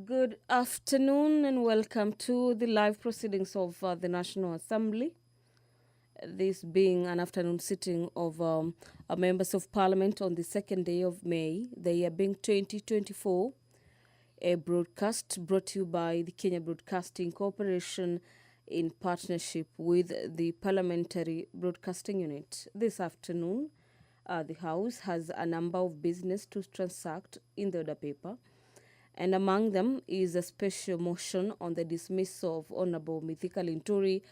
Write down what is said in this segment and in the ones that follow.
Good afternoon and welcome to the live proceedings of the National Assembly. This being an afternoon sitting of our members of Parliament on the 2nd day of May, the year being 2024. A broadcast brought to you by the Kenya Broadcasting Corporation in partnership with the Parliamentary Broadcasting Unit. This afternoon, the House has a number of business to transact in the order paper, and among them is a special motion on the dismissal of Honorable Mithika Linturi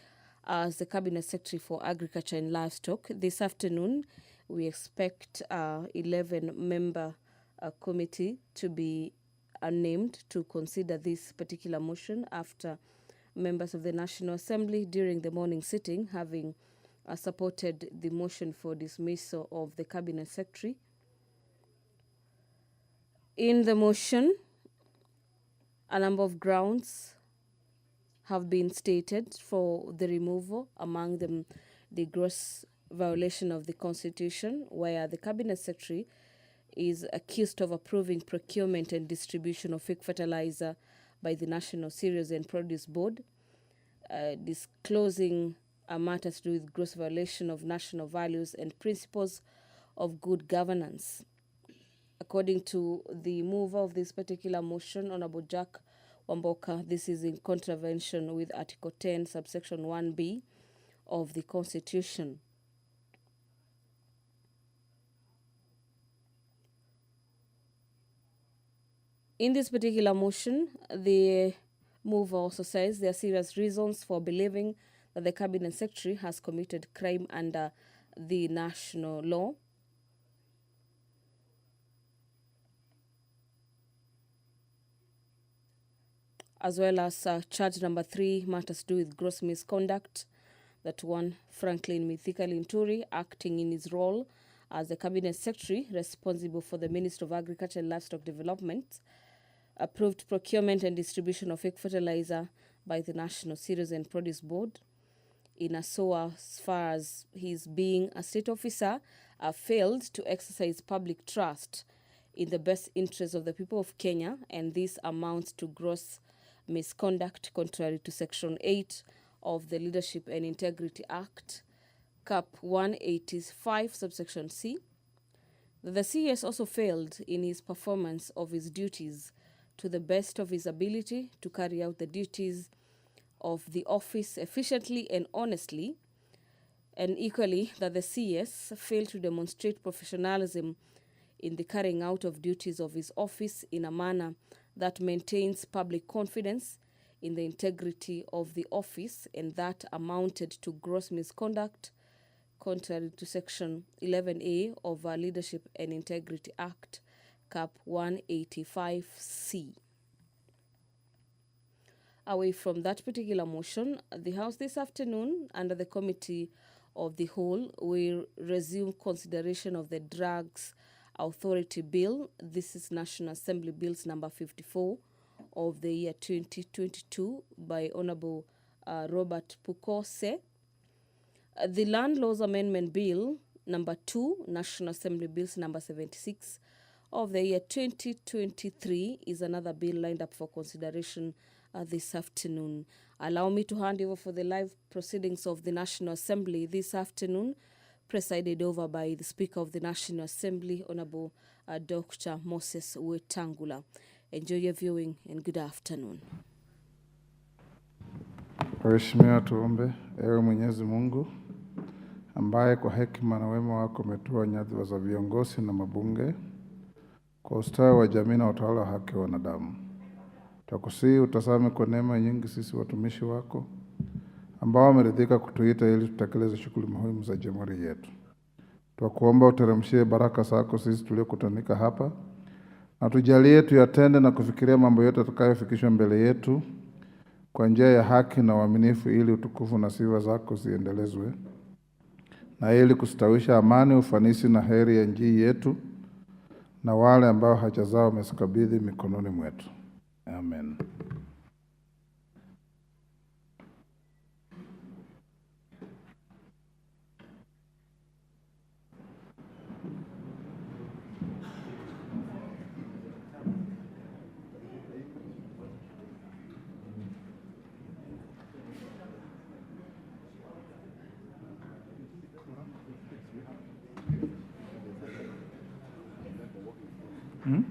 as the Cabinet Secretary for Agriculture and Livestock. This afternoon, we expect 11-member committee to be named to consider this particular motion after members of the National Assembly during the morning sitting having supported the motion for dismissal of the Cabinet Secretary. In the motion, a number of grounds have been stated for the removal, among them the gross violation of the Constitution, where the Cabinet Secretary is accused of approving procurement and distribution of fake fertilizer by the National Cereals and Produce Board, disclosing a matter to do with gross violation of national values and principles of good governance. According to the mover of this particular motion, Honorable Jack Wamboka, this is in contravention with Article 10, subsection 1b of the Constitution. In this particular motion, the mover also says there are serious reasons for believing that the Cabinet Secretary has committed crime under the national law. As well as charge number 3, matters to do with gross misconduct, that one, Franklin Mithika Linturi, acting in his role as the Cabinet Secretary responsible for the Ministry of Agriculture and Livestock Development, approved procurement and distribution of fake fertilizer by the National Cereals and Produce Board, in as far as his being a state officer, failed to exercise public trust in the best interest of the people of Kenya, and this amounts to gross misconduct contrary to Section 8 of the Leadership and Integrity Act, Cap 185, subsection C. The CS also failed in his performance of his duties to the best of his ability to carry out the duties of the office efficiently and honestly, and equally that the CS failed to demonstrate professionalism in the carrying out of duties of his office in a manner that maintains public confidence in the integrity of the office, and that amounted to gross misconduct contrary to Section 11A of our Leadership and Integrity Act, Cap 185C. Away from that particular motion, the House this afternoon, under the Committee of the Whole, will resume consideration of the Drugs Authority Bill. This is National Assembly Bills number 54 of the year 2022 by Honorable Robert Pukose. The Land Laws Amendment Bill number 2, National Assembly Bills number 76 of the year 2023 is another bill lined up for consideration this afternoon. Allow me to hand over for the live proceedings of the National Assembly this afternoon, presided over by the Speaker of the National Assembly, Honorable Dr. Moses Wetangula. Enjoy your viewing and good afternoon. Waheshimiwa, tuombe. Ewe Mwenyezi Mungu ambaye kwa hekima na wema wako umetoa nyadhifa za viongozi na mabunge kwa ustawi wa jamii na utawala wa haki wa wanadamu, tukusihi utazame kwa neema nyingi sisi watumishi wako ambao wameridhika kutuita ili tutekeleze shughuli muhimu za jamhuri yetu. Tukuomba uteremshie baraka zako sisi tuliokutanika hapa, na tujalie tuyatende na kufikiria mambo yote tutakayofikishwa mbele yetu kwa njia ya haki na uaminifu, ili utukufu na sifa zako ziendelezwe, na ili kustawisha amani, ufanisi na heri ya nchi yetu na wale ambao haja zao umesikabidhi mikononi mwetu. Amen. Yes.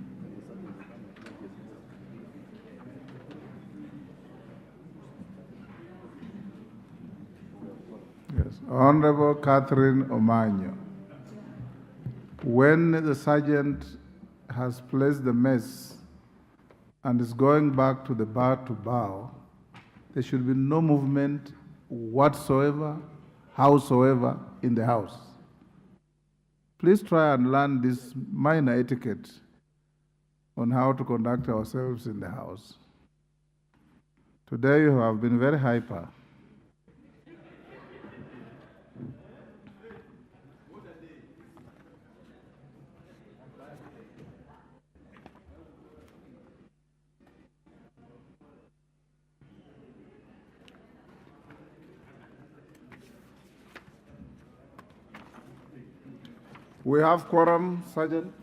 Honorable Catherine Omanyo. When the sergeant has placed the mess and is going back to the bar to bow, there should be no movement whatsoever, howsoever, in the house. Please try and learn this minor etiquette on how to conduct ourselves in the house. Today you have been very hyper. We have quorum, Sergeant.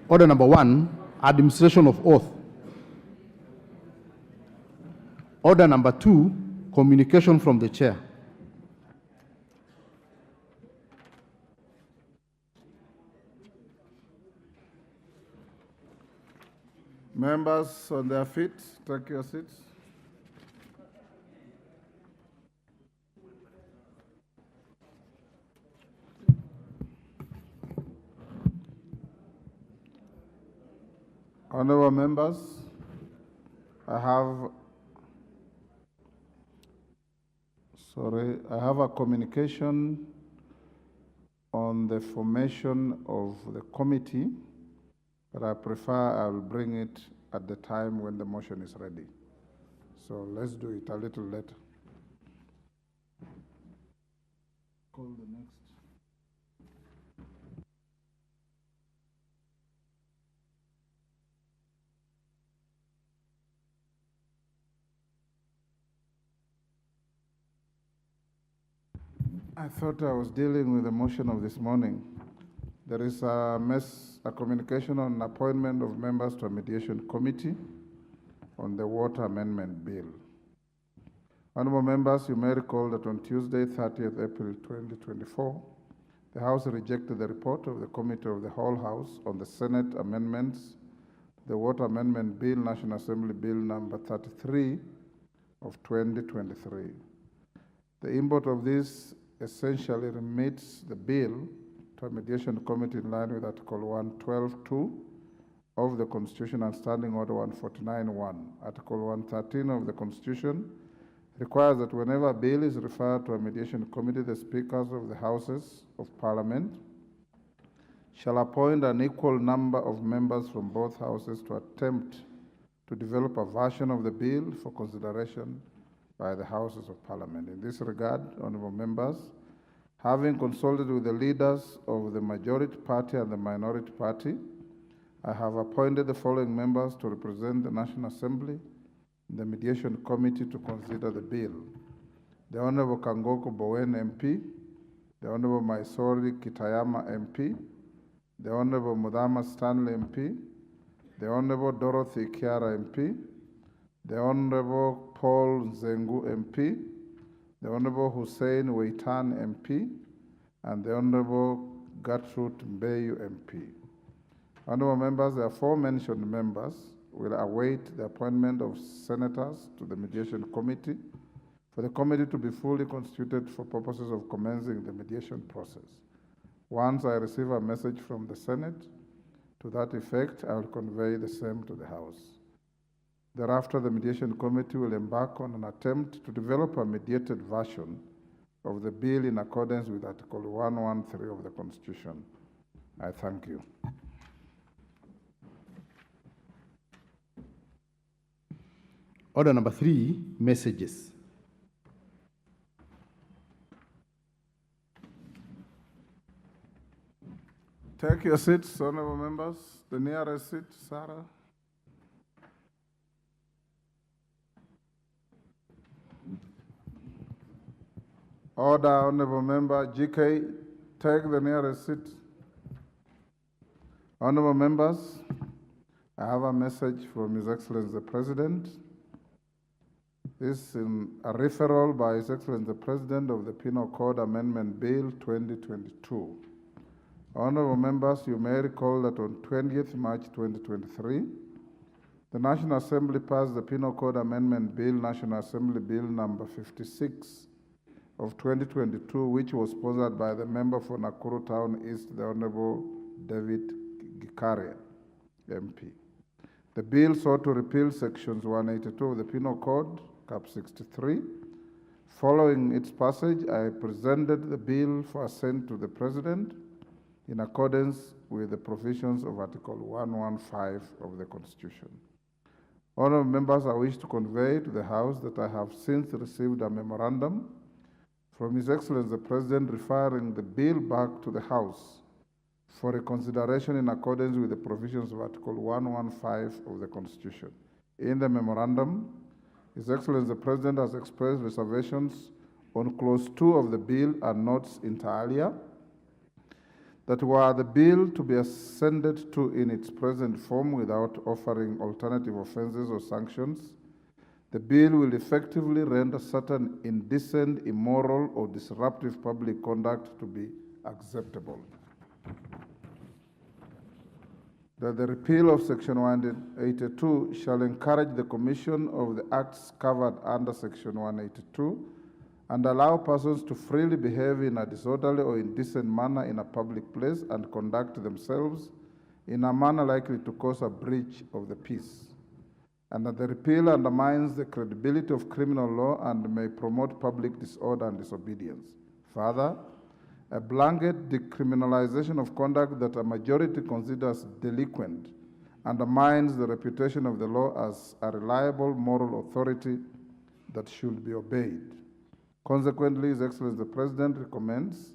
Order number 1, administration of oath. Order number 2, communication from the chair. Members on their feet, take your seats. Honorable members, I have a communication on the formation of the committee, but I prefer I'll bring it at the time when the motion is ready. So let's do it a little later. Call the next. I thought I was dealing with the motion of this morning. There is a communication on appointment of members to a mediation committee on the water amendment bill. Honorable members, you may recall that on Tuesday, 30th April 2024, the House rejected the report of the Committee of the Whole House on the Senate amendments to the Water Amendment Bill, National Assembly Bill number 33 of 2023. The import of this essentially remits the bill to a mediation committee in line with Article 112(2) of the Constitution and Standing Order 149(1). Article 113 of the Constitution requires that whenever a bill is referred to a mediation committee, the speakers of the Houses of Parliament shall appoint an equal number of members from both houses to attempt to develop a version of the bill for consideration by the Houses of Parliament. In this regard, honorable members, having consulted with the leaders of the majority party and the minority party, I have appointed the following members to represent the National Assembly in the mediation committee to consider the bill: the Honorable Kangoko Bowen MP, the Honorable Maisori Kitayama MP, the Honorable Mudama Stanley MP, the Honorable Dorothy Kiara MP, the Honorable Paul Nzengu MP, the Honorable Hussein Weitan MP, and the Honorable Gertrude Mbeyu MP. Honorable members, the aforementioned members will await the appointment of senators to the mediation committee for the committee to be fully constituted for purposes of commencing the mediation process. Once I receive a message from the Senate to that effect, I will convey the same to the House. Thereafter, the mediation committee will embark on an attempt to develop a mediated version of the bill in accordance with Article 113 of the Constitution. I thank you. Order number 3, messages. Take your seats, honorable members. The nearest seat, Sarah. Order, honorable member. GK, take the nearest seat. Honorable members, I have a message from His Excellency the President. This is a referral by His Excellency the President of the Penal Code Amendment Bill 2022. Honorable members, you may recall that on 20th March 2023, the National Assembly passed the Penal Code Amendment Bill, National Assembly Bill number 56 of 2022, which was sponsored by the member for Nakuru Town East, the Honorable David Gikaria, MP. The bill sought to repeal sections 182 of the Penal Code, Cap 63. Following its passage, I presented the bill for assent to the President in accordance with the provisions of Article 115 of the Constitution. Honourable members, I wish to convey to the House that I have since received a memorandum from His Excellency the President referring the bill back to the House for a consideration in accordance with the provisions of Article 115 of the Constitution. In the memorandum, His Excellency the President has expressed reservations on Clause 2 of the bill and notes inter alia that were the bill to be assented to in its present form without offering alternative offences or sanctions, the bill will effectively render certain indecent, immoral, or disruptive public conduct to be acceptable. That the repeal of Section 182 shall encourage the commission of the acts covered under Section 182 and allow persons to freely behave in a disorderly or indecent manner in a public place and conduct themselves in a manner likely to cause a breach of the peace. And that the repeal undermines the credibility of criminal law and may promote public disorder and disobedience. Further, a blanket decriminalization of conduct that a majority considers delinquent undermines the reputation of the law as a reliable moral authority that should be obeyed. Consequently, His Excellency the President recommends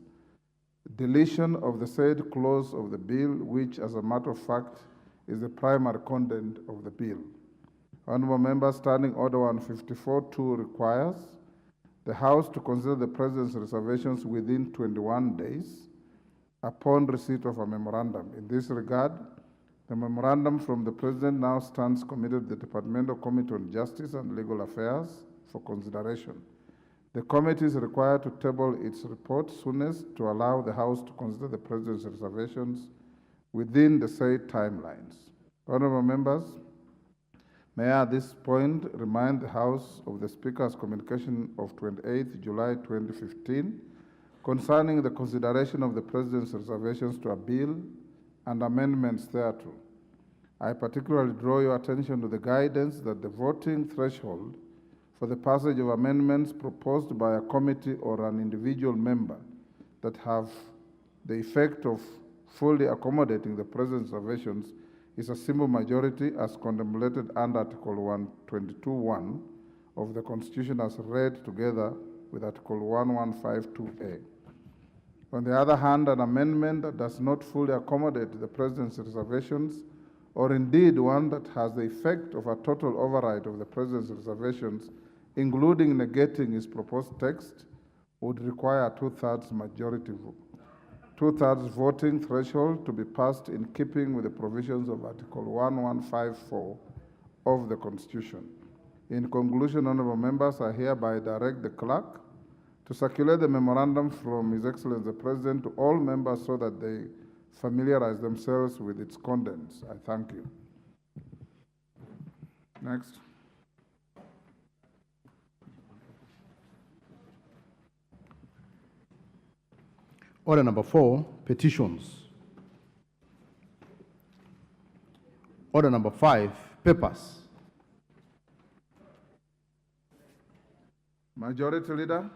deletion of the said clause of the bill, which, as a matter of fact, is the primary content of the bill. Honourable members, Standing Order 154-2 requires the House to consider the President's reservations within 21 days upon receipt of a memorandum. In this regard, the memorandum from the President now stands committed to the Departmental Committee on Justice and Legal Affairs for consideration. The committee is required to table its report soonest to allow the House to consider the President's reservations within the said timelines. Honourable members, may I at this point remind the House of the Speaker's communication of 28th July 2015 concerning the consideration of the President's reservations to a bill and amendments thereto. I particularly draw your attention to the guidance that the voting threshold for the passage of amendments proposed by a committee or an individual member that have the effect of fully accommodating the President's reservations is a simple majority as contemplated under Article 122(1) of the Constitution as read together with Article 115(2)(a). On the other hand, an amendment that does not fully accommodate the President's reservations, or indeed one that has the effect of a total override of the President's reservations, including negating his proposed text, would require a two-thirds majority vote. Two-thirds voting threshold to be passed in keeping with the provisions of Article 1154 of the Constitution. In conclusion, honourable members, I hereby direct the clerk to circulate the memorandum from His Excellency the President to all members so that they familiarize themselves with its contents. I thank you. Next. Order number 4, petitions. Order number 5, papers. Majority Leader.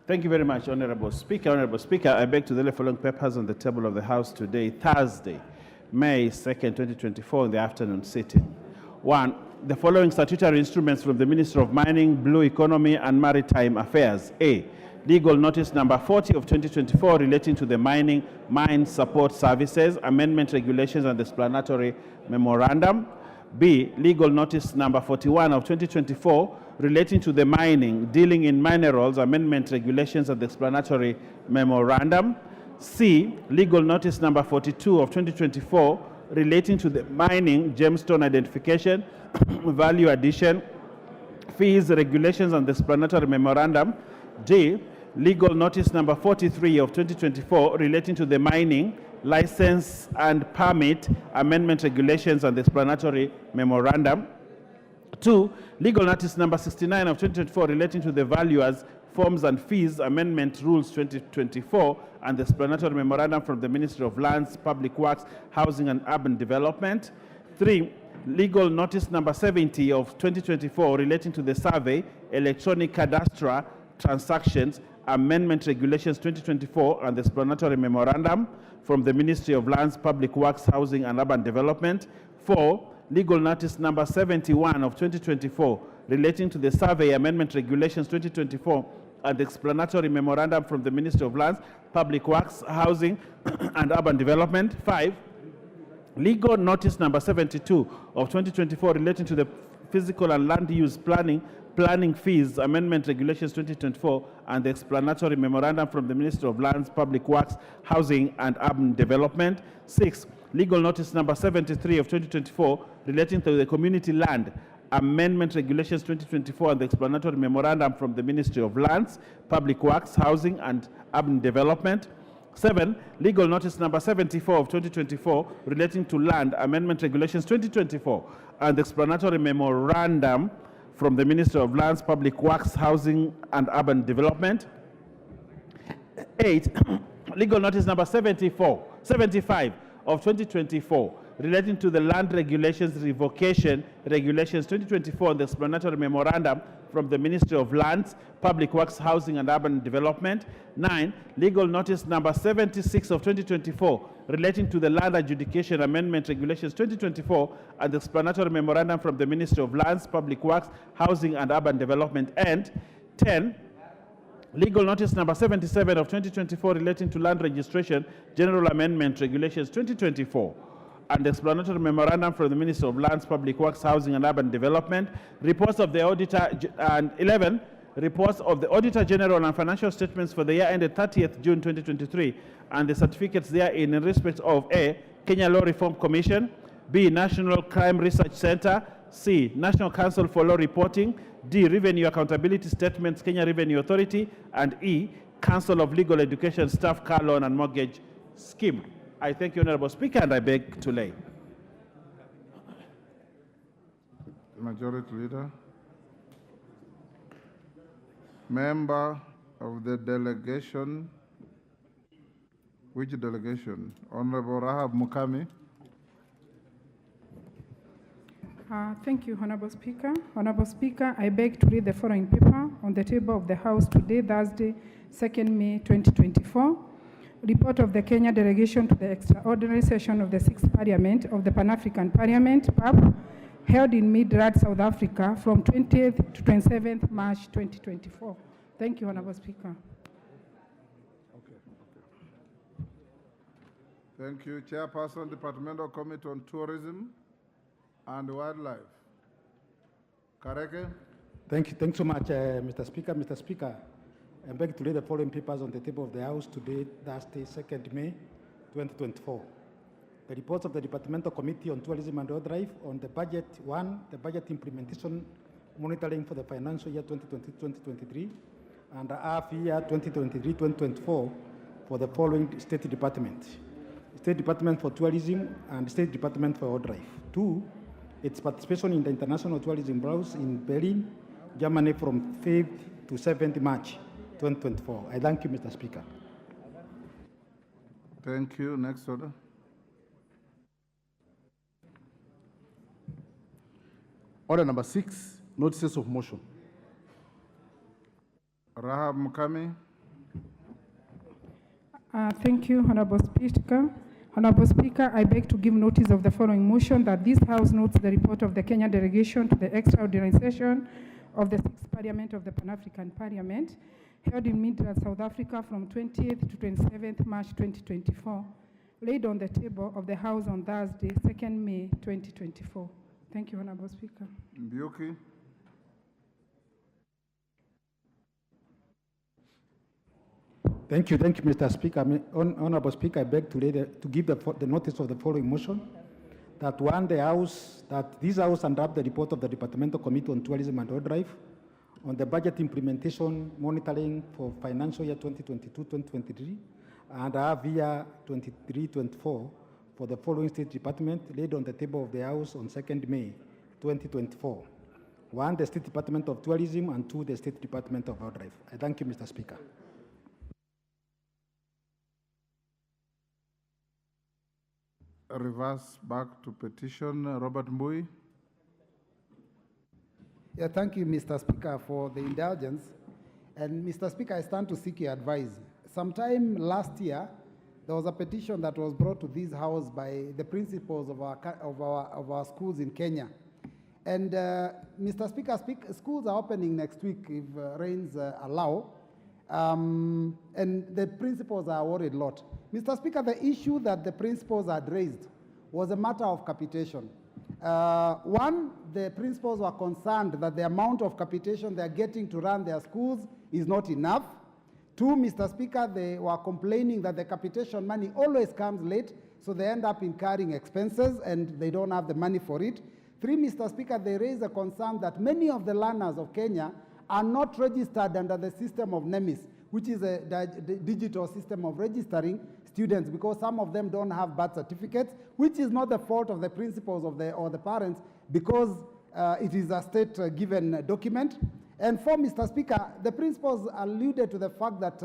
Thank you very much, Honourable Speaker. Honourable Speaker, I beg to lay the following papers on the table of the House today, Thursday, May 2nd, 2024, in the afternoon sitting. 1. The following statutory instruments from the Ministry of Mining, Blue Economy and Maritime Affairs. A. Legal Notice Number 40 of 2024 relating to the Mining Mine Support Services, Amendment Regulations and Explanatory Memorandum. B. Legal Notice Number 41 of 2024 relating to the mining, dealing in minerals, Amendment Regulations and Explanatory Memorandum. C. Legal Notice Number 42 of 2024 relating to the mining, gemstone identification, value addition, fees, regulations, and the explanatory memorandum. D, legal notice number 43 of 2024 relating to the mining, license and permit amendment regulations and the explanatory memorandum. 2, legal notice number 69 of 2024 relating to the valuers, forms and fees amendment rules 2024 and the explanatory memorandum from the Ministry of Lands, Public Works, Housing and Urban Development. 3, legal notice number 70 of 2024 relating to the survey, electronic cadastral transactions, amendment regulations 2024 and the explanatory memorandum from the Ministry of Lands, Public Works, Housing and Urban Development. 4, legal notice number 71 of 2024 relating to the survey, amendment regulations 2024 and the explanatory memorandum from the Ministry of Lands, Public Works, Housing and Urban Development. 5, legal notice number 72 of 2024 relating to the physical and land use planning fees, amendment regulations 2024 and the explanatory memorandum from the Ministry of Lands, Public Works, Housing and Urban Development. 6, legal notice number 73 of 2024 relating to the community land, amendment regulations 2024 and the explanatory memorandum from the Ministry of Lands, Public Works, Housing and Urban Development. 7, legal notice number 74 of 2024 relating to land, amendment regulations 2024 and the explanatory memorandum from the Ministry of Lands, Public Works, Housing and Urban Development. 8, legal notice number 75 of 2024 relating to the land regulations revocation regulations 2024 and the explanatory memorandum from the Ministry of Lands, Public Works, Housing and Urban Development. 9, legal notice number 76 of 2024 relating to the land adjudication amendment regulations 2024 and the explanatory memorandum from the Ministry of Lands, Public Works, Housing and Urban Development. And 10, legal notice number 77 of 2024 relating to land registration general amendment regulations 2024 and the explanatory memorandum from the Ministry of Lands, Public Works, Housing and Urban Development. Reports of the auditor. And 11, reports of the Auditor General and financial statements for the year ended 30th June 2023 and the certificates therein in respect of A, Kenya Law Reform Commission, B, National Crime Research Center, C, National Council for Law Reporting, D, Revenue Accountability Statements, Kenya Revenue Authority, and E, Council of Legal Education Staff Car Loan and Mortgage Scheme. I thank you, Honorable Speaker, and I beg to lay. Majority Leader. Member of the delegation. Which delegation? Honorable Rahab Mukami. Thank you, Honorable Speaker. Honorable Speaker, I beg to read the following paper on the table of the House today, Thursday, 2nd May 2024. Report of the Kenya delegation to the extraordinary session of the 6th Parliament of the Pan-African Parliament, PAP, held in Midrad, South Africa from 20th to 27th March 2024. Thank you, Honorable Speaker. Thank you. Chairperson, Departmental Committee on Tourism and Wildlife. Kareke. Thank you. Thanks so much, Mr. Speaker. Mr. Speaker, I beg to lay the following papers on the table of the House today, Thursday, 2nd May 2024. The reports of the Departmental Committee on Tourism and Wildlife on the budget 1, the budget implementation monitoring for the financial year 2022-2023, and the half year 2023-2024 for the following state departments: State Department for Tourism and State Department for Wildlife. 2, its participation in the International Tourism Browse in Berlin, Germany from 5th to 7th March 2024. I thank you, Mr. Speaker. Thank you. Next order. Order number 6, notices of motion. Rahab Mukami. Thank you, Honorable Speaker. Honorable Speaker, I beg to give notice of the following motion that this House notes the report of the Kenya delegation to the extraordinary session of the 6th Parliament of the Pan-African Parliament, held in Midrad, South Africa from 20th to 27th March 2024, laid on the table of the House on Thursday, 2nd May 2024. Thank you, Honorable Speaker. Mbiuki. Thank you, Mr. Speaker. Honorable Speaker, I beg to give the notice of the following motion that one, this House adopt the report of the Departmental Committee on Tourism and Road Drive on the budget implementation monitoring for financial year 2022-2023 and via 23-24 for the following state department laid on the table of the House on 2nd May 2024. One, the State Department of Tourism, and two, the State Department of Road Drive. I thank you, Mr. Speaker. Reverse back to petition, Robert Mbui. Yeah, thank you, Mr. Speaker, for the indulgence. And Mr. Speaker, I stand to seek your advice. Sometime last year, there was a petition that was brought to this House by the principals of our schools in Kenya. And Mr. Speaker, schools are opening next week if rains allow. And the principals are worried a lot. Mr. Speaker, the issue that the principals had raised was a matter of capitation. One, the principals were concerned that the amount of capitation they're getting to run their schools is not enough. Two, Mr. Speaker, they were complaining that the capitation money always comes late, so they end up incurring expenses and they don't have the money for it. Three, Mr. Speaker, they raise a concern that many of the learners of Kenya are not registered under the system of NEMIS, which is a digital system of registering students, because some of them don't have birth certificates, which is not the fault of the principals or the parents, because it is a state-given document. And four, Mr. Speaker, the principals alluded to the fact that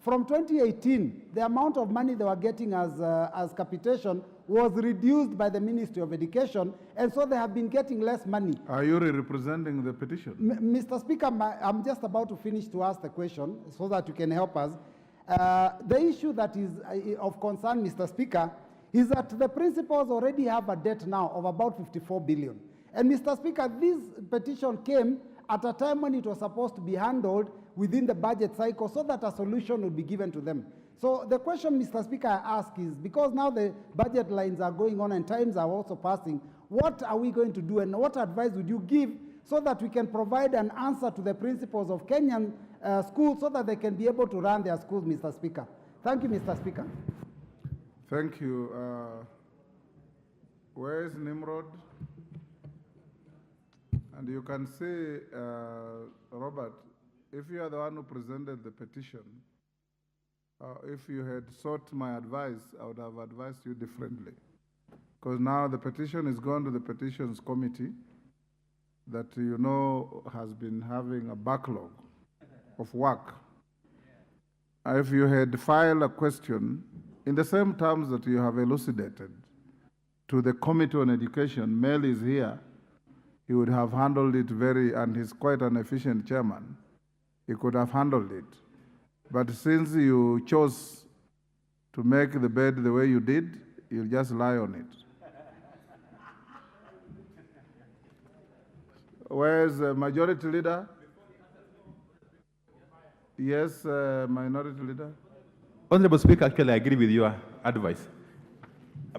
from 2018, the amount of money they were getting as capitation was reduced by the Ministry of Education, and so they have been getting less money. Are you representing the petition? Mr. Speaker, I'm just about to finish to ask the question so that you can help us. The issue that is of concern, Mr. Speaker, is that the principals already have a debt now of about 54 billion. And Mr. Speaker, this petition came at a time when it was supposed to be handled within the budget cycle so that a solution would be given to them. So the question, Mr. Speaker, I ask is, because now the budget lines are going on and times are also passing, what are we going to do and what advice would you give so that we can provide an answer to the principals of Kenyan schools so that they can be able to run their schools, Mr. Speaker? Thank you, Mr. Speaker. Thank you. Where is Nimrod? And you can say, Robert, if you are the one who presented the petition, if you had sought my advice, I would have advised you differently. Because now the petition is gone to the petitions committee that you know has been having a backlog of work. If you had filed a question in the same terms that you have elucidated to the Committee on Education, Mel is here, he would have handled it and he's quite an efficient chairman. He could have handled it. But since you chose to make the bed the way you did, you'll just lie on it. Where's the majority leader? Yes, minority leader. Honorable Speaker, actually I agree with your advice.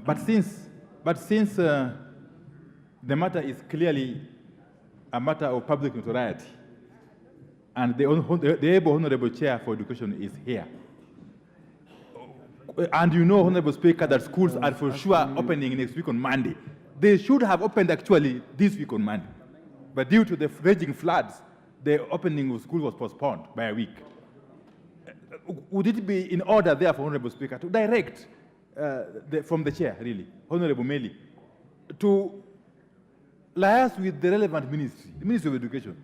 But since the matter is clearly a matter of public notoriety, and the able Honorable Chair for Education is here, and you know, Honorable Speaker, that schools are for sure opening next week on Monday. They should have opened actually this week on Monday. But due to the raging floods, the opening of school was postponed by a week. Would it be in order, therefore, Honorable Speaker, to direct from the chair, really, Honorable Meli, to liaise with the relevant ministry, the Ministry of Education,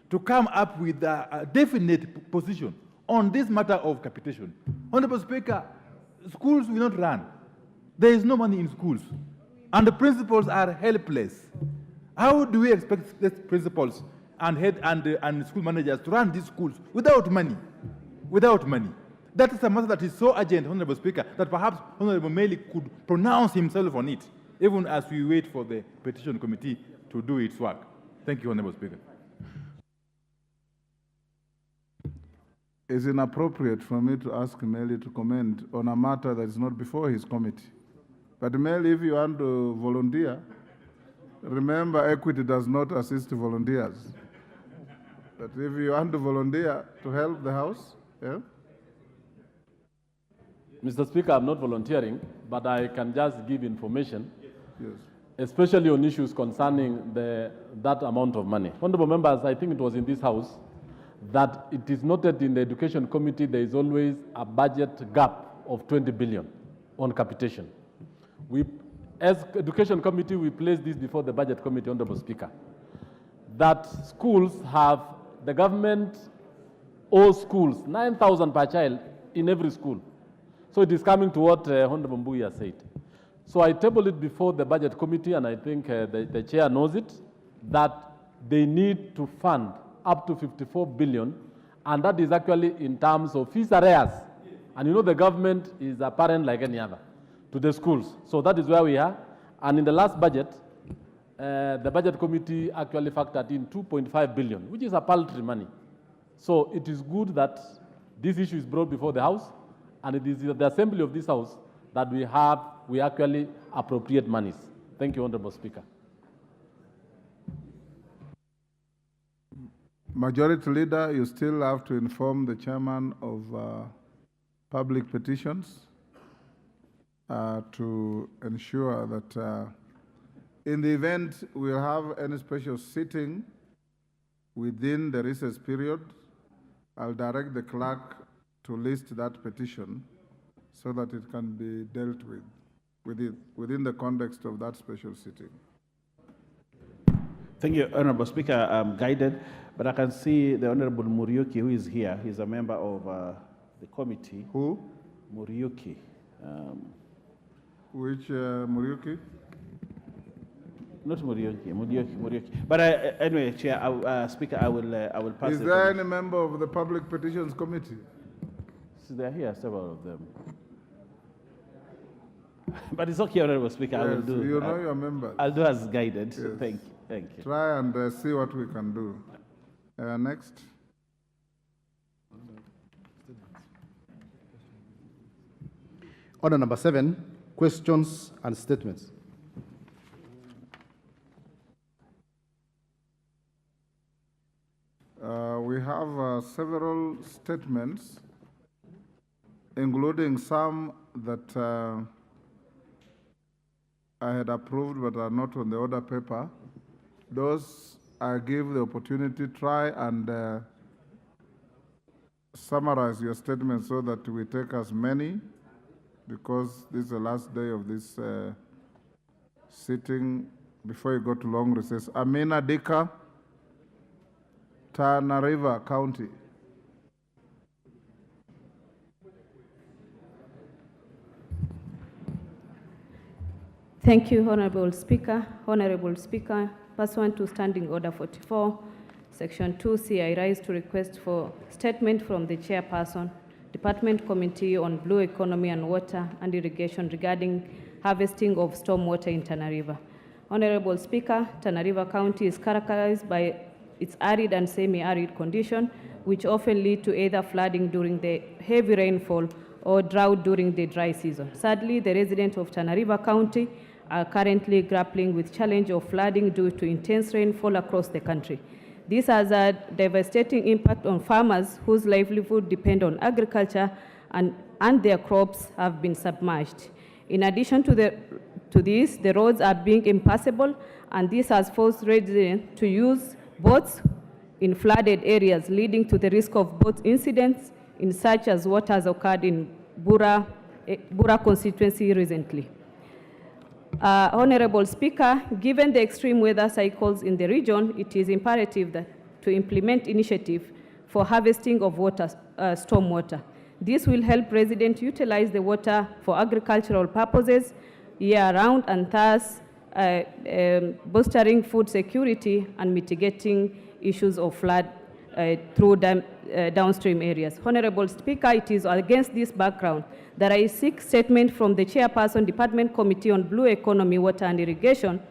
to come up with a definite position on this matter of capitation? Honorable Speaker, schools will not run. There is no money in schools, and the principals are helpless. How do we expect the principals and and school managers to run these schools without money? Without money. That is a matter that is so urgent, Honorable Speaker, that perhaps Honorable Meli could pronounce himself on it, even as we wait for the petition committee to do its work. Thank you, Honorable Speaker. It's inappropriate for me to ask Meli to comment on a matter that is not before his committee. But Meli, if you want to volunteer, remember equity does not assist volunteers. But if you want to volunteer to help the House, yeah? Mr. Speaker, I'm not volunteering, but I can just give information Yes. especially on issues concerning that amount of money. Honorable members, I think it was in this House that it is noted in the Education Committee there is always a budget gap of 20 billion on capitation. We, as Education Committee, we place this before the Budget Committee, Honorable Speaker, that schools have, the government owes schools 9,000 per child in every school. So it is coming to what Honorable Mbuya said. So I tabled it before the Budget Committee, and I think the chair knows it, that they need to fund up to 54 billion, and that is actually in terms of fees arrears. And you know the government is a parent like any other to the schools. So that is where we are. And in the last budget, the Budget Committee actually factored in 2.5 billion, which is a paltry money. So it is good that this issue is brought before the House, and it is the assembly of this House that we actually appropriate monies. Thank you, Honorable Speaker. Majority Leader, you still have to inform the chairman of public petitions to ensure that in the event we'll have any special sitting within the recess period, I'll direct the clerk to list that petition so that it can be dealt with within the context of that special sitting. Thank you, Honorable Speaker. I'm guided, but I can see the Honorable Muriuki, who is here. He's a member of the committee. Who? Muriuki. Which Muriuki? Not Muriuki. But anyway, Chair, Speaker, I will pass. Is there any member of the Public Petitions Committee? So there are here several of them. But it's okay, Honorable Speaker. Yes, I will do. You know your members. I'll do as guided. Yes. Thank you. Thank you. Try and see what we can do. Next. Order number 7, questions and statements. We have several statements, including some that I had approved but are not on the order paper. Those I give the opportunity, try and summarize your statement so that we take as many, because this is the last day of this sitting before you go to long recess. Amina Dika, Tana River County. Thank you, Honorable Speaker. Honorable Speaker, pursuant to Standing Order 44, Section 2C, I rise to request for statement from the Chairperson, Department Committee on Blue Economy and Water and Irrigation regarding harvesting of stormwater in Tana River. Honorable Speaker, Tana River County is characterized by its arid and semi-arid condition, which often lead to either flooding during the heavy rainfall or drought during the dry season. Sadly, the residents of Tana River County are currently grappling with challenge of flooding due to intense rainfall across the country. This has a devastating impact on farmers whose livelihood depend on agriculture, and their crops have been submerged. In addition to this, the roads are being impassable, and this has forced residents to use boats in flooded areas, leading to the risk of boat incidents in such as what has occurred in Bura constituency recently. Honorable Speaker, given the extreme weather cycles in the region, it is imperative to implement initiative for harvesting of stormwater. This will help residents utilize the water for agricultural purposes year-round, and thus bolstering food security and mitigating issues of flood through downstream areas. Honorable Speaker, it is against this background that I seek statement from the Chairperson, Department Committee on Blue Economy, Water and Irrigation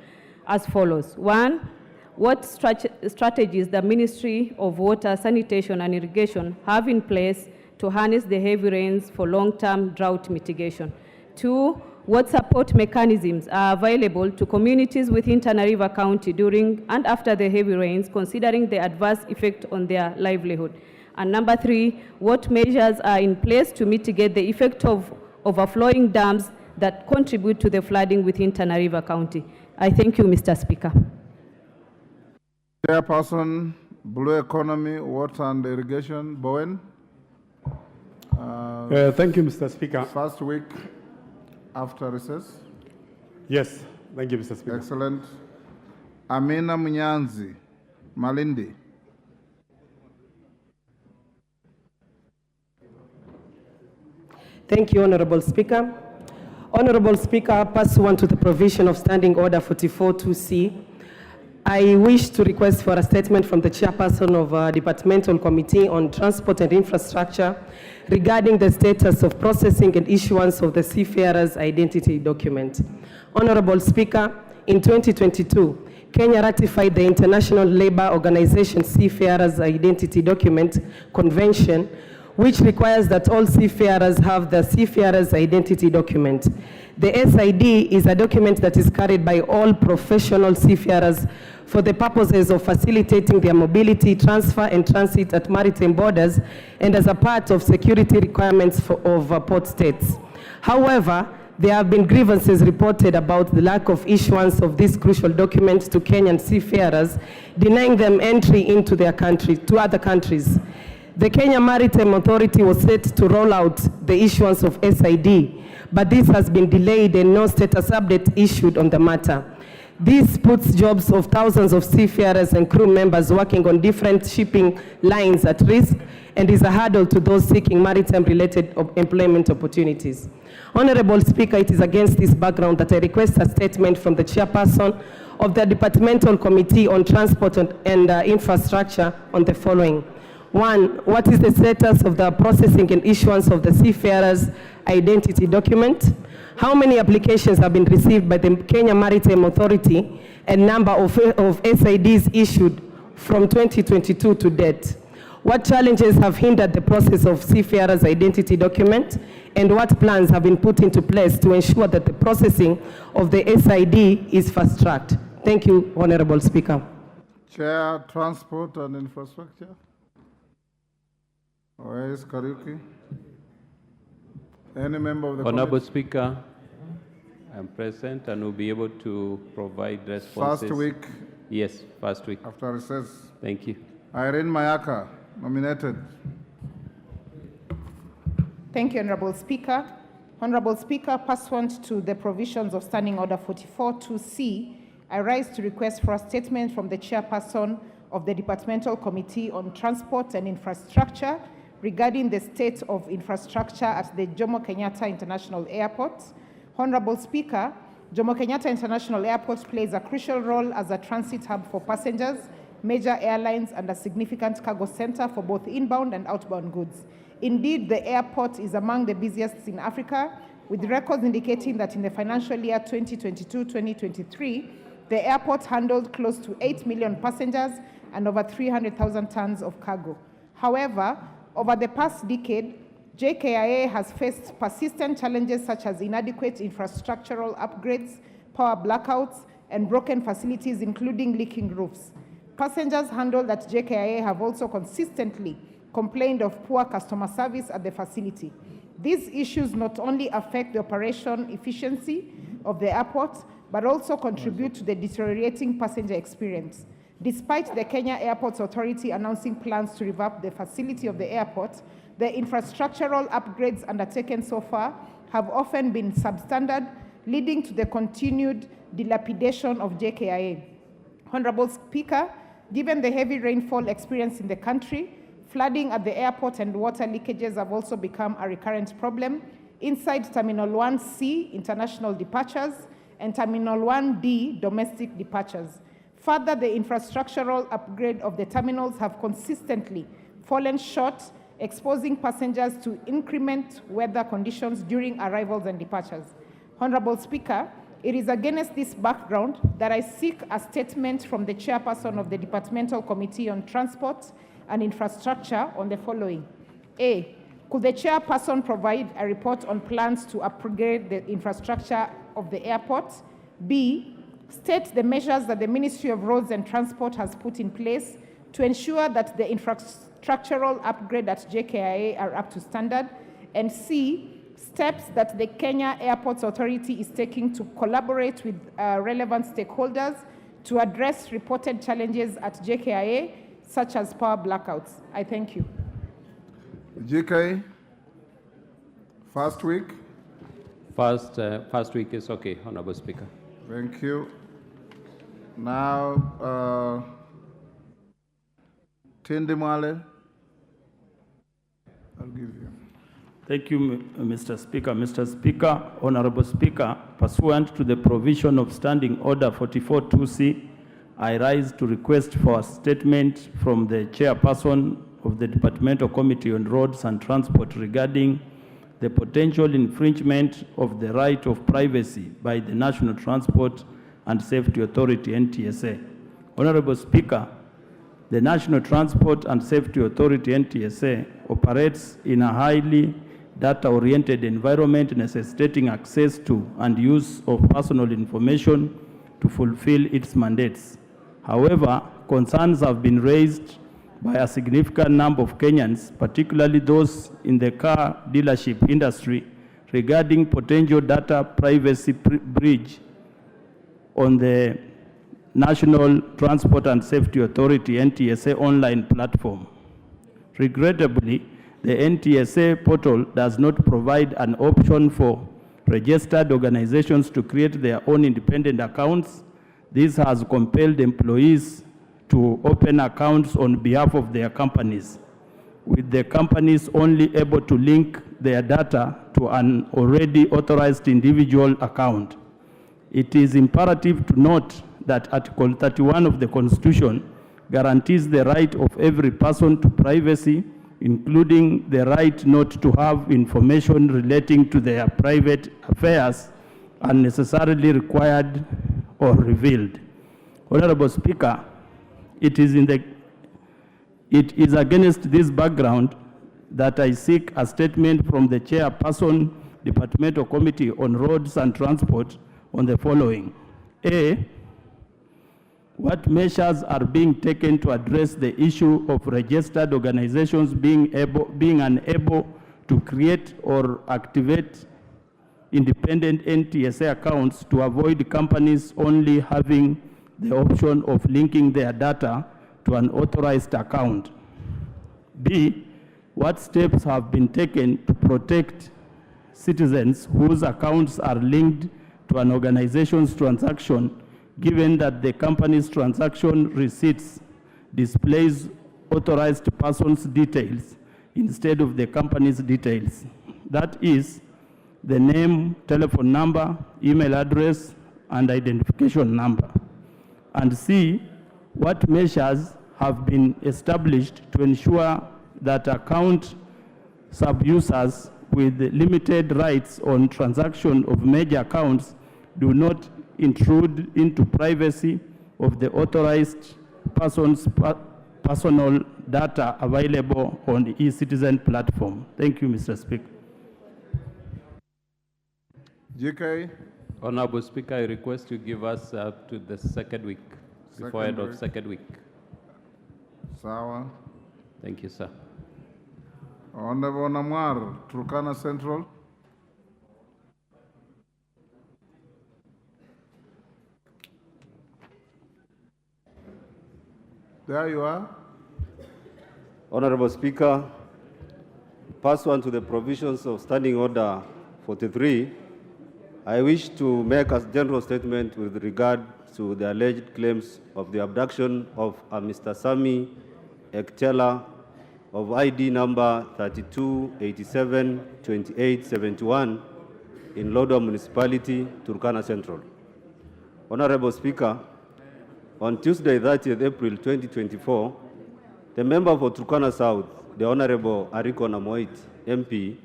as follows. 1, what strategies the Ministry of Water, Sanitation and Irrigation have in place to harness the heavy rains for long-term drought mitigation? 2, what support mechanisms are available to communities within Tana River County during and after the heavy rains, considering the adverse effect on their livelihood? And number 3, what measures are in place to mitigate the effect of overflowing dams that contribute to the flooding within Tana River County. I thank you, Mr. Speaker. Chairperson, Blue Economy, Water and Irrigation, Bowen. Thank you, Mr. Speaker. First week after recess. Yes, thank you, Mr. Speaker. Excellent. Amina Munyanzi, Malindi. Thank you, Honorable Speaker. Honorable Speaker, pursuant to the provision of Standing Order 44-2C, I wish to request for a statement from the chairperson of a departmental committee on transport and infrastructure regarding the status of processing and issuance of the seafarer's identity document. Honorable Speaker, in 2022, Kenya ratified the International Labour Organization Seafarer's Identity Document Convention, which requires that all seafarers have the seafarer's identity document. The SID is a document that is carried by all professional seafarers for the purposes of facilitating their mobility, transfer, and transit at maritime borders, and as a part of security requirements of port states. However, there have been grievances reported about the lack of issuance of these crucial documents to Kenyan seafarers, denying them entry into their country, to other countries. The Kenya Maritime Authority was set to roll out the issuance of SID, but this has been delayed and no status update issued on the matter. This puts jobs of thousands of seafarers and crew members working on different shipping lines at risk and is a hurdle to those seeking maritime-related employment opportunities. Honorable Speaker, it is against this background that I request a statement from the chairperson of the Departmental Committee on Transport and Infrastructure on the following. 1, what is the status of the processing and issuance of the seafarer's identity document? How many applications have been received by the Kenya Maritime Authority and number of SIDs issued from 2022 to date? What challenges have hindered the process of seafarer's identity document, and what plans have been put into place to ensure that the processing of the SID is fast-tracked? Thank you, Honorable Speaker. Chair, Transport and Infrastructure. Where is Kariuki? Any member of the Honorable committee? Speaker, I'm present and will be able to provide responses. First week? Yes, first week. After recess. Thank you. Irene Mayaka, nominated. Thank you, Honorable Speaker. Honorable Speaker, pursuant to the provisions of Standing Order 44-2C, I rise to request for a statement from the chairperson of the Departmental Committee on Transport and Infrastructure regarding the state of infrastructure at the Jomo Kenyatta International Airport. Honorable Speaker, Jomo Kenyatta International Airport plays a crucial role as a transit hub for passengers, major airlines, and a significant cargo center for both inbound and outbound goods. Indeed, the airport is among the busiest in Africa, with records indicating that in the financial year 2022-2023, the airport handled close to 8 million passengers and over 300,000 tons of cargo. However, over the past decade, JKIA has faced persistent challenges such as inadequate infrastructural upgrades, power blackouts, and broken facilities, including leaking roofs. Passengers handled at JKIA have also consistently complained of poor customer service at the facility. These issues not only affect the operation efficiency of the airport, but also contribute to the deteriorating passenger experience. Despite the Kenya Airports Authority announcing plans to revamp the facility of the airport, the infrastructural upgrades undertaken so far have often been substandard, leading to the continued dilapidation of JKIA. Honorable Speaker, given the heavy rainfall experienced in the country, flooding at the airport and water leakages have also become a recurrent problem inside Terminal 1C, international departures, and Terminal 1D, domestic departures. Further, the infrastructural upgrade of the terminals have consistently fallen short, exposing passengers to inclement weather conditions during arrivals and departures. Honorable Speaker, it is against this background that I seek a statement from the chairperson of the Departmental Committee on Transport and Infrastructure on the following. A, could the chairperson provide a report on plans to upgrade the infrastructure of the airport? B, state the measures that the Ministry of Roads and Transport has put in place to ensure that the infrastructural upgrade at JKIA are up to standard. And C, steps that the Kenya Airports Authority is taking to collaborate with relevant stakeholders to address reported challenges at JKIA, such as power blackouts. I thank you. GK, first week. First week is okay, Honorable Speaker. Thank you. Now, Tindi Mwale, I'll give you. Thank you, Mr. Speaker. Mr. Speaker, Honorable Speaker, pursuant to the provision of Standing Order 44-2C, I rise to request for a statement from the chairperson of the Departmental Committee on Roads and Transport regarding the potential infringement of the right of privacy by the National Transport and Safety Authority, NTSA. Honorable Speaker, the National Transport and Safety Authority, NTSA, operates in a highly data-oriented environment necessitating access to and use of personal information to fulfill its mandates. However, concerns have been raised by a significant number of Kenyans, particularly those in the car dealership industry, regarding potential data privacy breach on the National Transport and Safety Authority, NTSA online platform. Regrettably, the NTSA portal does not provide an option for registered organizations to create their own independent accounts. This has compelled employees to open accounts on behalf of their companies, with the companies only able to link their data to an already authorized individual account. It is imperative to note that Article 31 of the Constitution guarantees the right of every person to privacy, including the right not to have information relating to their private affairs unnecessarily required or revealed. Honorable Speaker, it is against this background that I seek a statement from the chairperson, Departmental Committee on Roads and Transport on the following. A, what measures are being taken to address the issue of registered organizations being unable to create or activate independent NTSA accounts to avoid companies only having the option of linking their data to an authorized account? B, what steps have been taken to protect citizens whose accounts are linked to an organization's transaction, given that the company's transaction receipts displays authorized person's details instead of the company's details? That is, the name, telephone number, email address, and identification number. And C, what measures have been established to ensure that account sub-users with limited rights on transaction of major accounts do not intrude into privacy of the authorized person's personal data available on the eCitizen platform? Thank you, Mr. Speaker. GK. Honorable Speaker, I request you give us up to the second week, before end of second week. Sawa. Thank you, sir. Honorable Namwar, Turkana Central. There you are. Honorable Speaker, pursuant to the provisions of Standing Order 43, I wish to make a general statement with regard to the alleged claims of the abduction of Mr. Sami Ektela of ID number 32872871 in Lodwar Municipality, Turkana Central. Honorable Speaker, on Tuesday, 30th April 2024, the member for Turkana South, the Honorable Ariko Namoit, MP,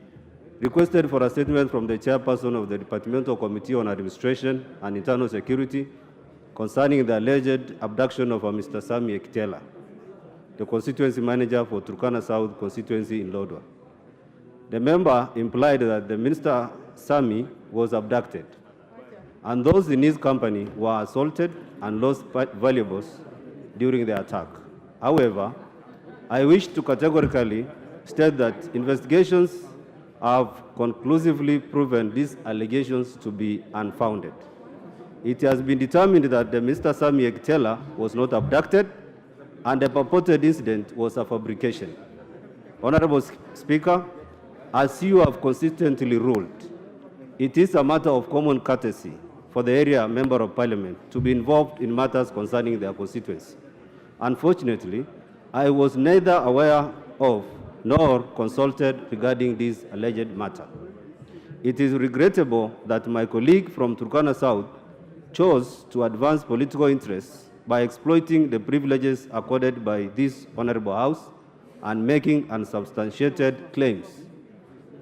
requested for a statement from the chairperson of the Departmental Committee on Administration and Internal Security concerning the alleged abduction of Mr. Sami Ektela, the constituency manager for Turkana South constituency in Lodwar. The member implied that the Minister Sami was abducted, and those in his company were assaulted and lost valuables during the attack. However, I wish to categorically state that investigations have conclusively proven these allegations to be unfounded. It has been determined that the Mr. Sami Ekitela was not abducted and the purported incident was a fabrication. Honorable Speaker, as you have consistently ruled, it is a matter of common courtesy for the area member of parliament to be involved in matters concerning their constituency. Unfortunately, I was neither aware of nor consulted regarding this alleged matter. It is regrettable that my colleague from Turkana South chose to advance political interests by exploiting the privileges accorded by this honorable House and making unsubstantiated claims.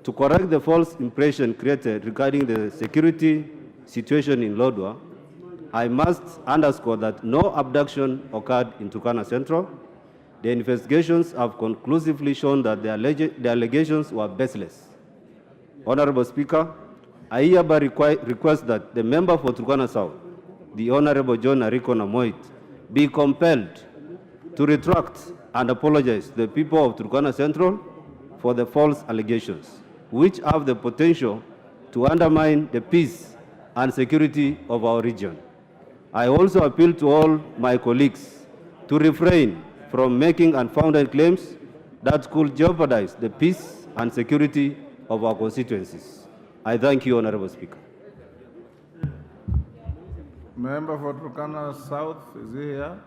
To correct the false impression created regarding the security situation in Lodwar, I must underscore that no abduction occurred in Turkana Central. The investigations have conclusively shown that the allegations were baseless. Honorable Speaker, I hereby request that the member for Turkana South, the Honorable John Ariko Namoit, be compelled to retract and apologize to the people of Turkana Central for the false allegations, which have the potential to undermine the peace and security of our region. I also appeal to all my colleagues to refrain from making unfounded claims that could jeopardize the peace and security of our constituencies. I thank you, Honorable Speaker. Member for Turkana South, is he here?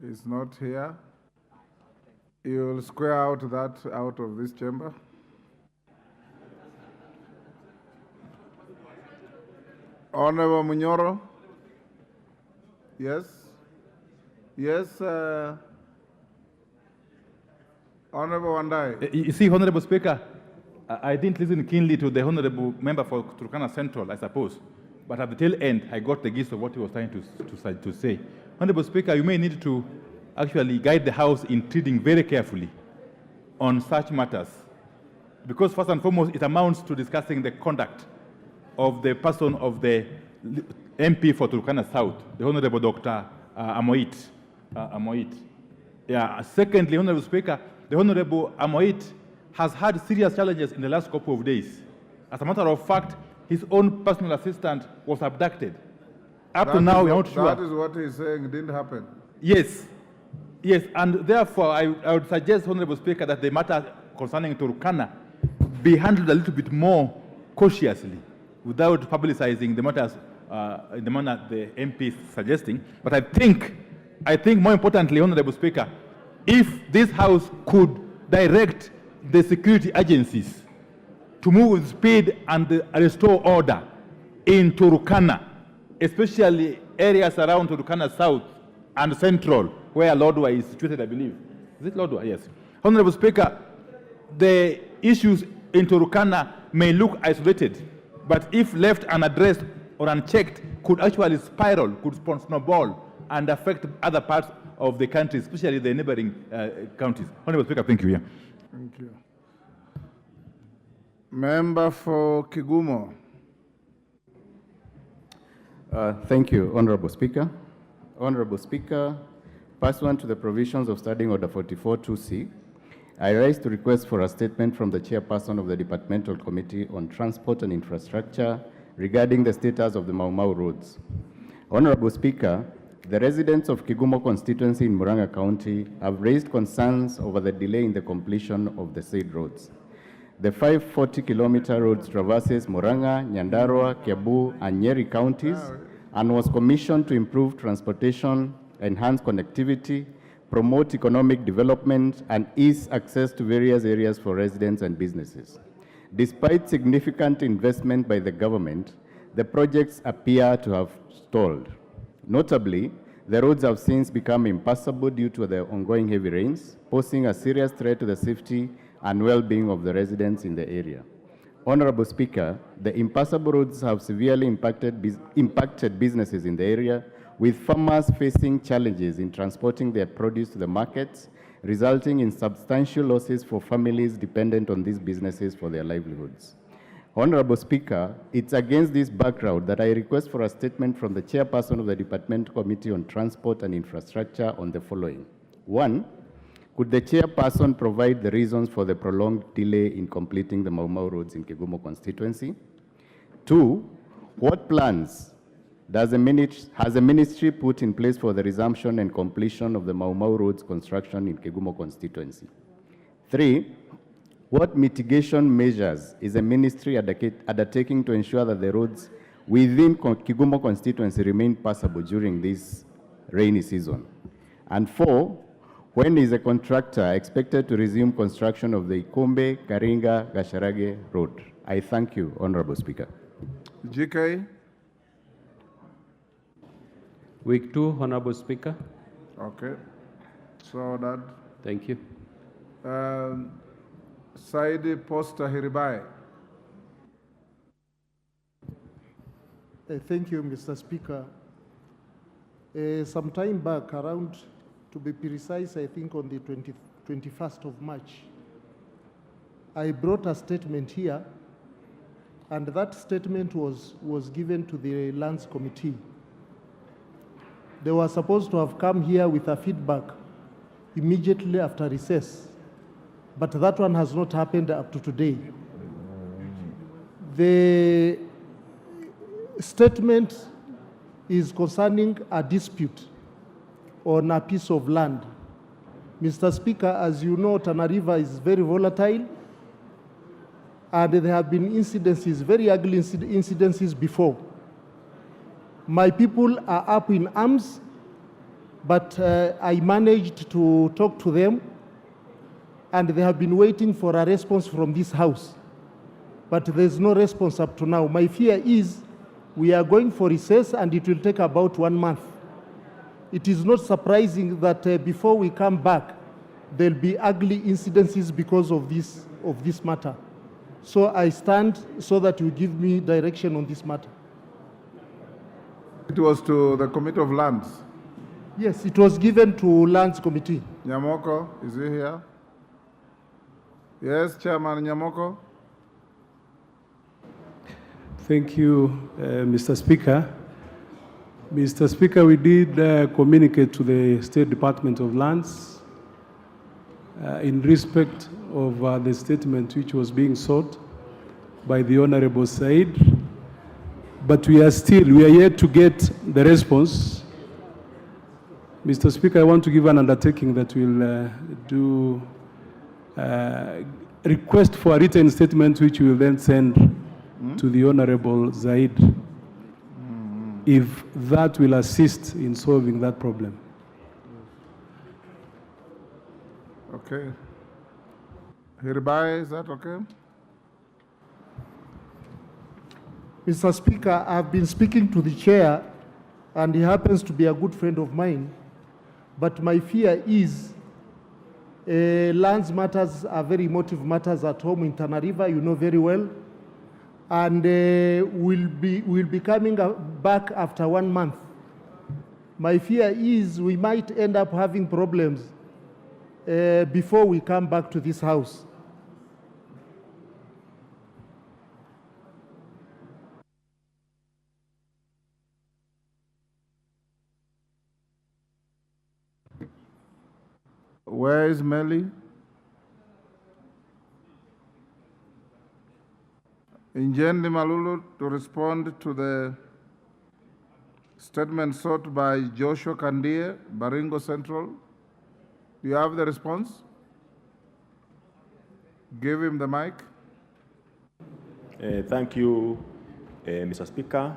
He's not here. You'll square out of this chamber. Honorable Munyoro? Yes? Yes, Honorable Wandai. You see, Honorable Speaker, I didn't listen keenly to the Honorable Member for Turkana Central, I suppose. But at the tail end, I got the gist of what he was trying to say. Honorable Speaker, you may need to actually guide the House in treating very carefully on such matters. Because first and foremost, it amounts to discussing the conduct of the person of the MP for Turkana South, the Honorable Dr. Amoit. Yeah. Secondly, Honorable Speaker, the Honorable Amoit has had serious challenges in the last couple of days. As a matter of fact, his own personal assistant was abducted. Up to now, we are not sure. That is what he's saying didn't happen. Yes. Yes, and therefore, I would suggest, Honorable Speaker, that the matter concerning Turkana be handled a little bit more cautiously without publicizing the matters in the manner the MP is suggesting. But I think more importantly, Honorable Speaker, if this House could direct the security agencies to move with speed and restore order in Turkana, especially areas around Turkana South and Central, where Lodwar is situated, I believe. Is it Lodwar? Yes. Honorable Speaker, the issues in Turkana may look isolated, but if left unaddressed or unchecked, could actually spiral, could snowball, and affect other parts of the country, especially the neighboring counties. Honorable Speaker, thank you. Yeah. Thank you. Member for Kigumo. Thank you, Honorable Speaker. Honorable Speaker, pursuant to the provisions of Standing Order 44-2C, I rise to request for a statement from the Chairperson of the Departmental Committee on Transport and Infrastructure regarding the status of the Mau Mau roads. Honorable Speaker, the residents of Kigumo constituency in Murang'a County have raised concerns over the delay in the completion of the said roads. The 540-kilometer road traverses Murang'a, Nyandarua, Kiambu, and Nyeri counties and was commissioned to improve transportation, enhance connectivity, promote economic development, and ease access to various areas for residents and businesses. Despite significant investment by the government, the projects appear to have stalled. Notably, the roads have since become impassable due to the ongoing heavy rains, posing a serious threat to the safety and well-being of the residents in the area. Honorable Speaker, the impassable roads have severely impacted businesses in the area, with farmers facing challenges in transporting their produce to the markets, resulting in substantial losses for families dependent on these businesses for their livelihoods. Honorable Speaker, it's against this background that I request for a statement from the Chairperson of the Departmental Committee on Transport and Infrastructure on the following. 1, Could the chairperson provide the reasons for the prolonged delay in completing the Mau Mau roads in Kigumo constituency? 2, what plans has the ministry put in place for the resumption and completion of the Mau Mau roads construction in Kigumo constituency? 3, what mitigation measures is the ministry undertaking to ensure that the roads within Kigumo constituency remain passable during this rainy season? And 4, when is the contractor expected to resume construction of the Ikombe, Karinga, Gasharage road? I thank you, Honorable Speaker. GK. Week 2, Honorable Speaker. Okay. So that. Thank you. Saidi Posta Hiribai. Thank you, Mr. Speaker. Some time back, around, to be precise, I think on the 21st of March, I brought a statement here, and that statement was given to the Lands Committee. They were supposed to have come here with a feedback immediately after recess, but that one has not happened up to today. The statement is concerning a dispute on a piece of land. Mr. Speaker, as you know, Tana River is very volatile, and there have been incidences, very ugly incidences before. My people are up in arms, but I managed to talk to them, and they have been waiting for a response from this house. But there's no response up to now. My fear is we are going for recess, and it will take about 1 month. It is not surprising that before we come back, there'll be ugly incidences because of this matter. So I stand so that you give me direction on this matter. It was to the Committee of Lands. Yes, it was given to Lands Committee. Nyamoko, is he here? Yes, Chairman Nyamoko. Thank you, Mr. Speaker. Mr. Speaker, we did communicate to the State Department of Lands in respect of the statement which was being sought by the Honorable Said. But we are yet to get the response. Mr. Speaker, I want to give an undertaking that we'll do request for a written statement which we will then send to the Honorable Zaid, if that will assist in solving that problem. Okay. Hiribai, is that okay? Mr. Speaker, I've been speaking to the chair, and he happens to be a good friend of mine. But my fear is lands matters are very emotive matters at home in Tana River, you know very well. And we'll be coming back after 1 month. My fear is we might end up having problems before we come back to this house. Where is Melly? Injendi Malulu to respond to the statement sought by Joshua Kandie, Baringo Central. Do you have the response? Give him the mic. Thank you, Mr. Speaker.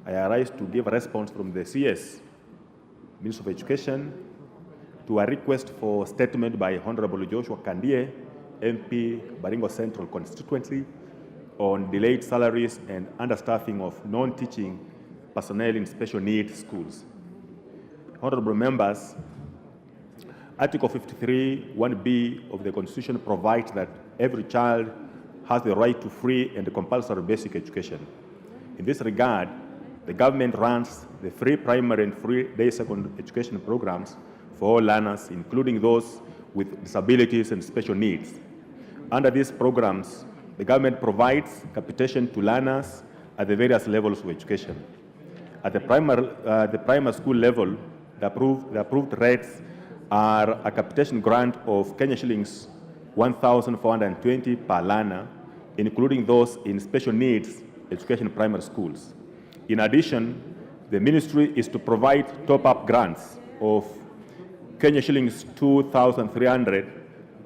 I arise to give a response from the CS, Minister of Education, to a request for statement by Honorable Joshua Kandie, MP, Baringo Central constituency, on delayed salaries and understaffing of non-teaching personnel in special needs schools. Honorable members, Article 53, 1B of the Constitution provides that every child has the right to free and compulsory basic education. In this regard, the government runs the free primary and free day secondary education programs for all learners, including those with disabilities and special needs. Under these programs, the government provides capitation to learners at the various levels of education. At the primary school level, the approved rates are a capitation grant of Kenya shillings 1,420 per learner, including those in special needs education primary schools. In addition, the ministry is to provide top-up grants of Kenya shillings 2,300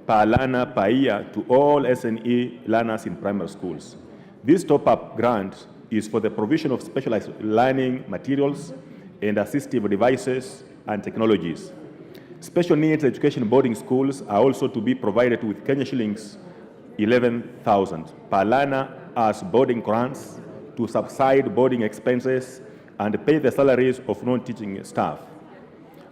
per learner per year to all SNE learners in primary schools. This top-up grant is for the provision of specialized learning materials and assistive devices and technologies. Special needs education boarding schools are also to be provided with Kenya shillings 11,000 per learner as boarding grants to subside boarding expenses and pay the salaries of non-teaching staff.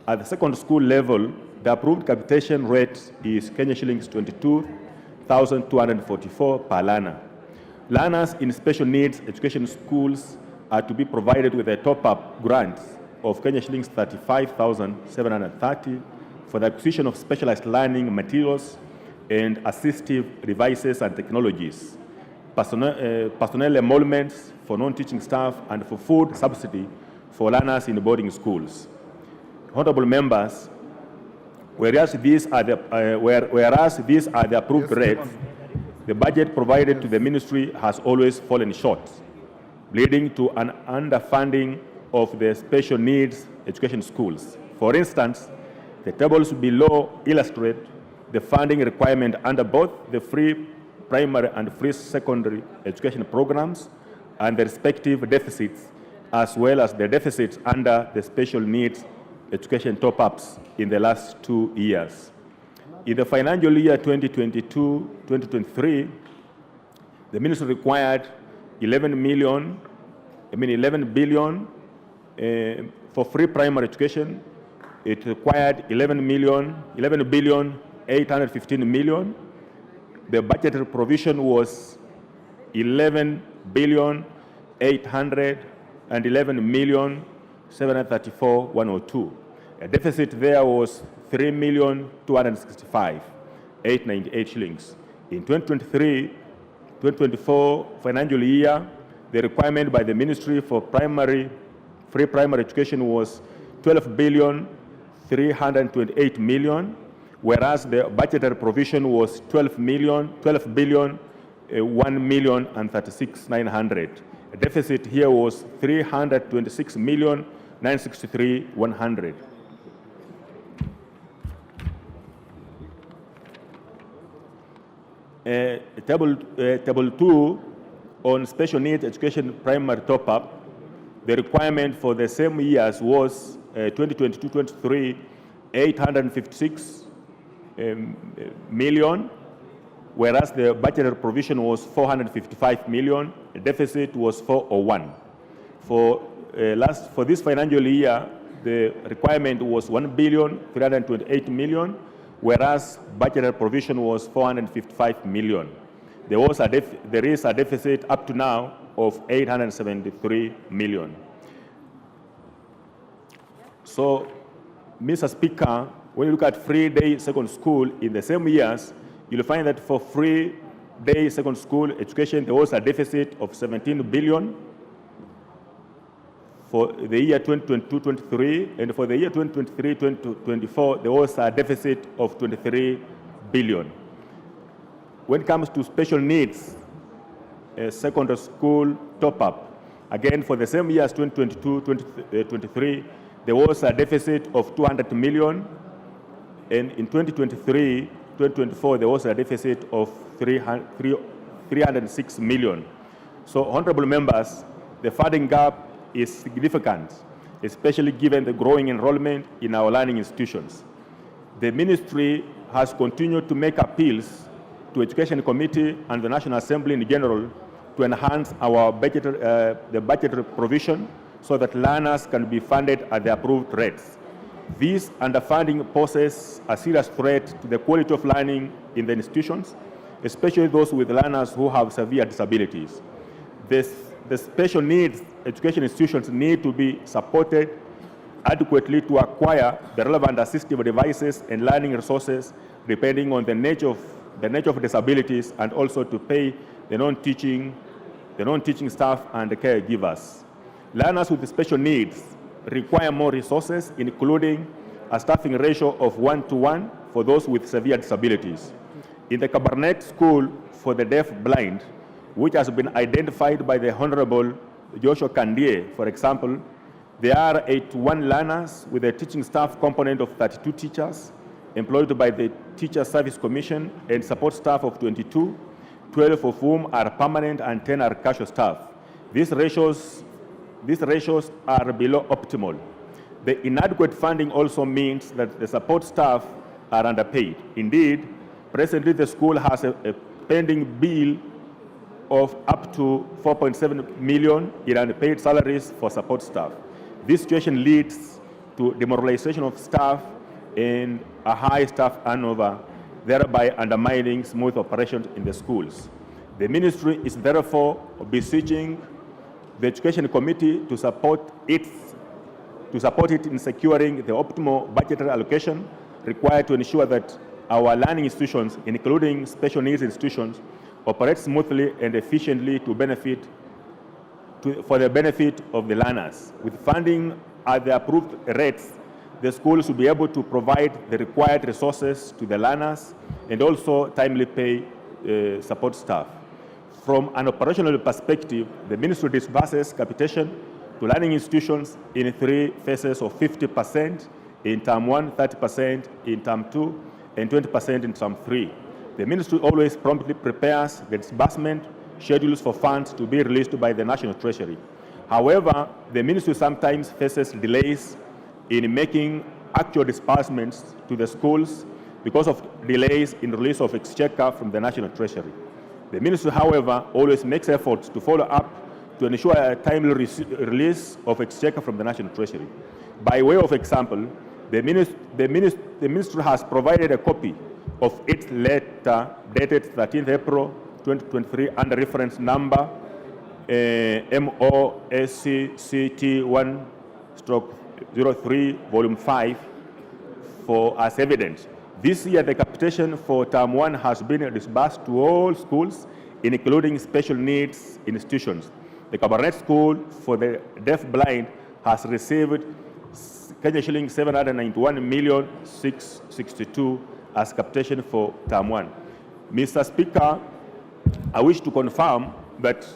At the second school level, the approved capitation rate is Kenya shillings 22,244 per learner. Learners in special needs education schools are to be provided with a top-up grant of Kenya shillings 35,730 for the acquisition of specialized learning materials and assistive devices and technologies, personnel emoluments for non-teaching staff, and for food subsidy for learners in boarding schools. Honorable members, whereas these are the approved rates, the budget provided to the ministry has always fallen short, leading to an underfunding of the special needs education schools. For instance, the tables below illustrate the funding requirement under both the free primary and free secondary education programs and the respective deficits, as well as the deficits under the special needs education top-ups in the last 2 years. In the financial year 2022-2023, the ministry required 11 billion for free primary education. It required 11 billion 815 million. The budgetary provision was 11 billion 811 million 734 102. The deficit there was 3,265,898 shillings. In 2023-2024 financial year, the requirement by the ministry for free primary education was 12 billion 328 million, whereas the budgetary provision was 12 billion 1,036,900. The deficit here was 326,963,100. Table 2 on special needs education primary top-up, the requirement for the same years was 2022-23, 856 million, whereas the budgetary provision was 455 million, the deficit was 401. For this financial year, the requirement was 1,328 million, whereas budgetary provision was 455 million. There is a deficit up to now of 873 million. So, Mr. Speaker, when you look at free day second school in the same years, you'll find that for free day second school education, there was a deficit of 17 billion for the year 2022-23, and for the year 2023-2024, there was a deficit of 23 billion. When it comes to special needs secondary school top-up, again, for the same years 2022-23, there was a deficit of 200 million, and in 2023-2024, there was a deficit of 306 million. So, honorable members, the funding gap is significant, especially given the growing enrollment in our learning institutions. The ministry has continued to make appeals to Education Committee and the National Assembly in general to enhance our the budgetary provision so that learners can be funded at the approved rates. This underfunding poses a serious threat to the quality of learning in the institutions, especially those with learners who have severe disabilities. The special needs education institutions need to be supported adequately to acquire the relevant assistive devices and learning resources depending on the nature of disabilities, and also to pay the non-teaching staff and the caregivers. Learners with special needs require more resources, including a staffing ratio of 1:1 for those with severe disabilities. In the Cabernet School for the Deaf-Blind, which has been identified by the Honorable Joshua Kandie, for example, there are 81 learners with a teaching staff component of 32 teachers employed by the Teacher Service Commission and support staff of 22, 12 of whom are permanent and 10 are casual staff. These ratios are below optimal. The inadequate funding also means that the support staff are underpaid. Indeed, presently the school has a pending bill of up to 4.7 million in unpaid salaries for support staff. This situation leads to demoralization of staff and a high staff turnover, thereby undermining smooth operations in the schools. The ministry is therefore beseeching the Education Committee to support it in securing the optimal budgetary allocation required to ensure that our learning institutions, including special needs institutions, operate smoothly and efficiently for the benefit of the learners. With funding at the approved rates, the schools will be able to provide the required resources to the learners and also timely pay support staff. From an operational perspective, the ministry disburses capitation to learning institutions in 3 phases of 50% in term 1, 30% in term 2, and 20% in term 3. The ministry always promptly prepares the disbursement schedules for funds to be released by the National Treasury. However, the ministry sometimes faces delays in making actual disbursements to the schools because of delays in release of exchequer from the National Treasury. The ministry, however, always makes efforts to follow up to ensure a timely release of exchequer from the National Treasury. By way of example, the ministry has provided a copy of its letter dated 13th April 2023 under reference number MOSCCT1/03 volume 5 as evidence. This year, the capitation for term 1 has been disbursed to all schools, including special needs institutions. The Cabernet School for the Deaf-Blind has received Kenya shilling 791,662 as capitation for term 1. Mr. Speaker, I wish to confirm that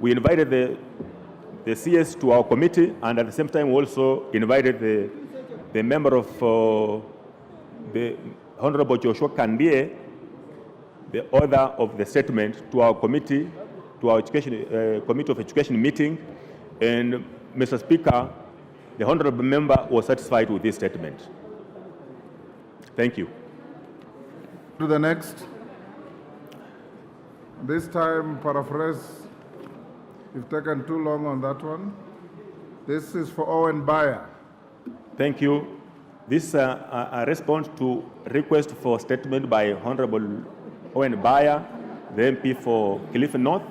we invited the CS to our committee, and at the same time we also invited the member of the Honorable Joshua Kandie, the author of the statement, to our committee, to our Committee of Education meeting, and Mr. Speaker, the honorable member was satisfied with this statement. Thank you. To the next. This time, paraphrase, you've taken too long on that one. This is for Owen Bayer. Thank you. This is a response to request for statement by Honorable Owen Bayer, the MP for Kilifi North,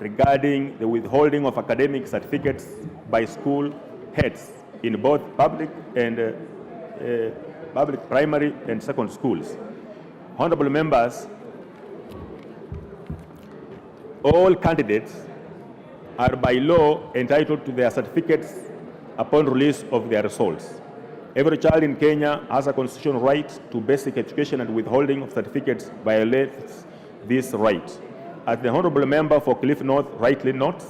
regarding the withholding of academic certificates by school heads in both public and public primary and secondary schools. Honorable members, all candidates are by law entitled to their certificates upon release of their results. Every child in Kenya has a constitutional right to basic education, and withholding of certificates violates this right. As the honorable member for Kilifi North rightly notes,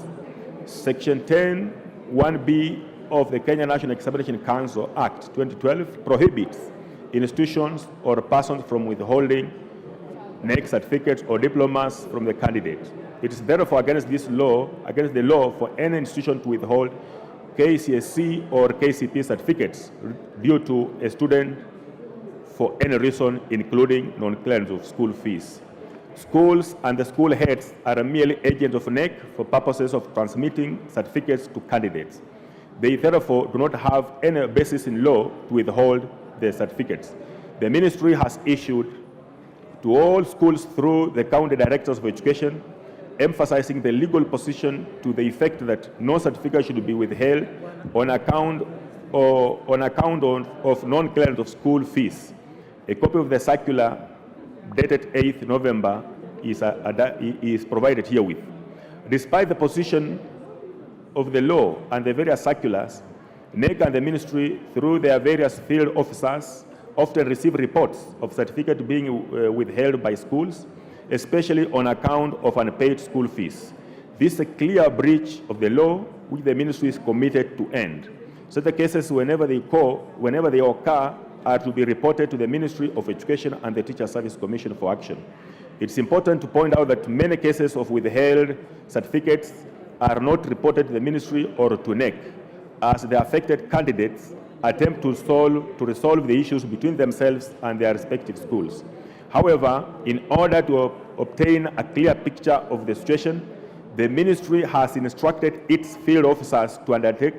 Section 10(1)(b) of the Kenya National Examination Council Act 2012 prohibits institutions or persons from withholding NEC certificates or diplomas from the candidate. It is therefore against the law for any institution to withhold KCSE or KCP certificates due to a student for any reason, including non-clearance of school fees. Schools and the school heads are merely agents of NEC for purposes of transmitting certificates to candidates. They therefore do not have any basis in law to withhold their certificates. The ministry has issued to all schools through the county directors of education, emphasizing the legal position to the effect that no certificate should be withheld on account of non-clearance of school fees. A copy of the circular dated 8th November is provided herewith. Despite the position of the law and the various circulars, NEC and the ministry, through their various field officers, often receive reports of certificates being withheld by schools, especially on account of unpaid school fees. This is a clear breach of the law which the ministry is committed to end. So the cases, whenever they occur, are to be reported to the Ministry of Education and the Teacher Service Commission for action. It's important to point out that many cases of withheld certificates are not reported to the ministry or to NEC, as the affected candidates attempt to resolve the issues between themselves and their respective schools. However, in order to obtain a clear picture of the situation, the ministry has instructed its field officers to undertake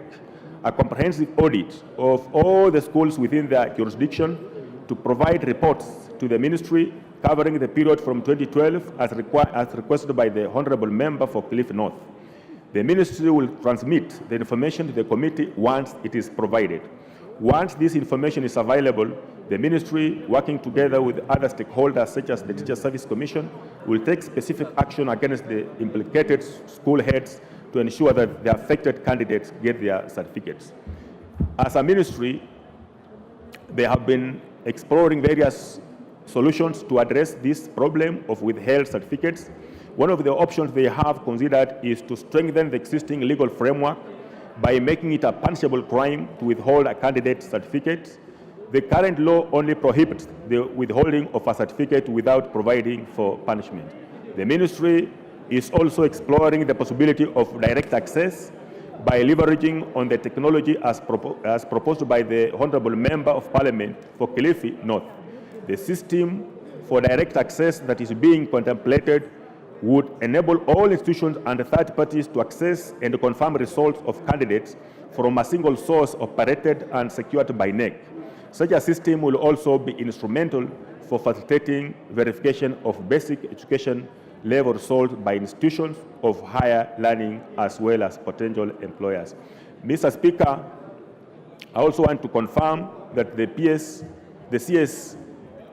a comprehensive audit of all the schools within their jurisdiction, to provide reports to the ministry covering the period from 2012 as requested by the Honourable Member for Cliff North. The ministry will transmit the information to the committee once it is provided. Once this information is available, the ministry, working together with other stakeholders such as the Teacher Service Commission, will take specific action against the implicated school heads to ensure that the affected candidates get their certificates. As a ministry, they have been exploring various solutions to address this problem of withheld certificates. One of the options they have considered is to strengthen the existing legal framework by making it a punishable crime to withhold a candidate's certificate. The current law only prohibits the withholding of a certificate without providing for punishment. The ministry is also exploring the possibility of direct access by leveraging on the technology as proposed by the Honourable Member of Parliament for Kilifi North. The system for direct access that is being contemplated would enable all institutions and third parties to access and confirm results of candidates from a single source operated and secured by NEC. Such a system will also be instrumental for facilitating verification of basic education level results by institutions of higher learning as well as potential employers. Mr. Speaker, I also want to confirm that the CS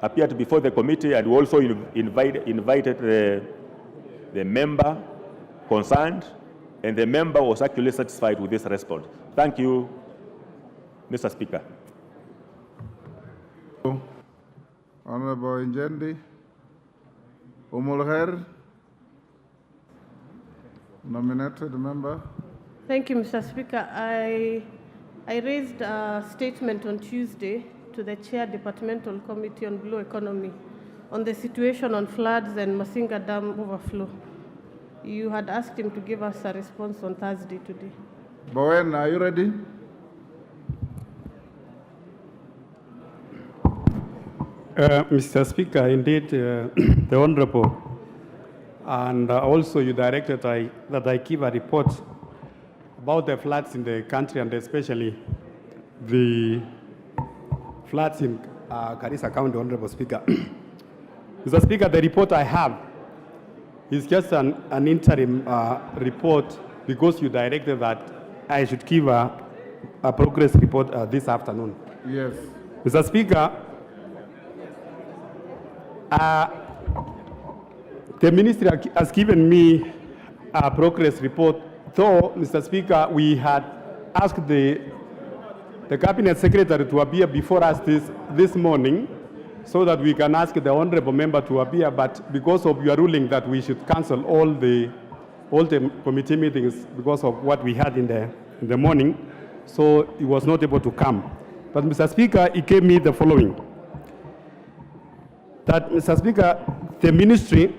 appeared before the committee, and we also invited the member concerned, and the member was actually satisfied with this response. Thank you, Mr. Speaker. Honorable Njendi Umulher, nominated member. Thank you, Mr. Speaker. I raised a statement on Tuesday to the Chair Departmental Committee on Blue Economy on the situation on floods and Masinga Dam overflow. You had asked him to give us a response on Thursday today. Bowen, are you ready? Mr. Speaker, indeed, the Honourable, and also you directed that I give a report about the floods in the country, and especially the floods in Garissa County, Honourable Speaker. Mr. Speaker, the report I have is just an interim report because you directed that I should give a progress report this afternoon. Yes. Mr. Speaker, the ministry has given me a progress report, though, Mr. Speaker, we had asked the Cabinet Secretary to appear before us this morning so that we can ask the Honourable Member to appear, but because of your ruling that we should cancel all the committee meetings because of what we had in the morning, so he was not able to come. But, Mr. Speaker, he gave me the following. That, Mr. Speaker, the ministry,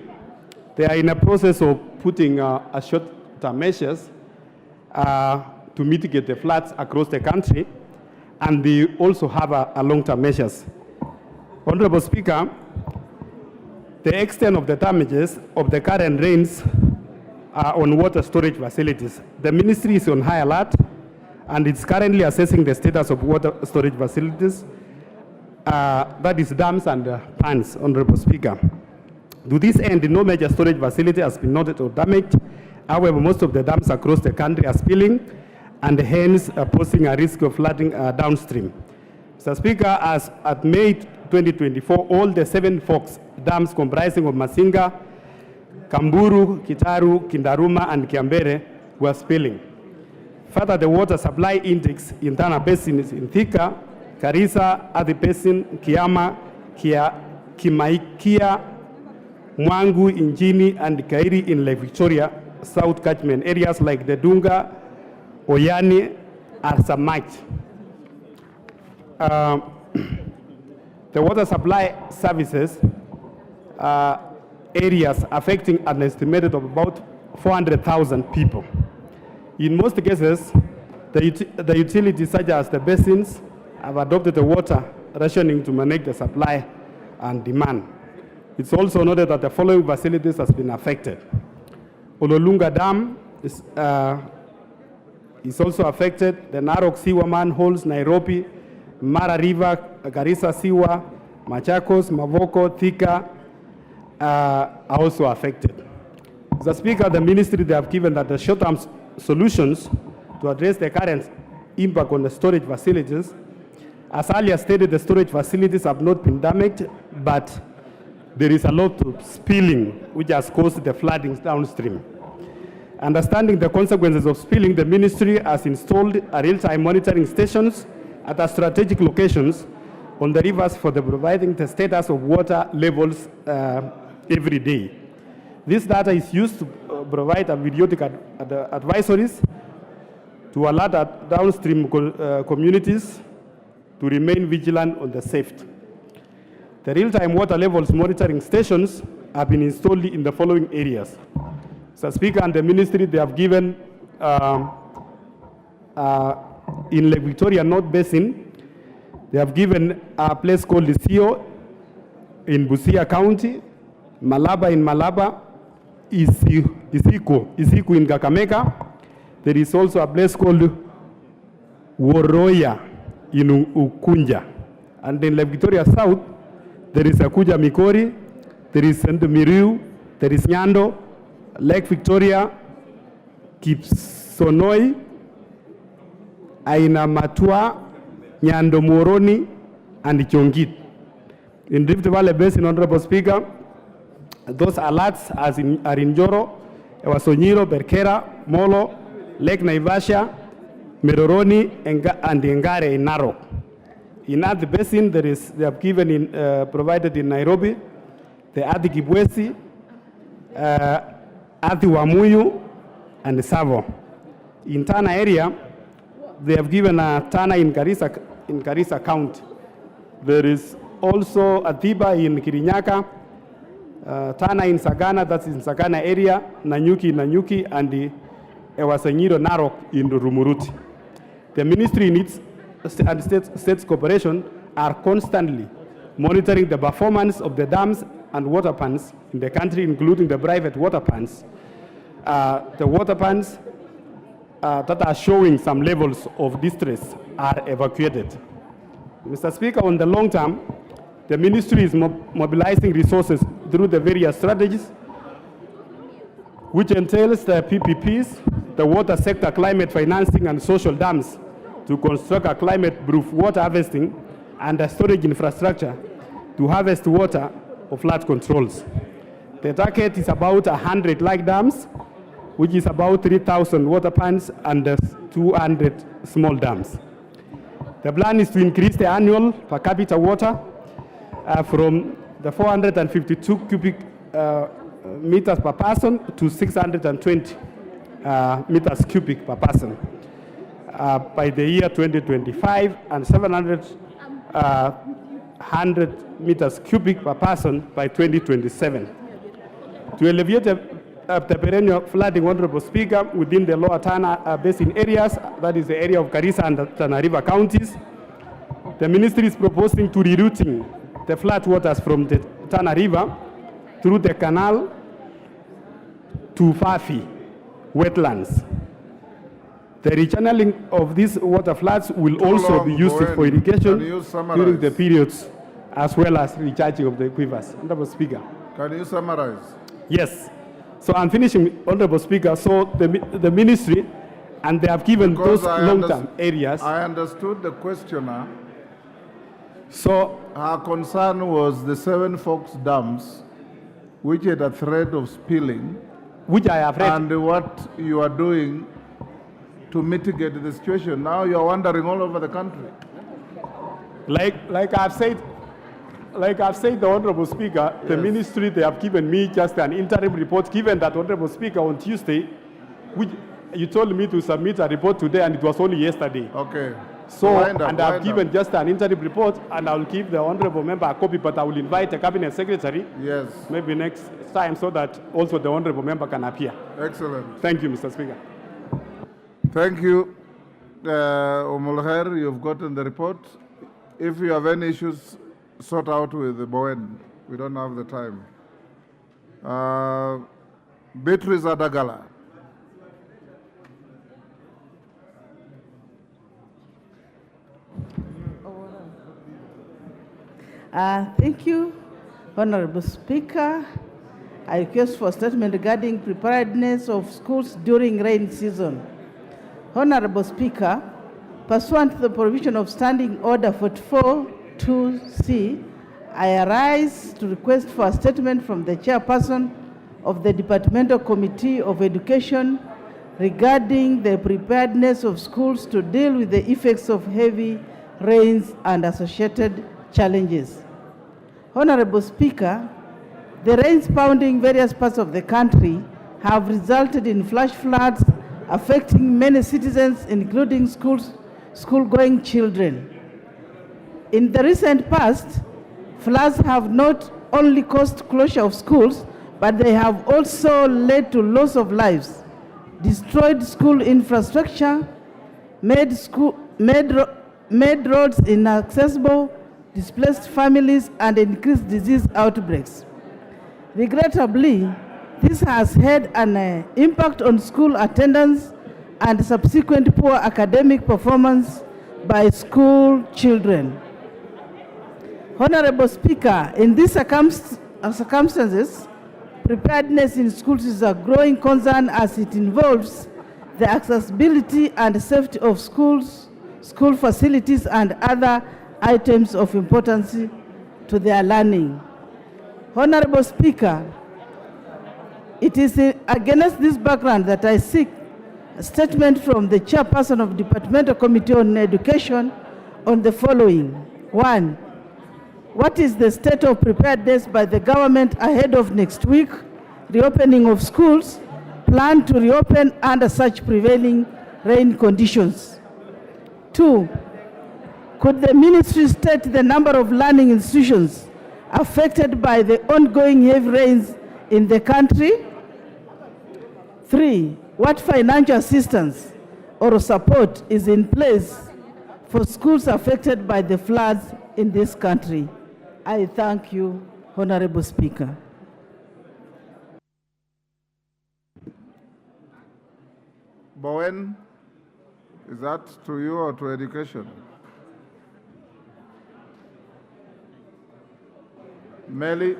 they are in a process of putting a short-term measures to mitigate the floods across the country, and they also have a long-term measures. Honourable Speaker, the extent of the damages of the current rains on water storage facilities. The ministry is on high alert, and it's currently assessing the status of water storage facilities, that is dams and ponds, Honourable Speaker. To this end, no major storage facility has been noted or damaged. However, most of the dams across the country are spilling, and hence posing a risk of flooding downstream. Mr. Speaker, as at May 2024, all the 7 Fox dams comprising of Masinga, Kamburu, Kitaru, Kindaruma, and Kiambere were spilling. Further, the water supply index in Tana Basin is in Thika, Karisa, Athi Basin, Kiama, Kimaikia, Mwangu, Injini, and Kairi in Lake Victoria, South catchment areas like the Dunga, Oyani, are submerged. The water supply services areas affecting an estimated of about 400,000 people. In most cases, the utilities such as the basins have adopted the water rationing to manage the supply and demand. It's also noted that the following facilities has been affected. Ololunga Dam is also affected. The Narok Siwa manholes, Nairobi, Mara River, Garissa Siwa, Machakos, Mavoko, Thika are also affected. Mr. Speaker, the ministry, they have given that the short-term solutions to address the current impact on the storage facilities. As earlier stated, the storage facilities have not been damaged, but there is a lot of spilling which has caused the floodings downstream. Understanding the consequences of spilling, the ministry has installed a real-time monitoring stations at a strategic locations on the rivers for the providing the status of water levels every day. This data is used to provide a periodic advisories to alert downstream communities to remain vigilant on the safety. The real-time water levels monitoring stations have been installed in the following areas. Mr. Speaker, and the ministry, they have given in Lake Victoria North Basin, they have given a place called Lisio in Busia County, Malaba in Malaba, Isiku in Kakamega. There is also a place called Woroya in Ukunja. And in Lake Victoria South, there is Akuja Mikori, there is St. Miriu, there is Nyando, Lake Victoria, Kipsonoi, Aina Matua, Nyando Moroni, and Chongit. In Rift Valley Basin, Honorable Speaker, those alerts are in Joro, Ewasonyiro, Berkera, Molo, Lake Naivasha, Meroroni, and Engare in Narok. In Athi Basin, they have given provided in Nairobi, the Athi Kibwezi, Athi Wamuyu, and Savo. In Tana area, they have given a Tana in Garissa County. There is also Atiba in Kirinyaka, Tana in Sagana, that's in Sagana area, Nanyuki, and the Ewasanyiro Narok in Rumuruti. The ministry needs and states cooperation are constantly monitoring the performance of the dams and water pans in the country, including the private water pans. The water pans that are showing some levels of distress are evacuated. Mr. Speaker, on the long term, the ministry is mobilizing resources through the various strategies, which entails the PPPs, the water sector climate financing and social dams to construct a climate-proof water harvesting and a storage infrastructure to harvest water of flood controls. The target is about 100 like dams, which is about 3,000 water pans and 200 small dams. The plan is to increase the annual per capita water from the 452 cubic meters per person to 620 meters cubic per person by the year 2025 and 700 meters cubic per person by 2027. To alleviate the perennial flooding, Honorable Speaker, within the lower Tana Basin areas, that is the area of Garissa and Tana River counties, the ministry is proposing to rerouting the flood waters from the Tana River through the canal to Fafi wetlands. The rechanneling of these water floods will also be used for irrigation during the periods as well as recharging of the aquifers. Honorable Speaker. Can you summarize? Yes. So I'm finishing, Honorable Speaker. So the ministry, and they have given those long-term areas. I understood the questioner. So her concern was the Seven Forks dams, which had a threat of spilling. Which I have read. And what you are doing to mitigate the situation. Now you're wandering all over the country. Like I've said, the Honorable Speaker, the ministry, they have given me just an interim report, given that, Honorable Speaker, on Tuesday, which you told me to submit a report today, and it was only yesterday. Okay. So, I've given just an interim report, and I'll give the Honorable Member a copy, but I will invite the Cabinet Secretary, maybe next time, so that also the Honorable Member can appear. Excellent. Thank you, Mr. Speaker. Thank you. Omolher, you've gotten the report. If you have any issues, sort out with the Bowen. We don't have the time. Beatrice Adagala. Thank you, Honorable Speaker. I request for a statement regarding preparedness of schools during rain season. Honorable Speaker, pursuant to the provision of Standing Order 44-2C, I arise to request for a statement from the chairperson of the Departmental Committee of Education regarding the preparedness of schools to deal with the effects of heavy rains and associated challenges. Honorable Speaker, the rains pounding various parts of the country have resulted in flash floods affecting many citizens, including school-going children. In the recent past, floods have not only caused closure of schools, but they have also led to loss of lives, destroyed school infrastructure, made roads inaccessible, displaced families, and increased disease outbreaks. Regrettably, this has had an impact on school attendance and subsequent poor academic performance by school children. Honorable Speaker, in these circumstances, preparedness in schools is a growing concern as it involves the accessibility and safety of schools, school facilities, and other items of importance to their learning. Honorable Speaker, it is against this background that I seek a statement from the chairperson of Departmental Committee on Education on the following. 1. What is the state of preparedness by the government ahead of next week reopening of schools planned to reopen under such prevailing rain conditions? 2. Could the ministry state the number of learning institutions affected by the ongoing heavy rains in the country? 3. What financial assistance or support is in place for schools affected by the floods in this country? I thank you, Honorable Speaker. Bowen, is that to you or to education? Meli,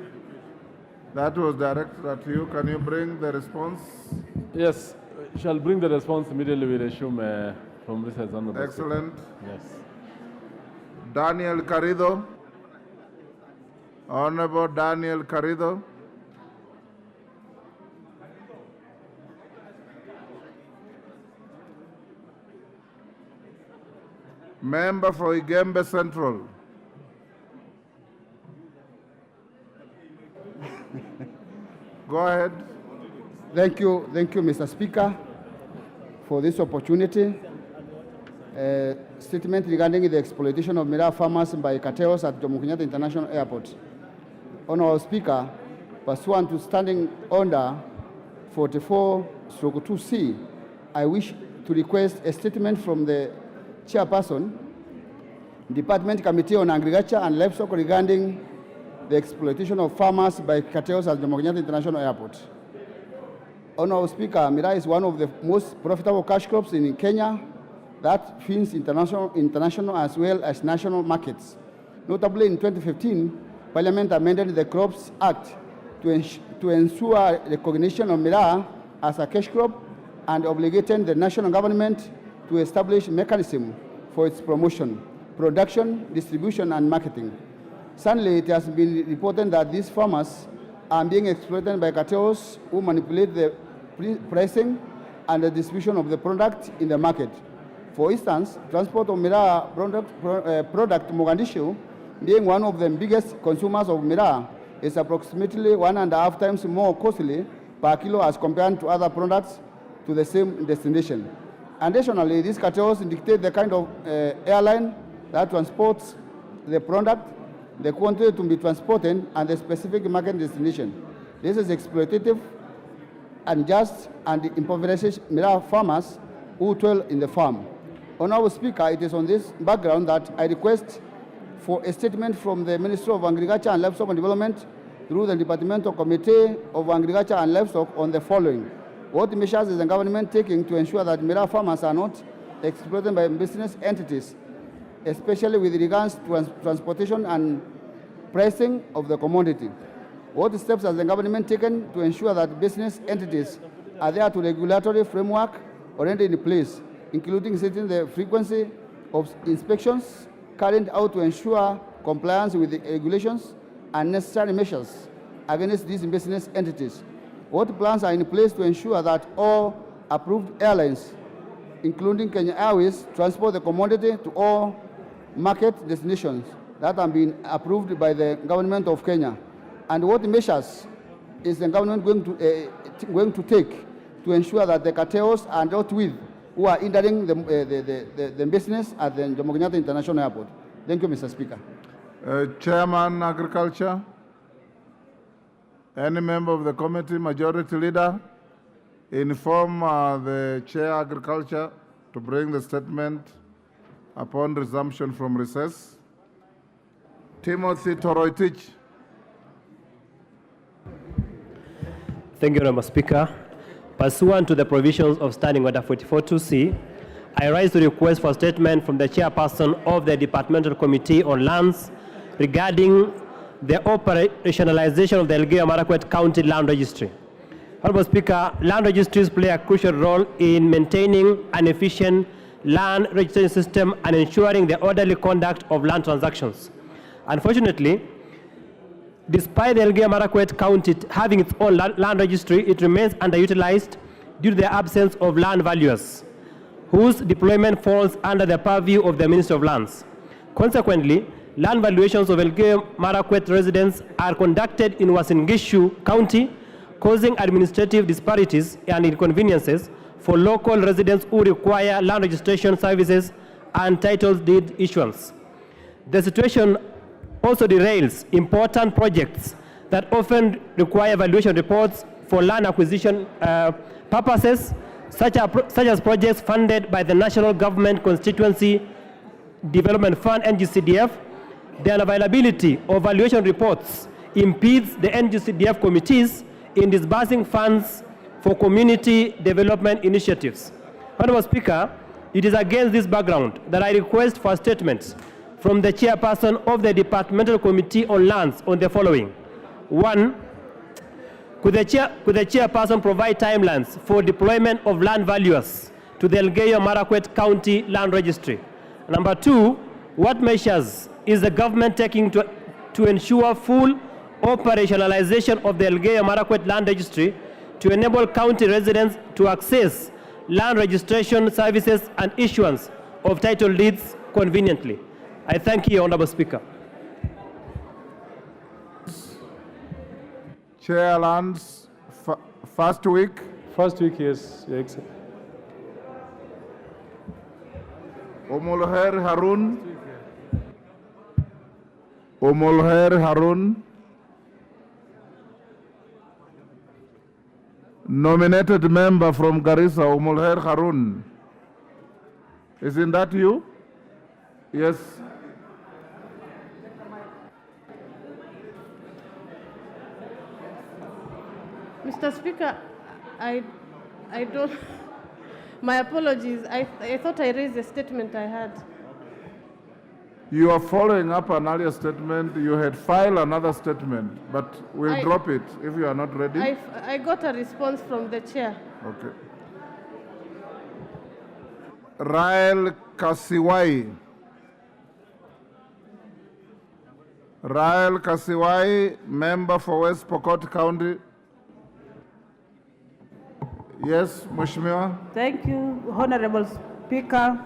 that was directed at you. Can you bring the response? Yes, shall bring the response immediately. We resume from recess. Excellent. Yes. Daniel Carrido. Honorable Daniel Carrido. Member for Igembe Central. Go ahead. Thank you, Mr. Speaker, for this opportunity. Statement regarding the exploitation of Miraa farmers by cartels at Jomo Kenyatta International Airport. Honorable Speaker, pursuant to Standing Order 44-2C, I wish to request a statement from the chairperson, Department Committee on Agriculture and Livestock regarding the exploitation of farmers by cartels at Jomo Kenyatta International Airport. Honorable Speaker, Miraa is one of the most profitable cash crops in Kenya that feeds international as well as national markets. Notably, in 2015, Parliament amended the Crops Act to ensure recognition of Miraa as a cash crop and obligating the national government to establish mechanism for its promotion, production, distribution, and marketing. Sadly, it has been reported that these farmers are being exploited by cartels who manipulate the pricing and the distribution of the product in the market. For instance, transport of miraa product Mogadishu, being one of the biggest consumers of miraa, is approximately 1.5 times more costly per kilo as compared to other products to the same destination. Additionally, these cartels dictate the kind of airline that transports the product, the quantity to be transported, and the specific market destination. This is exploitative, unjust, and impoverishes miraa farmers who toil in the farm. Honourable Speaker, it is on this background that I request for a statement from the Ministry of Agriculture and Livestock Development through the Departmental Committee of Agriculture and Livestock on the following. What measures is the government taking to ensure that miraa farmers are not exploited by business entities, especially with regards to transportation and pricing of the commodity? What steps has the government taken to ensure that business entities adhere to regulatory framework already in place, including setting the frequency of inspections carried out to ensure compliance with the regulations and necessary measures against these business entities? What plans are in place to ensure that all approved airlines, including Kenya Airways, transport the commodity to all market destinations that have been approved by the government of Kenya? And what measures is the government going to take to ensure that the cartels are dealt with who are hindering the business at the Jomo Kenyatta International Airport? Thank you, Mr. Speaker. Chairman Agriculture, any member of the committee, Majority Leader, inform the Chair Agriculture to bring the statement upon resumption from recess. Timothy Toroitich. Thank you, Honourable Speaker. Pursuant to the provisions of Standing Order 44.2c, I rise to request for a statement from the Chairperson of the Departmental Committee on Lands regarding the operationalization of the Elgeyo-Marakwet County Land Registry. Honourable Speaker, land registries play a crucial role in maintaining an efficient land registration system and ensuring the orderly conduct of land transactions. Unfortunately, despite the Elgeyo-Marakwet County having its own land registry, it remains underutilized due to the absence of land valuers, whose deployment falls under the purview of the Ministry of Lands. Consequently, land valuations of Elgeyo-Marakwet residents are conducted in Uasin Gishu County, causing administrative disparities and inconveniences for local residents who require land registration services and title deed issuance. The situation also derails important projects that often require valuation reports for land acquisition purposes, such as projects funded by the National Government Constituency Development Fund, NGCDF. The unavailability of valuation reports impedes the NGCDF committees in disbursing funds for community development initiatives. Honourable Speaker, it is against this background that I request for statements from the Chairperson of the Departmental Committee on Lands on the following. 1. Could the Chairperson provide timelines for deployment of land valuers to the Elgeyo-Marakwet County Land Registry? Number 2, what measures is the government taking to ensure full operationalization of the Elgeyo-Marakwet Land Registry to enable county residents to access land registration services and issuance of title deeds conveniently? I thank you, Honourable Speaker. Chair Lands, first week. First week, yes, Your Excellency. Omolher Harun. Omolher Harun. Nominated member from Garissa, Omolher Harun. Isn't that you? Yes. Mr. Speaker, I don't, my apologies. I thought I raised a statement I had. You are following up an earlier statement. You had filed another statement, but we'll drop it if you are not ready. I got a response from the chair. Okay. Rael Kasiwai. Rael Kasiwai, member for West Pokot County. Yes, Mheshimiwa. Thank you, Honorable Speaker.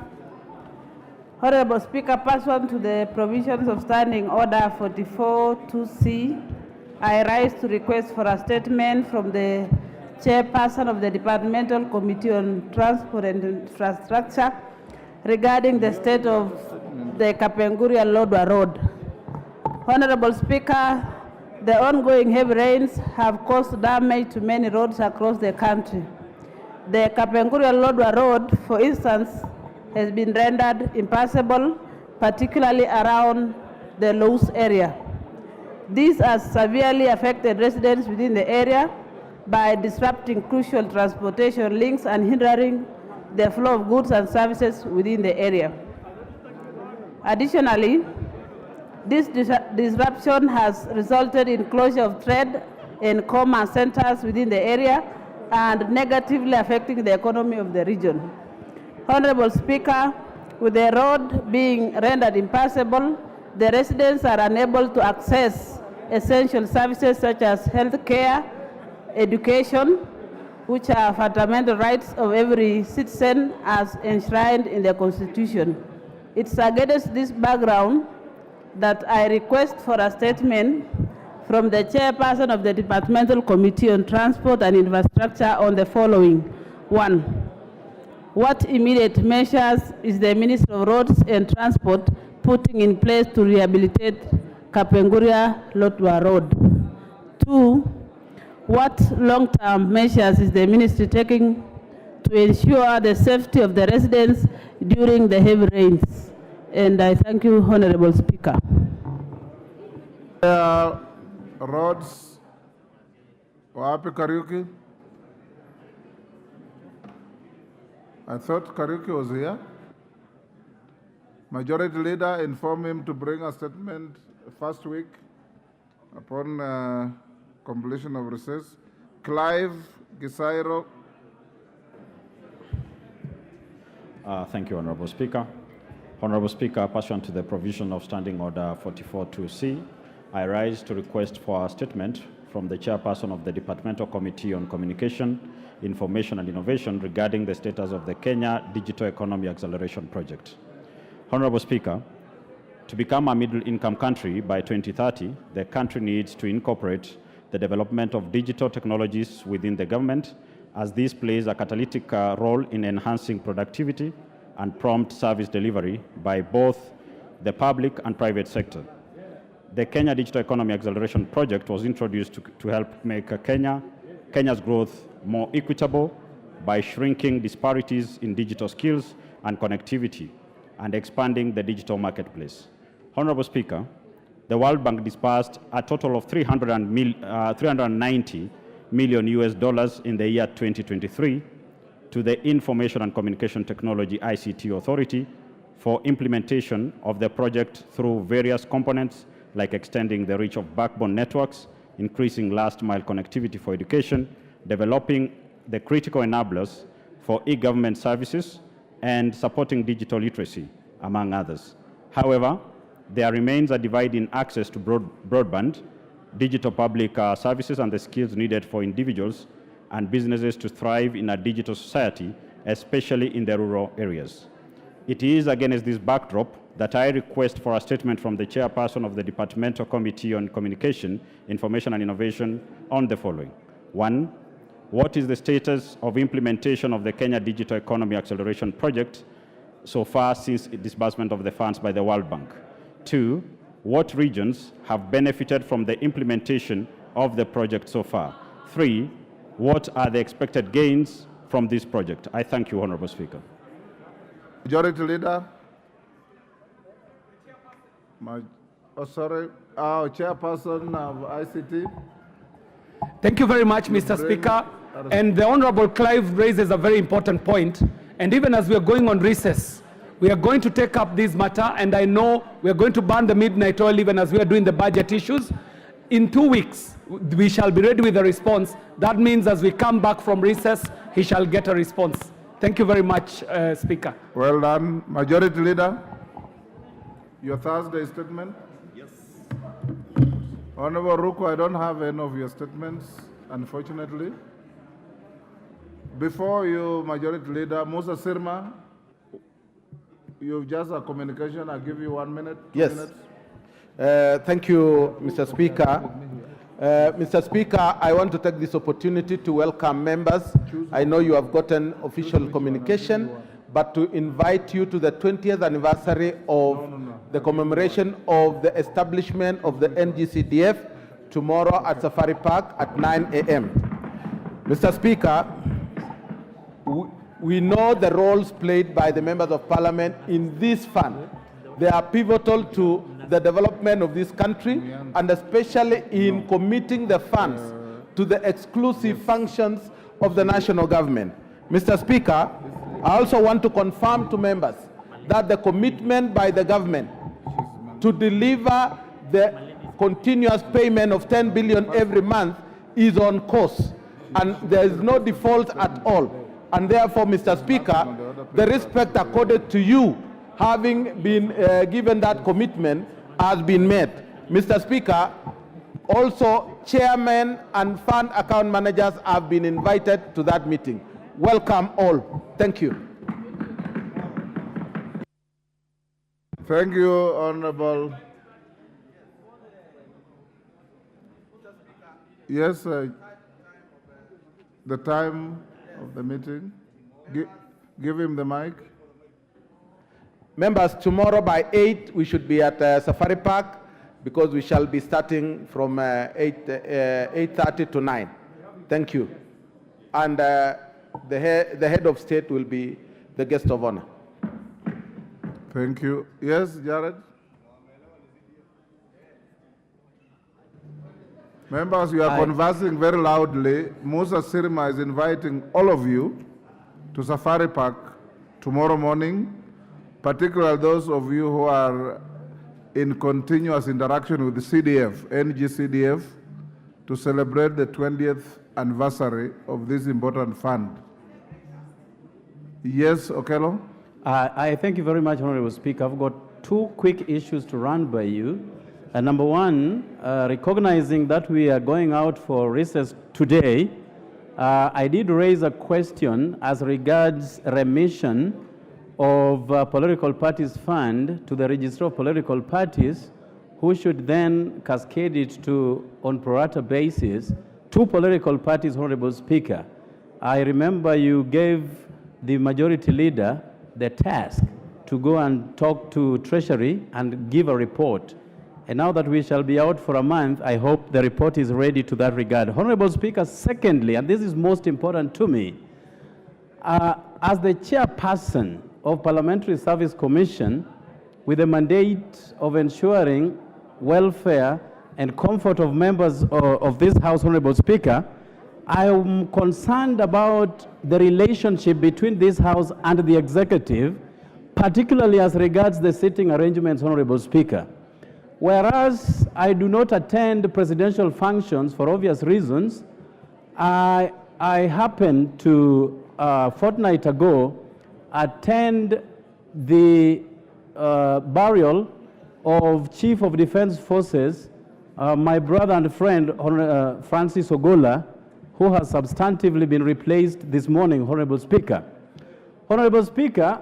Honorable Speaker, pursuant to the provisions of Standing Order 44-2C, I rise to request for a statement from the Chairperson of the Departmental Committee on Transport and Infrastructure regarding the state of the Kapenguria-Lodwar Road. Honorable Speaker, the ongoing heavy rains have caused damage to many roads across the country. The Kapenguria-Lodwar Road, for instance, has been rendered impassable, particularly around the Lous area. This has severely affected residents within the area by disrupting crucial transportation links and hindering the flow of goods and services within the area. Additionally, this disruption has resulted in closure of trade and commerce centers within the area and negatively affecting the economy of the region. Honorable Speaker, with the road being rendered impassable, the residents are unable to access essential services such as health care, education, which are fundamental rights of every citizen as enshrined in the Constitution. It's against this background that I request for a statement from the Chairperson of the Departmental Committee on Transport and Infrastructure on the following. 1. What immediate measures is the Minister of Roads and Transport putting in place to rehabilitate Kapenguria-Lodwar Road? 2. What long-term measures is the Ministry taking to ensure the safety of the residents during the heavy rains? And I thank you, Honorable Speaker. Roads, wapi Kariuki? I thought Kariuki was here. Majority Leader informed him to bring a statement first week upon completion of recess. Clive Gisairo. Thank you, Honorable Speaker. Honorable Speaker, pursuant to the provision of Standing Order 44-2C, I rise to request for a statement from the Chairperson of the Departmental Committee on Communication, Information and Innovation regarding the status of the Kenya Digital Economy Acceleration Project. Honorable Speaker, to become a middle-income country by 2030, the country needs to incorporate the development of digital technologies within the government, as this plays a catalytic role in enhancing productivity and prompt service delivery by both the public and private sector. The Kenya Digital Economy Acceleration Project was introduced to help make Kenya's growth more equitable by shrinking disparities in digital skills and connectivity and expanding the digital marketplace. Honorable Speaker, the World Bank disbursed a total of $390 million in the year 2023 to the Information and Communication Technology ICT Authority for implementation of the project through various components like extending the reach of backbone networks, increasing last-mile connectivity for education, developing the critical enablers for e-government services, and supporting digital literacy, among others. However, there remains a divide in access to broadband, digital public services, and the skills needed for individuals and businesses to thrive in a digital society, especially in the rural areas. It is against this backdrop that I request for a statement from the Chairperson of the Departmental Committee on Communication, Information and Innovation on the following. 1. What is the status of implementation of the Kenya Digital Economy Acceleration Project so far since disbursement of the funds by the World Bank? 2. What regions have benefited from the implementation of the project so far? 3. What are the expected gains from this project? I thank you, Honorable Speaker. Majority Leader. Chairperson of ICT. Thank you very much, Mr. Speaker. And the Honorable Clive raises a very important point. And even as we are going on recess, we are going to take up this matter, and I know we are going to burn the midnight oil even as we are doing the budget issues. In 2 weeks, we shall be ready with a response. That means as we come back from recess, he shall get a response. Thank you very much, Speaker. Well done. Majority Leader, your Thursday statement? Yes. Honorable Ruku, I don't have any of your statements, unfortunately. Before you, Majority Leader, Musa Sirma, you've just a communication. I'll give you 1 minute, 2 Yes. minutes. Thank you, Mr. Speaker. Mr. Speaker, I want to take this opportunity to welcome members. I know you have gotten official communication, but to invite you to the 20th anniversary of the commemoration of the establishment of the NGCDF tomorrow at Safari Park at 9 a.m. Mr. Speaker, we know the roles played by the members of parliament in this fund. They are pivotal to the development of this country, and especially in committing the funds to the exclusive functions of the national government. Mr. Speaker, I also want to confirm to members that the commitment by the government to deliver the continuous payment of 10 billion every month is on course, and there is no default at all. And therefore, Mr. Speaker, the respect accorded to you, having been given that commitment, has been met. Mr. Speaker, also chairmen and fund account managers have been invited to that meeting. Welcome all. Thank you. Thank you, Honorable. Yes, the time of the meeting. Give him the mic. Members, tomorrow by 8, we should be at Safari Park, because we shall be starting from 8:30 to 9. Thank you. And the head of state will be the guest of honor. Thank you. Yes, Jared? Members, you are conversing very loudly. Musa Sirma is inviting all of you to Safari Park tomorrow morning, particularly those of you who are in continuous interaction with the CDF, NGCDF, to celebrate the 20th anniversary of this important fund. Yes, Okello? I thank you very much, Honorable Speaker. I've got two quick issues to run by you. Number one, recognizing that we are going out for recess today, I did raise a question as regards remission of political parties fund to the Register of Political Parties, who should then cascade it to, on pro rata basis, to political parties, Honorable Speaker. I remember you gave the majority leader the task to go and talk to Treasury and give a report. And now that we shall be out for a month, I hope the report is ready to that regard. Honorable Speaker, secondly, and this is most important to me, as the chairperson of Parliamentary Service Commission, with the mandate of ensuring welfare and comfort of members of this House, Honorable Speaker, I am concerned about the relationship between this House and the Executive, particularly as regards the sitting arrangements, Honorable Speaker. Whereas I do not attend presidential functions for obvious reasons, I happened to, a fortnight ago, attend the burial of Chief of Defense Forces, my brother and friend, Francis Ogola, who has substantively been replaced this morning, Honorable Speaker. Honorable Speaker,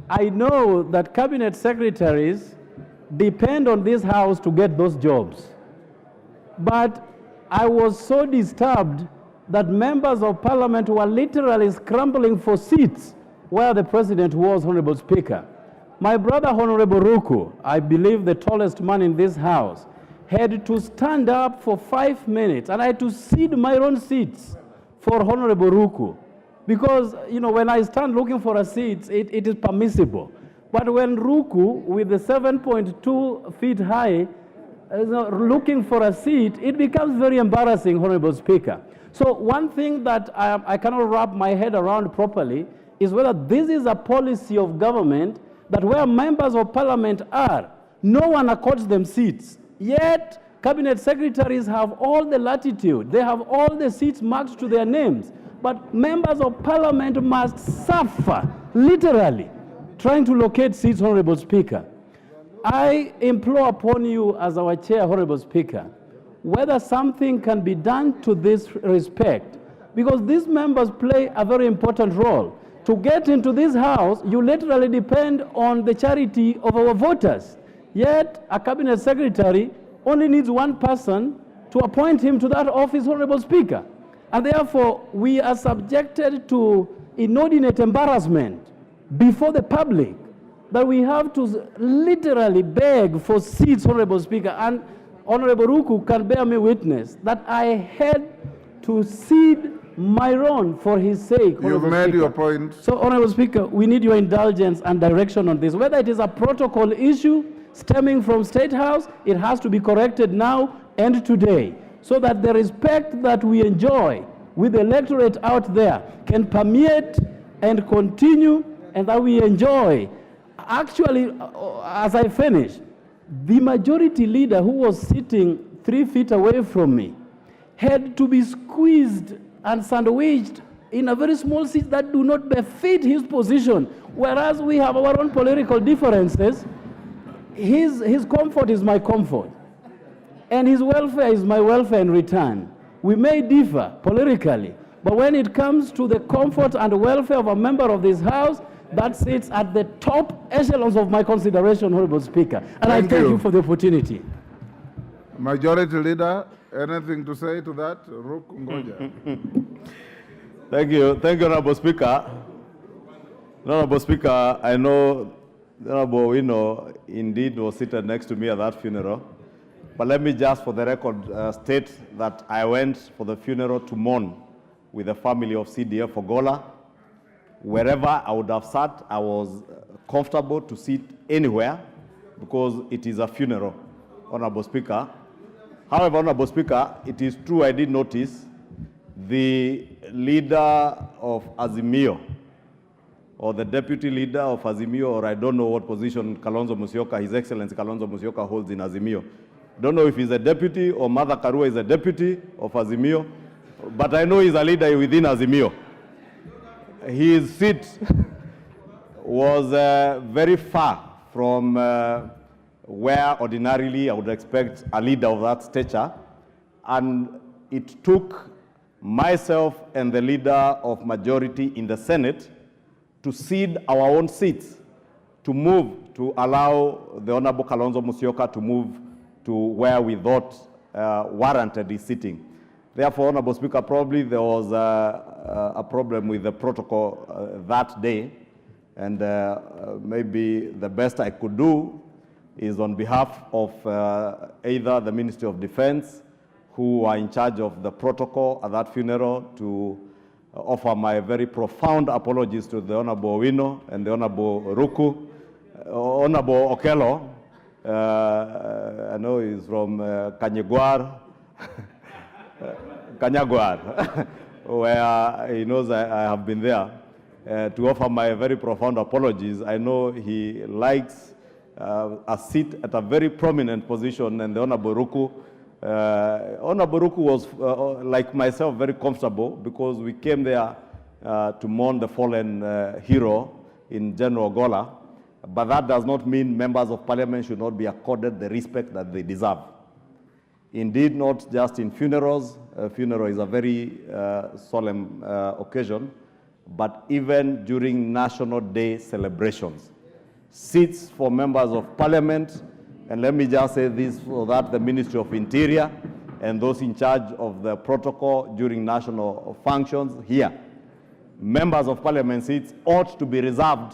I know that cabinet secretaries depend on this House to get those jobs. But I was so disturbed that members of Parliament were literally scrambling for seats where the President was, Honorable Speaker. My brother, Honorable Ruku, I believe the tallest man in this House, had to stand up for 5 minutes, and I had to cede my own seats for Honorable Ruku. Because, you know, when I stand looking for a seat, it is permissible. But when Ruku, with the 7.2 feet high, looking for a seat, it becomes very embarrassing, Honorable Speaker. So one thing that I cannot wrap my head around properly is whether this is a policy of government that where members of Parliament are, no one accords them seats. Yet, cabinet secretaries have all the latitude. They have all the seats marked to their names. But members of Parliament must suffer, literally, trying to locate seats, Honorable Speaker. I implore upon you as our chair, Honorable Speaker, whether something can be done to this respect, because these members play a very important role. To get into this house, you literally depend on the charity of our voters. Yet, a cabinet secretary only needs one person to appoint him to that office, Honorable Speaker. And therefore, we are subjected to inordinate embarrassment before the public that we have to literally beg for seats, Honorable Speaker. And Honorable Ruku can bear me witness that I had to cede my own for his sake. You've made your point. So, Honorable Speaker, we need your indulgence and direction on this. Whether it is a protocol issue stemming from State House, it has to be corrected now and today, so that the respect that we enjoy with the electorate out there can permeate and continue, and that we enjoy. Actually, as I finish, the majority leader who was sitting 3 feet away from me had to be squeezed and sandwiched in a very small seat that do not befit his position, whereas we have our own political differences. His comfort is my comfort, and his welfare is my welfare in return. We may differ politically, but when it comes to the comfort and welfare of a member of this House, that sits at the top echelons of my consideration, Honorable Speaker. And I thank you for the opportunity. Majority Leader, anything to say to that? Ruku Ngoja. Thank you, Honorable Speaker. Honorable Speaker, I know Honorable Wino indeed was seated next to me at that funeral. But let me just, for the record, state that I went for the funeral to mourn with the family of CDF Ogola. Wherever I would have sat, I was comfortable to sit anywhere because it is a funeral, Honorable Speaker. However, Honorable Speaker, it is true I did notice the leader of Azimio, or the deputy leader of Azimio, or I don't know what position Kalonzo Musyoka, His Excellency Kalonzo Musyoka holds in Azimio. Don't know if he's a deputy or Mother Karua is a deputy of Azimio, but I know he's a leader within Azimio. His seat was very far from where ordinarily I would expect a leader of that stature, and it took myself and the leader of majority in the Senate to cede our own seats, to move, to allow the Honorable Kalonzo Musyoka to move to where we thought warranted his sitting. Therefore, Honorable Speaker, probably there was a problem with the protocol that day, and maybe the best I could do is on behalf of either the Ministry of Defense, who are in charge of the protocol at that funeral, to offer my very profound apologies to the Honorable Wino and the Honorable Ruku, Honorable Okello. I know he's from Kanyagwar, where he knows I have been there, to offer my very profound apologies. I know he likes a seat at a very prominent position, and the Honorable Ruku. Honorable Ruku was, like myself, very comfortable because we came there to mourn the fallen hero in General Ogola. But that does not mean members of parliament should not be accorded the respect that they deserve. Indeed, not just in funerals. A funeral is a very solemn occasion, but even during National Day celebrations. Seats for members of parliament, and let me just say this so that the Ministry of Interior and those in charge of the protocol during national functions here, members of parliament seats ought to be reserved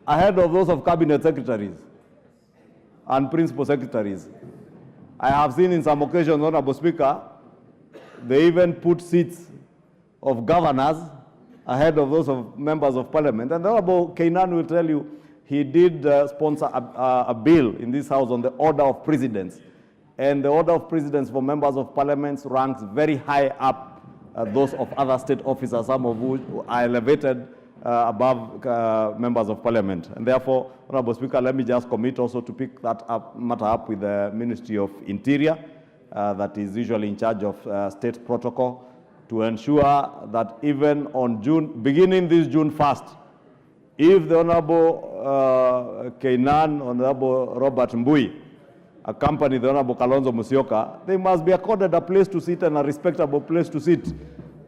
ahead of those of cabinet secretaries and principal secretaries. I have seen in some occasions, Honorable Speaker, they even put seats of governors ahead of those of members of parliament. And Honorable Kainan will tell you, he did sponsor a bill in this House on the order of precedence. And the order of precedence for members of parliament ranks very high up those of other state officers, some of which are elevated above members of parliament. And therefore, Honorable Speaker, let me just commit also to pick that matter up with the Ministry of Interior, that is usually in charge of state protocol, to ensure that even on beginning this June 1st, if the Honorable Kainan, Honorable Robert Mbui accompany the Honorable Kalonzo Musyoka, they must be accorded a place to sit and a respectable place to sit.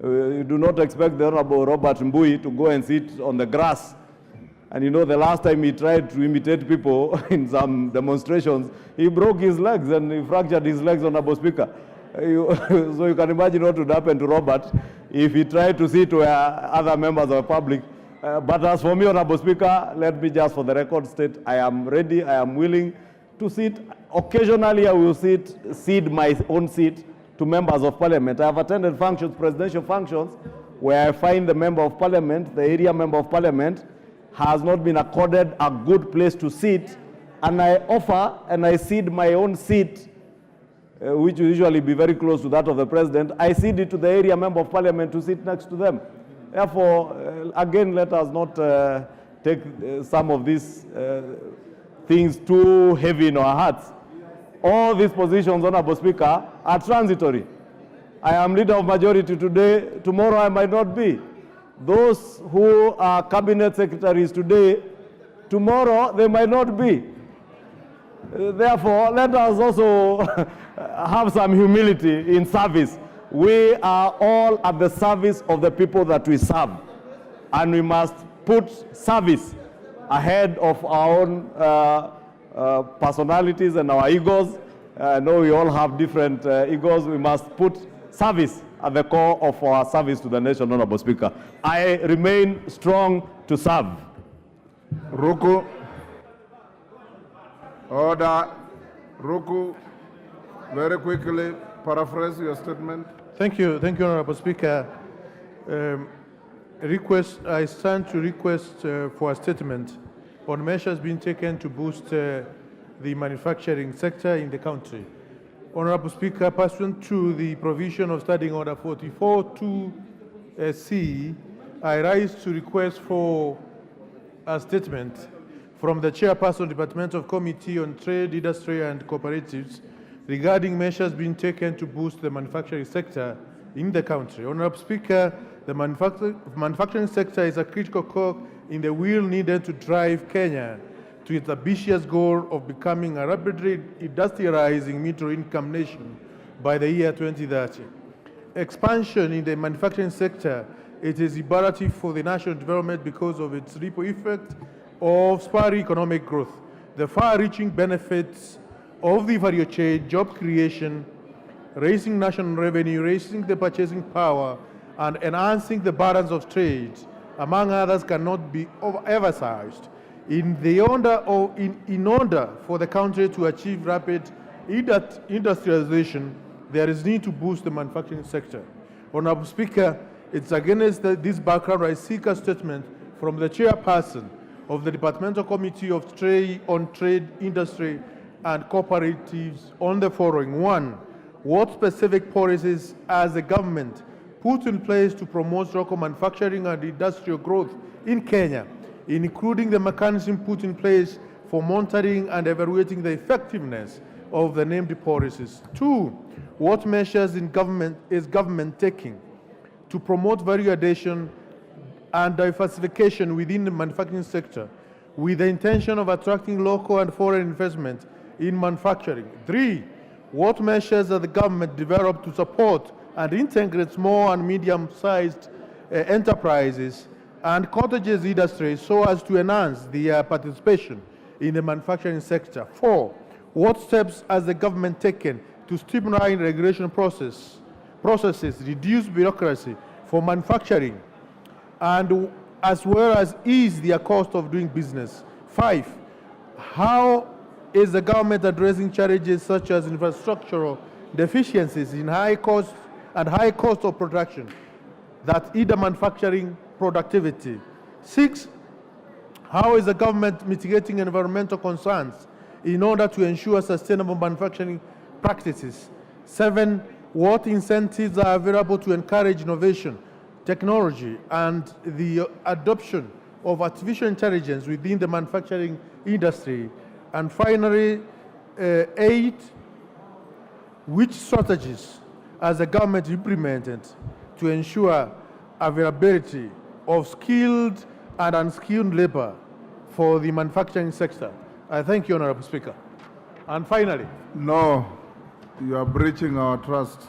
You do not expect the Honorable Robert Mbui to go and sit on the grass. And you know, the last time he tried to imitate people in some demonstrations, he broke his legs and he fractured his legs, Honorable Speaker. So you can imagine what would happen to Robert if he tried to sit where other members of the public. But as for me, Honorable Speaker, let me just for the record state, I am ready, I am willing to sit. Occasionally, I will cede my own seat to members of parliament. I have attended functions, presidential functions, where I find the member of parliament, the area member of parliament, has not been accorded a good place to sit, and I offer and I cede my own seat, which will usually be very close to that of the president. I cede it to the area member of parliament to sit next to them. Therefore, again, let us not take some of these things too heavy in our hearts. All these positions, Honorable Speaker, are transitory. I am leader of majority today, tomorrow I might not be. Those who are cabinet secretaries today, tomorrow they might not be. Therefore, let us also have some humility in service. We are all at the service of the people that we serve, and we must put service ahead of our own personalities and our egos. I know we all have different egos. We must put service at the core of our service to the nation, Honorable Speaker. I remain strong to serve. Ruku. Order. Ruku. Very quickly, paraphrase your statement. Thank you, Honorable Speaker. I stand to request for a statement on measures being taken to boost the manufacturing sector in the country. Honorable Speaker, pursuant to the provision of Standing Order 44.2C, I rise to request for a statement from the Chairperson, Departmental Committee on Trade, Industry and Cooperatives regarding measures being taken to boost the manufacturing sector in the country. Honorable Speaker, the manufacturing sector is a critical cog in the wheel needed to drive Kenya to its ambitious goal of becoming a rapidly industrializing middle-income nation by the year 2030. Expansion in the manufacturing sector, it is imperative for the national development because of its ripple effect of spur economic growth, the far-reaching benefits of the value chain, job creation, raising national revenue, raising the purchasing power, and enhancing the balance of trade, among others, cannot be overemphasized. In order for the country to achieve rapid industrialization, there is need to boost the manufacturing sector. Honorable Speaker, it's against this background I seek a statement from the Chairperson of the Departmental Committee of Trade on Trade, Industry and Cooperatives on the following. 1. What specific policies has the government put in place to promote local manufacturing and industrial growth in Kenya, including the mechanism put in place for monitoring and evaluating the effectiveness of the named policies? 2. What measures is government taking to promote value addition and diversification within the manufacturing sector with the intention of attracting local and foreign investment in manufacturing? 3. What measures has the government developed to support and integrate small and medium-sized enterprises and cottages industry so as to enhance their participation in the manufacturing sector? 4. What steps has the government taken to streamline regulation processes, reduce bureaucracy for manufacturing, and as well as ease their cost of doing business? 5. How is the government addressing challenges such as infrastructural deficiencies in high cost of production that hinder manufacturing productivity? 6. How is the government mitigating environmental concerns in order to ensure sustainable manufacturing practices? 7. What incentives are available to encourage innovation, technology, and the adoption of artificial intelligence within the manufacturing industry? And finally, 8. Which strategies has the government implemented to ensure availability of skilled and unskilled labor for the manufacturing sector? I thank you, Honorable Speaker. And finally, No, you are breaching our trust.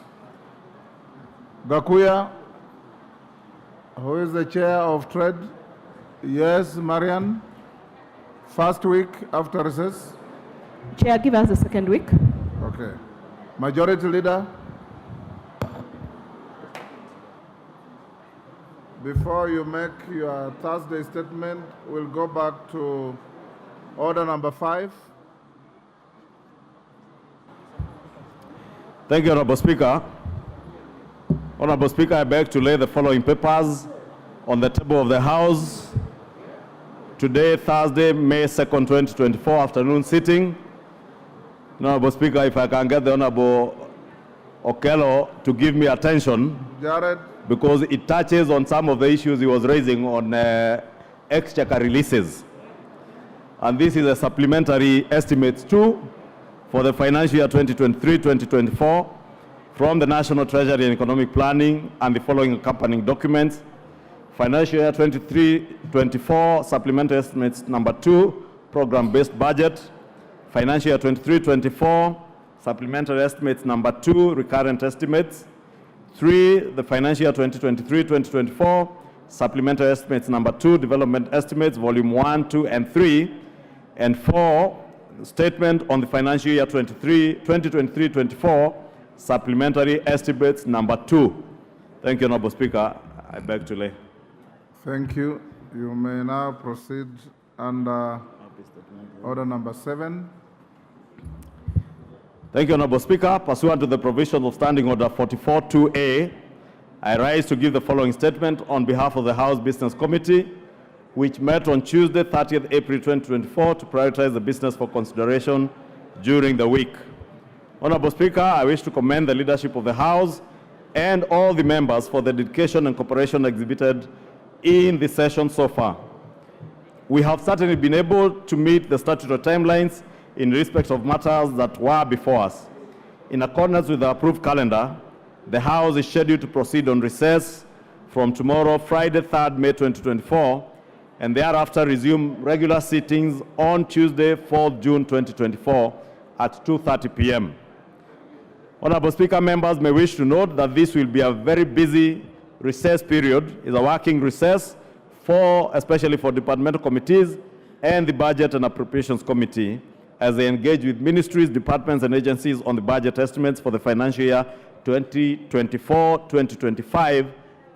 Gakuya, who is the chair of trade? Yes, Marian. First week after recess? Chair, give us the second week. Okay. Majority Leader? Before you make your Thursday statement, we'll go back to order number 5. Thank you, Honorable Speaker. Honorable Speaker, I beg to lay the following papers on the table of the House today, Thursday, May 2nd, 2024, afternoon sitting. Honorable Speaker, if I can get the Honorable Okello to give me attention, Jared, because it touches on some of the issues he was raising on exchequer releases. And this is a supplementary estimates too for the financial year 2023-2024 from the National Treasury and Economic Planning and the following accompanying documents. Financial year 23-24 supplementary estimates number 2, program-based budget. Financial year 23-24 supplementary estimates number 2, recurrent estimates. 3, the financial year 2023-2024 supplementary estimates number 2, development estimates, volume 1, 2, and 3. And 4, statement on the financial year 2023-24 supplementary estimates number 2. Thank you, Honorable Speaker. I beg to lay. thank you. You may now proceed under order number 7. Thank you, Honorable Speaker. Pursuant to the provisions of Standing Order 44-2A, I rise to give the following statement on behalf of the House Business Committee, which met on Tuesday, 30th April 2024, to prioritize the business for consideration during the week. Honorable Speaker, I wish to commend the leadership of the House and all the members for the dedication and cooperation exhibited in the session so far. We have certainly been able to meet the statutory timelines in respect of matters that were before us. In accordance with the approved calendar, the House is scheduled to proceed on recess from tomorrow, Friday, 3rd May 2024, and thereafter resume regular sittings on Tuesday, 4th June 2024 at 2:30 p.m. Honorable Speaker, members may wish to note that this will be a very busy recess period. It's a working recess especially for departmental committees and the Budget and Appropriations Committee as they engage with ministries, departments, and agencies on the budget estimates for the financial year 2024-2025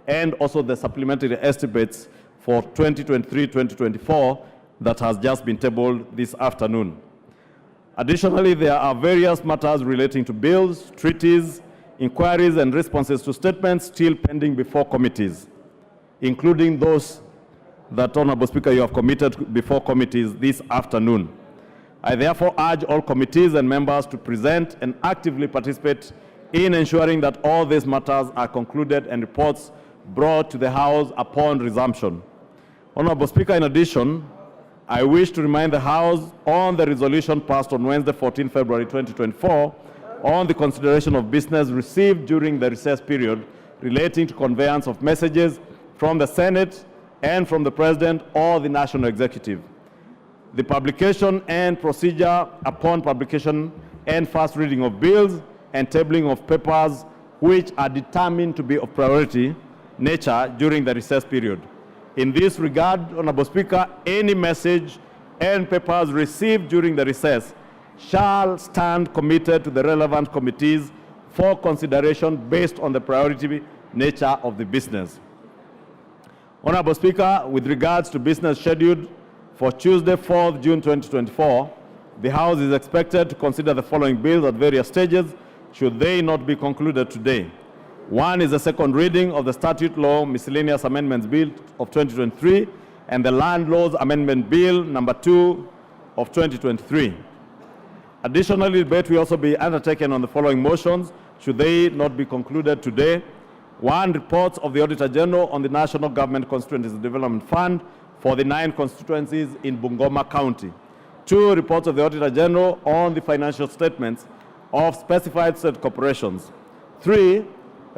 and also the supplementary estimates for 2023-2024 that has just been tabled this afternoon. Additionally, there are various matters relating to bills, treaties, inquiries, and responses to statements still pending before committees, including those that, Honorable Speaker, you have committed before committees this afternoon. I therefore urge all committees and members to present and actively participate in ensuring that all these matters are concluded and reports brought to the House upon resumption. Honorable Speaker, in addition, I wish to remind the House on the resolution passed on Wednesday, 14 February 2024, on the consideration of business received during the recess period relating to conveyance of messages from the Senate and from the President or the National Executive. The publication and procedure upon publication and first reading of bills and tabling of papers which are determined to be of priority nature during the recess period. In this regard, Honorable Speaker, any message and papers received during the recess shall stand committed to the relevant committees for consideration based on the priority nature of the business. Honorable Speaker, with regards to business scheduled for Tuesday, 4th June 2024, the House is expected to consider the following bills at various stages should they not be concluded today. One is the second reading of the Statute Law Miscellaneous Amendments Bill of 2023 and the Land Laws Amendment Bill number 2 of 2023. Additionally, debate will also be undertaken on the following motions should they not be concluded today. One, reports of the Auditor General on the National Government Constituencies Development Fund for the 9 constituencies in Bungoma County. 2, reports of the Auditor General on the financial statements of specified state corporations. 3,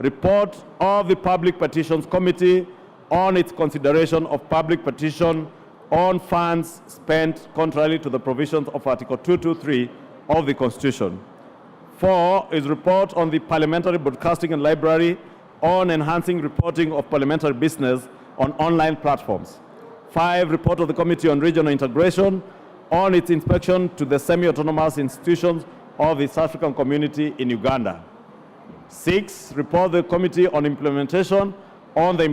report of the Public Petitions Committee on its consideration of public petition on funds spent contrary to the provisions of Article 223 of the Constitution. 4 is report on the Parliamentary Broadcasting and Library on enhancing reporting of parliamentary business on online platforms. 5, report of the Committee on Regional Integration on its inspection to the semi-autonomous institutions of the South African community in Uganda. 6, report the Committee on Implementation on the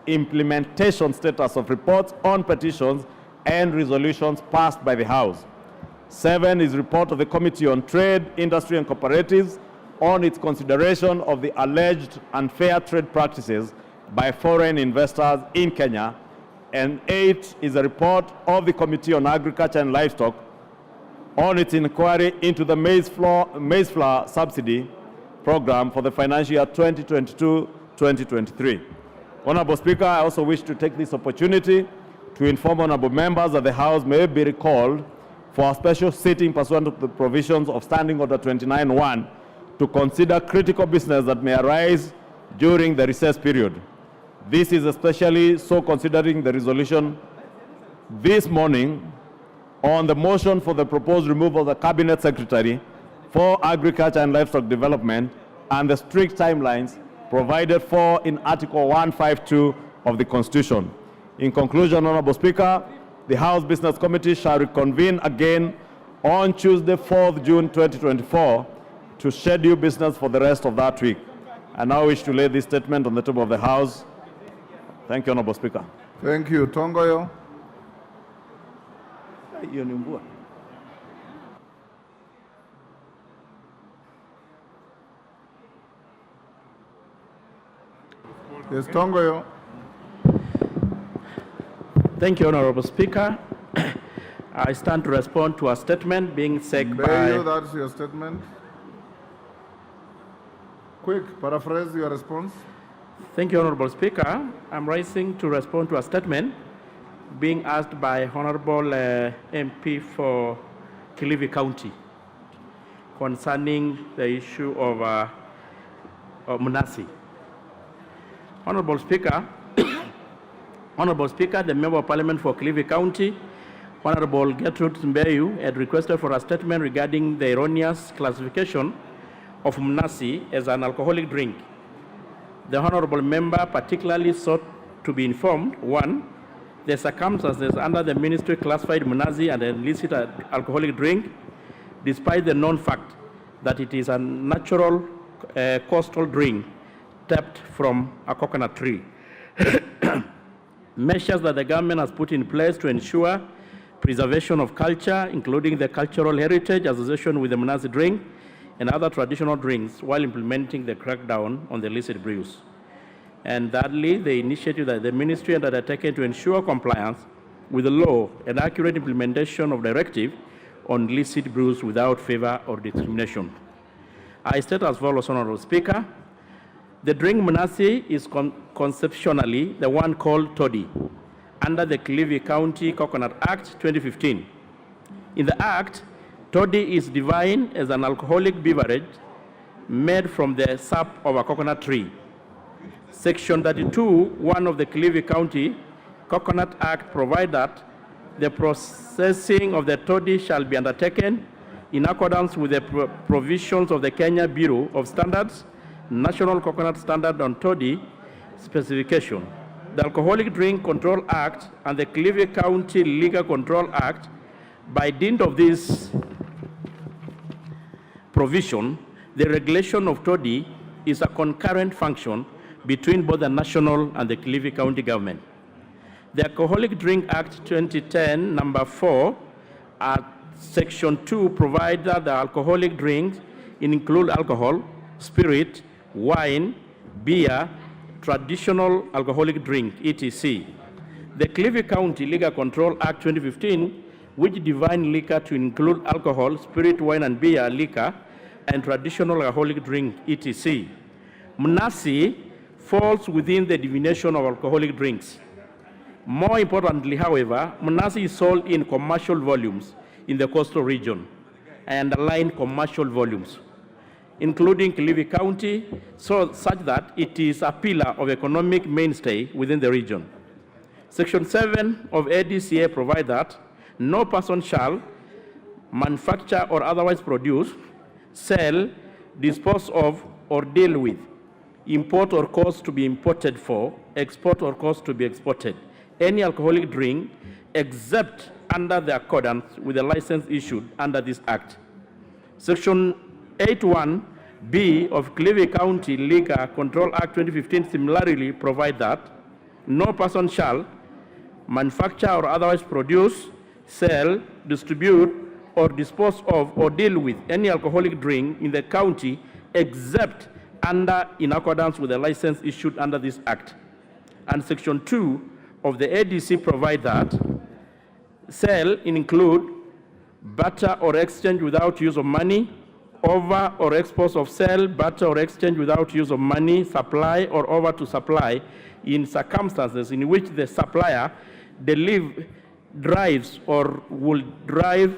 implementation status of reports on petitions and resolutions passed by the House. 7 is report of the Committee on Trade, Industry and Cooperatives on its consideration of the alleged unfair trade practices by foreign investors in Kenya. And 8 is a report of the Committee on Agriculture and Livestock on its inquiry into the maize flour subsidy program for the financial year 2022-2023. Honorable Speaker, I also wish to take this opportunity to inform honorable members that the House may be recalled for a special sitting pursuant to the provisions of Standing Order 29-1 to consider critical business that may arise during the recess period. This is especially so considering the resolution this morning on the motion for the proposed removal of the Cabinet Secretary for Agriculture and Livestock Development and the strict timelines provided for in Article 152 of the Constitution. In conclusion, Honorable Speaker, the House Business Committee shall reconvene again on Tuesday, 4th June 2024 to schedule business for the rest of that week. I now wish to lay this statement on the table of the House. Thank you, Honorable Speaker. Thank you. Tongoyo. Yes, Tongoyo. Thank you, Honorable Speaker. I stand to respond to a statement being said by... That's your statement. Quick, paraphrase your response. Thank you, Honorable Speaker. I'm rising to respond to a statement being asked by Honorable MP for Kilifi County concerning the issue of Munasi. Honorable Speaker, Honorable Speaker, the Member of Parliament for Kilifi County, Honorable Gertrude Mbeyu, had requested for a statement regarding the erroneous classification of Munasi as an alcoholic drink. The Honorable Member particularly sought to be informed, 1, the circumstances under the Ministry classified Munasi as an illicit alcoholic drink, despite the known fact that it is a natural coastal drink tapped from a coconut tree. Measures that the government has put in place to ensure preservation of culture, including the Cultural Heritage Association with the Munasi drink and other traditional drinks, while implementing the crackdown on the illicit brews. And thirdly, the initiative that the ministry had undertaken to ensure compliance with the law and accurate implementation of directive on illicit brews without favor or discrimination. I state as follows, Honorable Speaker. The drink Munasi is conceptually the one called toddy under the Kilifi County Coconut Act 2015. In the Act, toddy is defined as an alcoholic beverage made from the sap of a coconut tree. Section 32(1) of the Kilifi County Coconut Act provides that the processing of the toddy shall be undertaken in accordance with the provisions of the Kenya Bureau of Standards, National Coconut Standard on Toddy specification, the Alcoholic Drink Control Act, and the Kilifi County Liquor Control Act. By dint of this provision, the regulation of toddy is a concurrent function between both the national and the Kilifi County government. The Alcoholic Drink Act 2010, number 4, section 2 provides that the alcoholic drinks include alcohol, spirit, wine, beer, traditional alcoholic drink, etc. The Kilifi County Liquor Control Act 2015, which defines liquor to include alcohol, spirit, wine, and beer, liquor, and traditional alcoholic drink, etc. Munasi falls within the definition of alcoholic drinks. More importantly, however, Munasi is sold in commercial volumes in the coastal region. I underline commercial volumes, including Kilifi County, such that it is a pillar of economic mainstay within the region. Section 7 of ADCA provides that no person shall manufacture or otherwise produce, sell, dispose of, or deal with, import or cause to be imported for, export or cause to be exported, any alcoholic drink except under the accordance with the license issued under this Act. Section 81B of Clive County Liquor Control Act 2015 similarly provide that no person shall manufacture or otherwise produce, sell, distribute, or dispose of or deal with any alcoholic drink in the county except in accordance with the license issued under this Act. And Section 2 of the ADC provide that sell include barter or exchange without use of money, over or export of sale, barter or exchange without use of money, supply or over to supply in circumstances in which the supplier drives or will drive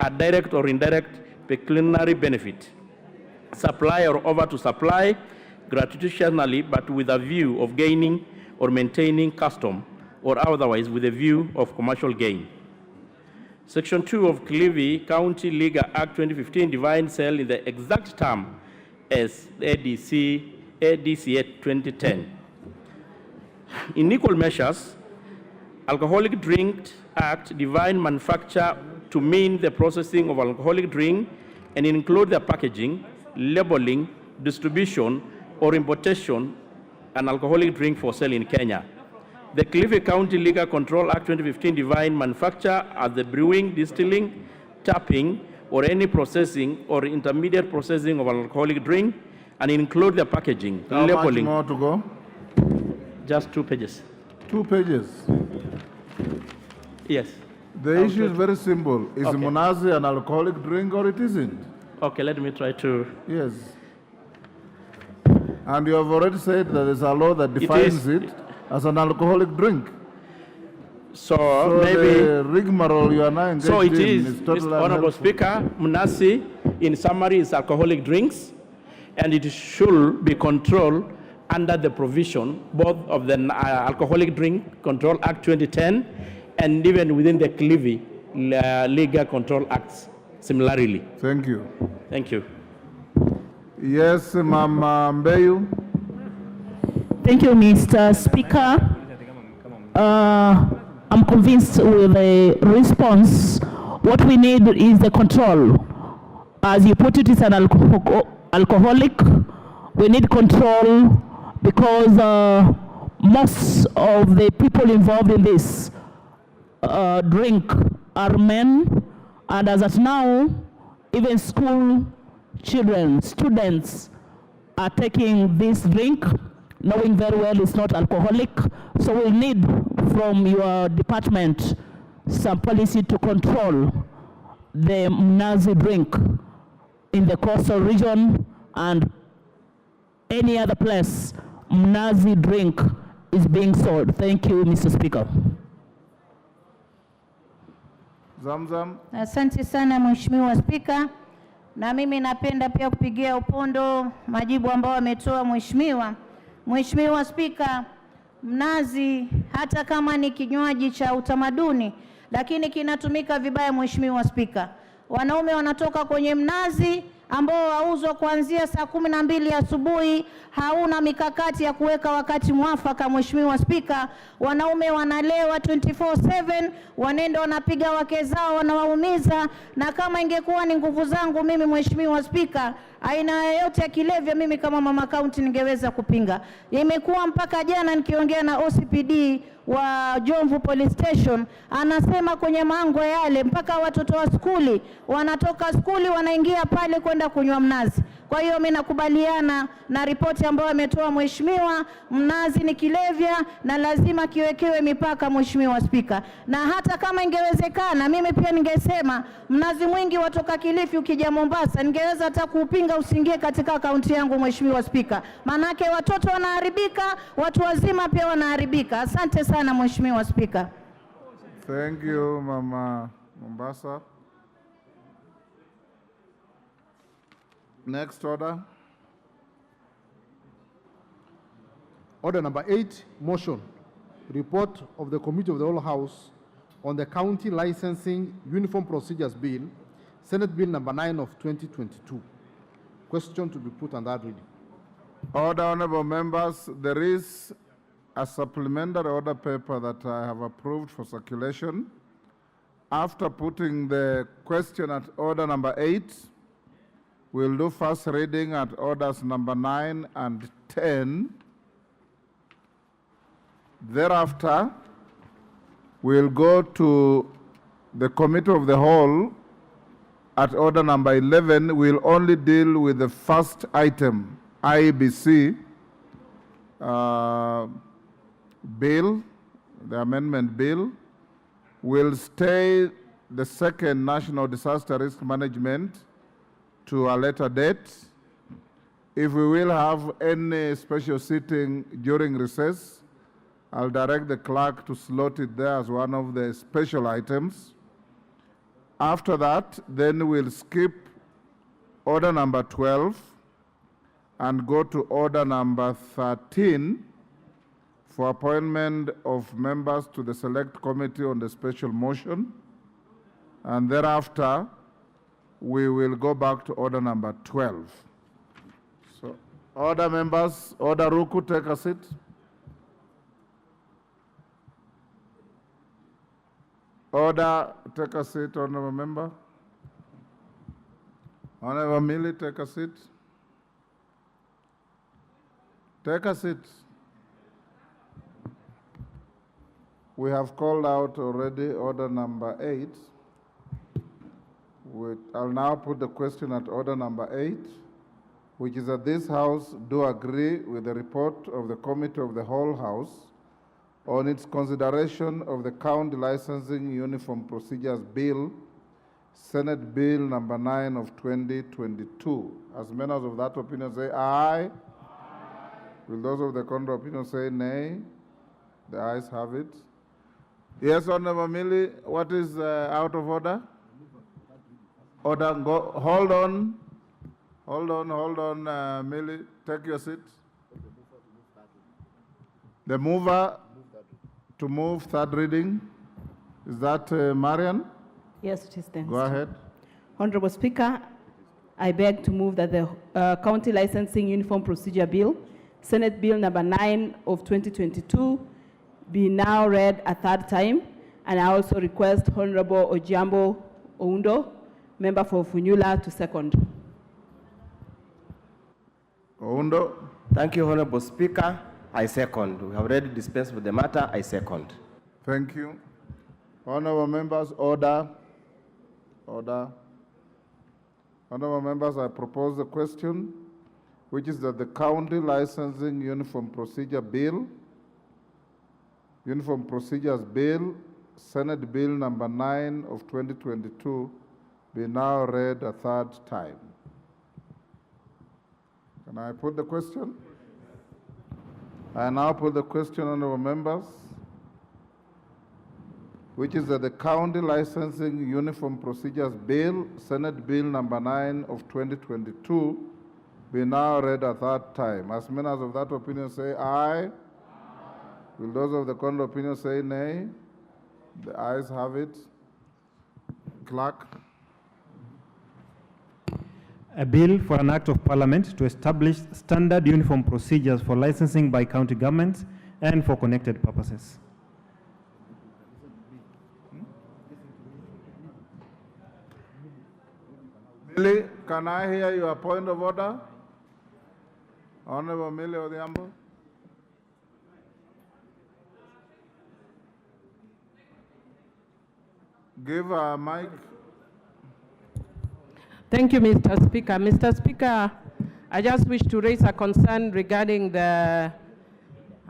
a direct or indirect pecuniary benefit. Supply or over to supply gratuitously but with a view of gaining or maintaining custom or otherwise with a view of commercial gain. Section 2 of Clive County Legal Act 2015 defines sale in the exact term as ADC 2010. In equal measures, Alcoholic Drink Act defines manufacture to mean the processing of alcoholic drink and include the packaging, labeling, distribution, or importation an alcoholic drink for sale in Kenya. The Clive County Liquor Control Act 2015 defines manufacture as the brewing, distilling, tapping, or any processing or intermediate processing of an alcoholic drink and include the packaging, labeling. How much more to go? Just 2 pages. 2 pages? Yes. The issue is very simple. Is Munazi an alcoholic drink or it isn't? Okay, let me try to. Yes. And you have already said that there's a law that defines it as an alcoholic drink. So maybe the rigmarole you are now engaged so it in is, totally Mr. Honorable unhelpful. Speaker, Munasi in summary is alcoholic drinks and it should be controlled under the provision both of the Alcoholic Drink Control Act 2010 and even within the Clive Legal Control Acts similarly. Thank you. Thank you. Yes, Mama Mbeyu. Thank you, Mr. Speaker. I'm convinced with the response. What we need is the control. As you put it, it's an alcoholic. We need control because most of the people involved in this drink are men, and as of now, even school children, students are taking this drink, knowing very well it's not alcoholic. So we need from your department some policy to control the Mnazi drink in the coastal region and any other place Mnazi drink is being sold. Thank you, Mr. Speaker. Zamzam. Asante sana Mheshimiwa Spika, na mimi napenda pia kupigia upondo majibu ambayo ametoa Mheshimiwa. Mheshimiwa Spika, mnazi hata kama ni kinywaji cha utamaduni lakini kinatumika vibaya Mheshimiwa Spika. Wanaume wanatoka kwenye mnazi ambao wauzwa kuanzia saa 12 asubuhi, hauna mikakati ya kuweka wakati mwafaka Mheshimiwa Spika. Wanaume wanalewa 24/7, wanaenda wanapiga wake zao, wanawaumiza, na kama ingekuwa ni nguvu zangu mimi Mheshimiwa Spika, aina yoyote ya kilevya mimi kama mama county ningeweza kupinga. Imekuwa mpaka jana nikiongea na OCPD wa Jomvu Police Station, anasema kwenye mango yale mpaka watoto wa skuli wanatoka skuli wanaingia pale kwenda kunywa mnazi. Kwa hiyo mimi nakubaliana na ripoti ambayo ametoa Mheshimiwa, mnazi ni kilevya na lazima kiwekewe mipaka Mheshimiwa Spika. Na hata kama ingewezekana mimi pia ningesema mnazi mwingi watoka Kilifi ukija Mombasa, ningeweza hata kuupinga usiingie katika kaunti yangu Mheshimiwa Spika. Manake watoto wanaharibika, watu wazima pia wanaharibika. Asante sana Mheshimiwa Spika. Thank you, Mama Mombasa. Next order. Order number 8, motion. Report of the Committee of the Whole House on the County Licensing Uniform Procedures Bill Senate Bill number 9 of 2022. Question to be put on that reading. Order, honorable members. There is a supplementary order paper that I have approved for circulation. After putting the question at order number 8, we'll do first reading at orders number 9 and 10. Thereafter, we'll go to the Committee of the Whole at order number 11. We'll only deal with the first item, IBC bill, the amendment bill. We'll stay the second National Disaster Risk Management to a later date. If we will have any special sitting during recess, I'll direct the clerk to slot it there as one of the special items. After that, then we'll skip order number 12 and go to order number 13 for appointment of members to the Select Committee on the Special Motion. And thereafter, we will go back to order number 12. So, order members, order Ruku, take a seat. Order, take a seat, honorable member. Honorable Millie, take a seat. Take a seat. We have called out already order number 8. I'll now put the question at order number 8, which is that this House do agree with the report of the Committee of the Whole House on its consideration of the County Licensing Uniform Procedures Bill, Senate Bill number 9 of 2022. As members of that opinion say aye. Aye. Will those of the contrary opinion say nay? The ayes have it. Yes, Honorable Millie, what is out of order? Order, go, hold on, Millie, take your seat. The mover to move third reading, is that Marian? Yes, it is then. Go ahead. Honorable Speaker, I beg to move that the County Licensing Uniform Procedure Bill, Senate Bill number 9 of 2022, be now read a third time, and I also request Honorable Ojiambo Oundo, member for Funyula, to second. Oundo. Thank you, Honorable Speaker. I second. We have already dispensed with the matter. I second. Thank you. Honorable members, order. Order. Honorable members, I propose the question, which is that the County Licensing Uniform Procedure Bill, Uniform Procedures Bill, Senate Bill number 9 of 2022, be now read a third time. Can I put the question? I now put the question, honorable members, which is that the County Licensing Uniform Procedures Bill, Senate Bill number 9 of 2022, be now read a third time. As members of that opinion say aye. Aye. Will those of the contrary opinion say nay? The ayes have it. Clerk. A bill for an act of parliament to establish standard uniform procedures for licensing by county governments and for connected purposes. Millie, can I hear your point of order? Honorable Millie Odhiambo. Give a mic. Thank you, Mr. Speaker. Mr. Speaker, I just wish to raise a concern regarding the,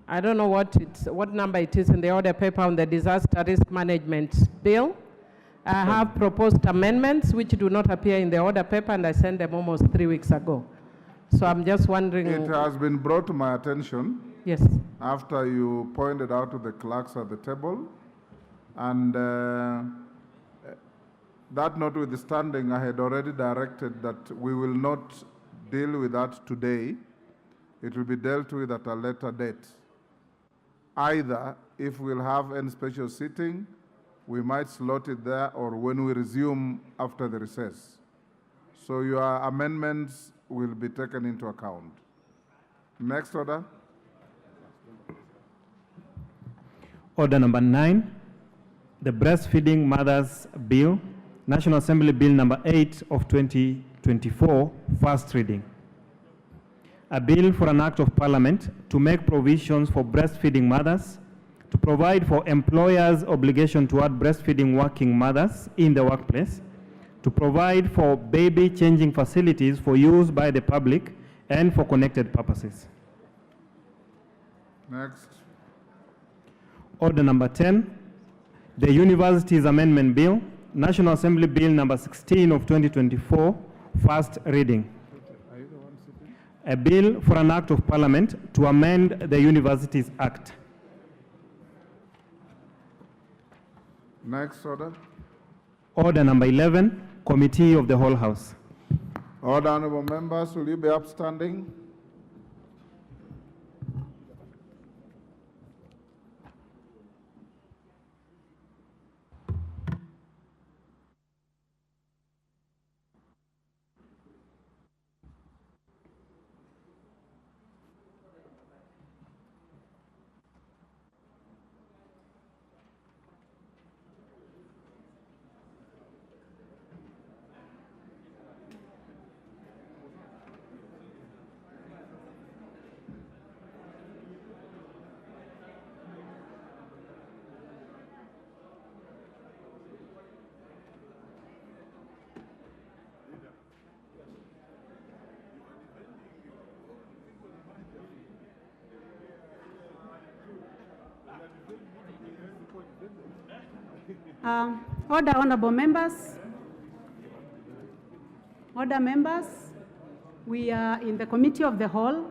I don't know what number it is in the order paper on the disaster risk management bill. I have proposed amendments which do not appear in the order paper, and I sent them almost 3 weeks ago. So I'm just wondering. It has been brought to my attention. Yes. After you pointed out to the clerks at the table, and that notwithstanding, I had already directed that we will not deal with that today. It will be dealt with at a later date. Either if we'll have any special sitting, we might slot it there or when we resume after the recess. So your amendments will be taken into account. Next order. Order number 9, the Breastfeeding Mothers Bill, National Assembly Bill number 8 of 2024, first reading. A bill for an act of parliament to make provisions for breastfeeding mothers, to provide for employers' obligation to add breastfeeding working mothers in the workplace, to provide for baby changing facilities for use by the public and for connected purposes. Next. Order number 10, the Universities Amendment Bill, National Assembly Bill number 16 of 2024, first reading. A bill for an act of parliament to amend the Universities Act. Next order. Order number 11, Committee of the Whole House. Order, honorable members, will you be upstanding? Order, honorable members. Order, members. We are in the Committee of the Whole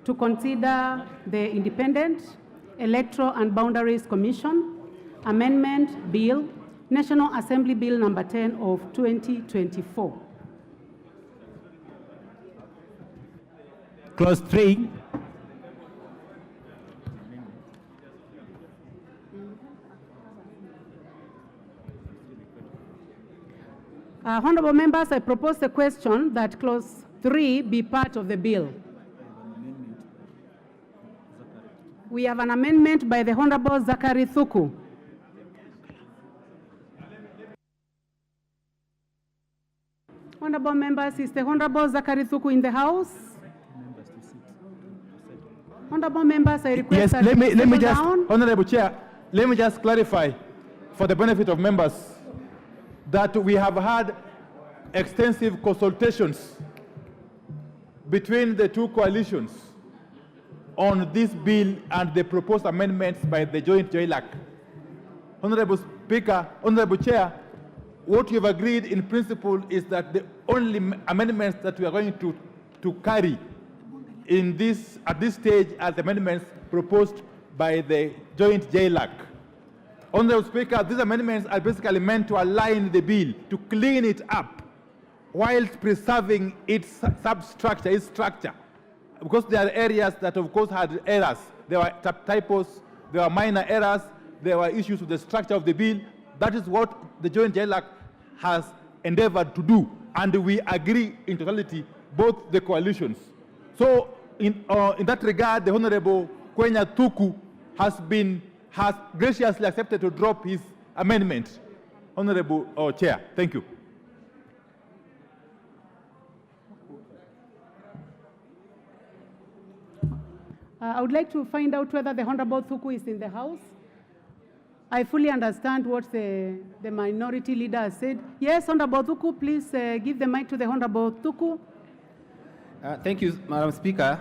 to consider the Independent Electoral and Boundaries Commission Amendment Bill, National Assembly Bill number 10 of 2024. Clause 3. Honorable members, I propose the question that clause 3 be part of the bill. We have an amendment by the Honorable Zachary Thuku. Honorable members, is the Honorable Zachary Thuku in the House? Honorable members, I request Yes, that let me just, down. Honorable Chair, let me just clarify for the benefit of members that we have had extensive consultations between the two coalitions on this bill and the proposed amendments by the joint JLAC. Honorable Speaker, Honorable Chair, what you have agreed in principle is that the only amendments that we are going to carry in this, at this stage are the amendments proposed by the joint JLAC. Honorable Speaker, these amendments are basically meant to align the bill, to clean it up, whilst preserving its substructure, its structure. Because there are areas that, of course, had errors. There were typos, there were minor errors, there were issues with the structure of the bill. That is what the joint JLAC has endeavored to do, and we agree in totality, both the coalitions. So, in that regard, the Honorable Kwenya Thuku has graciously accepted to drop his amendment. Honorable Chair, thank you. I would like to find out whether the Honorable Thuku is in the House. I fully understand what the minority leader has said. Yes, Honorable Thuku, please give the mic to the Honorable Thuku. Thank you, Madam Speaker.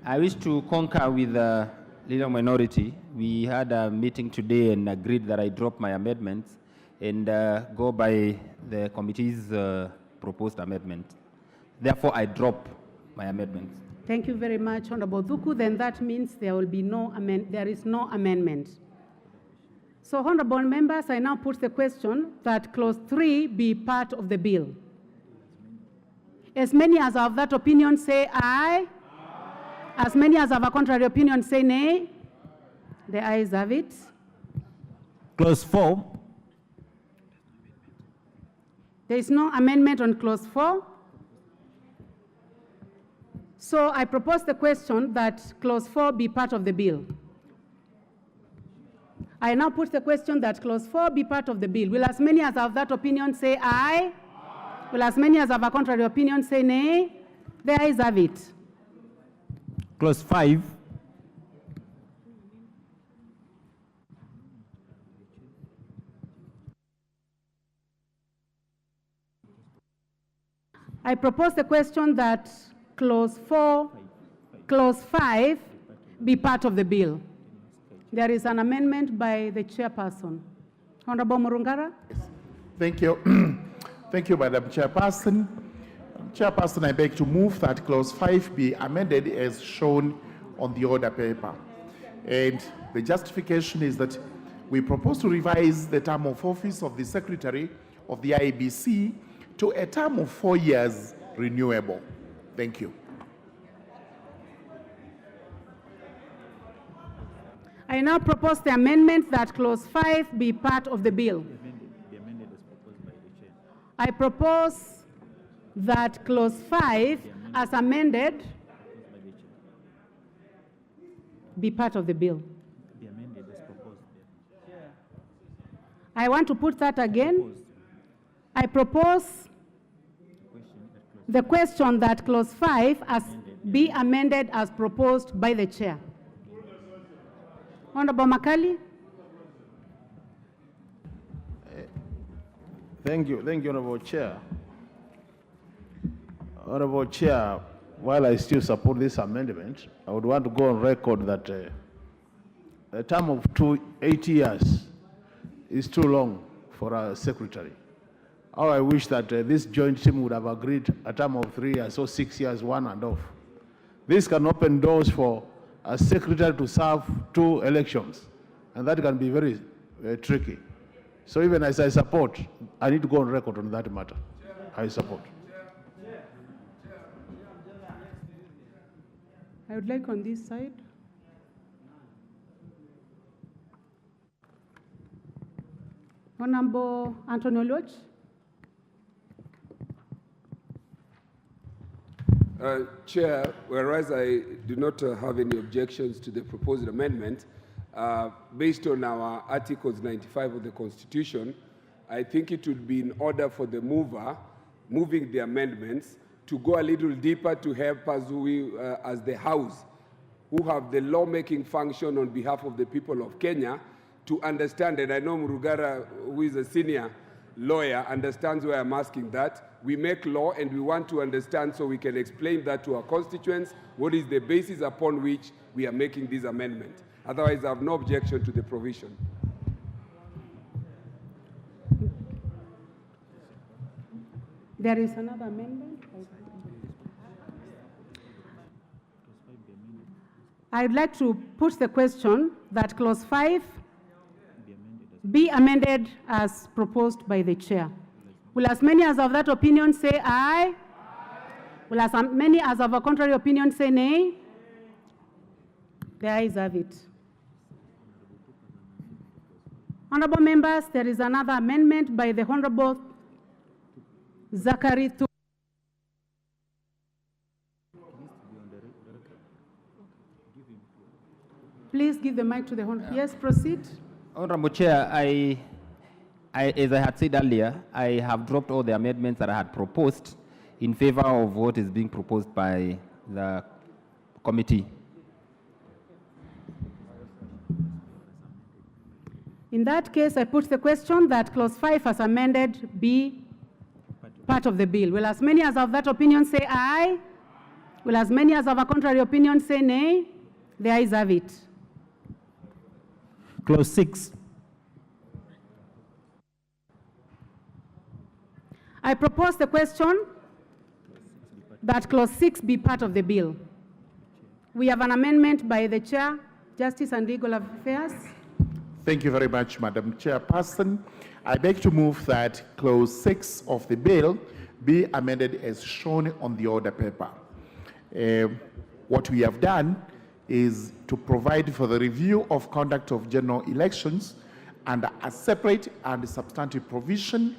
I wish to concur with the leader minority. We had a meeting today and agreed that I drop my amendments and go by the committee's proposed amendment. Therefore, I drop my amendments. Thank you very much, Honorable Thuku. Then that means there will be there is no amendment. So, honorable members, I now put the question that clause 3 be part of the bill. As many as have that opinion say aye. As many as have a contrary opinion say nay. The ayes have it. Clause 4. There is no amendment on clause 4. So I propose the question that clause 4 be part of the bill. I now put the question that clause 4 be part of the bill. Will as many as have that opinion say aye? Will as many as have a contrary opinion say nay? The ayes have it. Clause 5. I propose the question that clause 5 be part of the bill. There is an amendment by the chairperson. Honorable Murungara. Thank you. Thank you, Madam Chairperson. Chairperson, I beg to move that clause 5 be amended as shown on the order paper. And the justification is that we propose to revise the term of office of the Secretary of the IEBC to a term of 4 years renewable. Thank you. I now propose the amendment that clause 5 be part of the bill. I propose that clause 5 as amended be part of the bill. I want to put that again. I propose the question that clause 5 as be amended as proposed by the chair. Honorable Makali. Thank you, Honorable Chair. Honorable Chair, while I still support this amendment, I would want to go on record that a term of 8 years is too long for a secretary. How I wish that this joint team would have agreed a term of 3 years or 6 years, on and off. This can open doors for a secretary to serve 2 elections, and that can be very tricky. So even as I support, I need to go on record on that matter. I support. I would like on this side. Honorable Antonio Lodge. Chair, whereas I do not have any objections to the proposed amendment, based on our Articles 95 of the Constitution, I think it would be in order for the moving the amendments to go a little deeper to help us, as the House, who have the lawmaking function on behalf of the people of Kenya, to understand, and I know Murugara, who is a senior lawyer, understands why I'm asking that. We make law and we want to understand so we can explain that to our constituents, what is the basis upon which we are making this amendment. Otherwise, I have no objection to the provision. There is another amendment. I'd like to put the question that clause 5 be amended as proposed by the chair. Will as many as of that opinion say aye? Will as many as of a contrary opinion say nay? The ayes have it. Honorable members, there is another amendment by the Honorable Zachary. Please give the mic to the Honorable. Yes, proceed. Honorable Chair, as I had said earlier, I have dropped all the amendments that I had proposed in favor of what is being proposed by the committee. In that case, I put the question that clause 5 as amended be part of the bill. Will as many as of that opinion say aye? Will as many as of a contrary opinion say nay? The ayes have it. Clause 6. I propose the question that clause 6 be part of the bill. We have an amendment by the Chair, Justice and Legal Affairs. Thank you very much, Madam Chairperson. I beg to move that clause 6 of the bill be amended as shown on the order paper. What we have done is to provide for the review of conduct of general elections under a separate and substantive provision.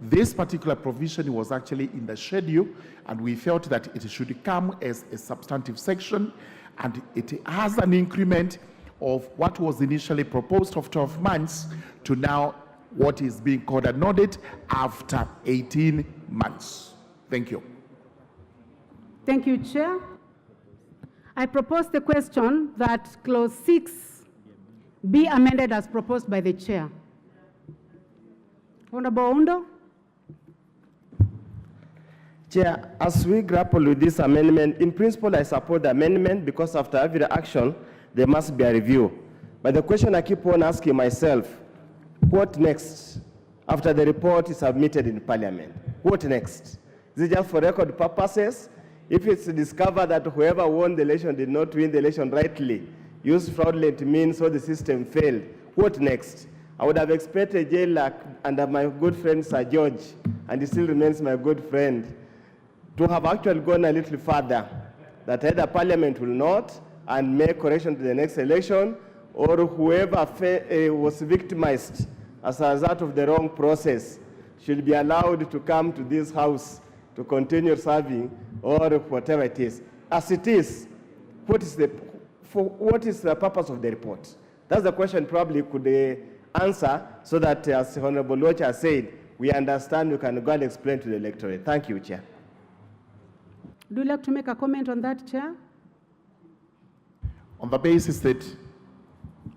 This particular provision was actually in the schedule, and we felt that it should come as a substantive section, and it has an increment of what was initially proposed of 12 months to now what is being called an audit after 18 months. Thank you. Thank you, Chair. I propose the question that clause 6 be amended as proposed by the Chair. Honorable Oundo. Chair, as we grapple with this amendment, in principle, I support the amendment because after every action, there must be a review. But the question I keep on asking myself, what next after the report is submitted in Parliament? What next? Is it just for record purposes? If it's discovered that whoever won the election did not win the election rightly, used fraudulent means, so the system failed, what next? I would have expected jail under my good friend Sir George, and he still remains my good friend, to have actually gone a little further, that either Parliament will not and make correction to the next election, or whoever was victimized as a result of the wrong process should be allowed to come to this house to continue serving, or whatever it is. As it is, what is the purpose of the report? That's the question probably could answer, so that, as Honorable Locha said, we understand, we can go and explain to the electorate. Thank you, Chair. Do you like to make a comment on that, Chair? On the basis that,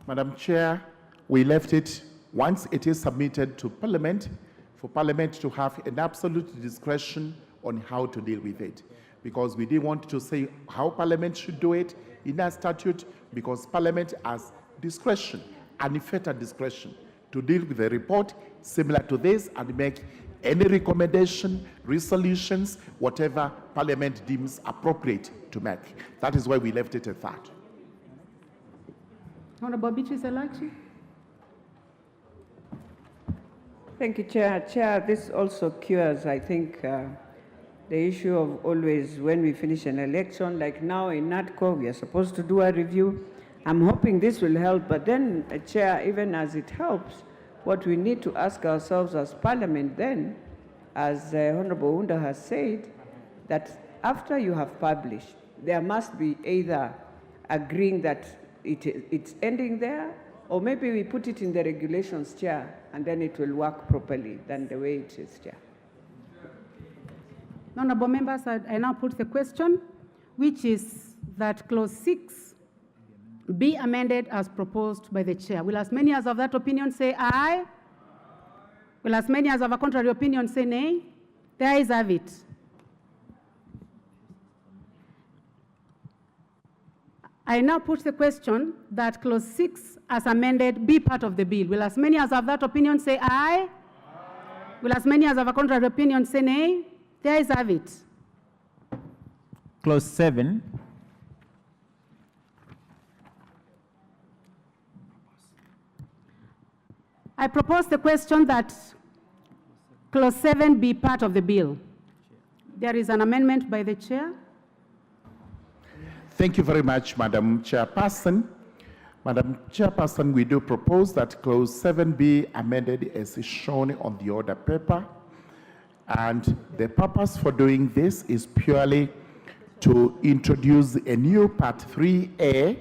Madam Chair, we left it, once it is submitted to Parliament, for Parliament to have an absolute discretion on how to deal with it. Because we didn't want to say how Parliament should do it in our statute, because Parliament has discretion, unfettered discretion, to deal with a report similar to this and make any recommendation, resolutions, whatever Parliament deems appropriate to make. That is why we left it at that. Honorable Beatrice Elachi. Thank you, Chair. Chair, this also cures, I think, the issue of always when we finish an election, like now in NATCO, we are supposed to do a review. I'm hoping this will help, but then, Chair, even as it helps, what we need to ask ourselves as Parliament then, as Honorable Unda has said, that after you have published, there must be either agreeing that it's ending there, or maybe we put it in the regulations, Chair, and then it will work properly than the way it is, Chair. Honorable members, I now put the question, which is that clause 6 be amended as proposed by the Chair. Will as many as of that opinion say aye? Will as many as of a contrary opinion say nay? The ayes have it. I now put the question that clause 6 as amended be part of the bill. Will as many as of that opinion say aye? Will as many as of a contrary opinion say nay? The ayes have it. Clause 7. I propose the question that clause 7 be part of the bill. There is an amendment by the Chair. Thank you very much, Madam Chairperson. Madam Chairperson, we do propose that clause 7 be amended as is shown on the order paper. And the purpose for doing this is purely to introduce a new part 3A,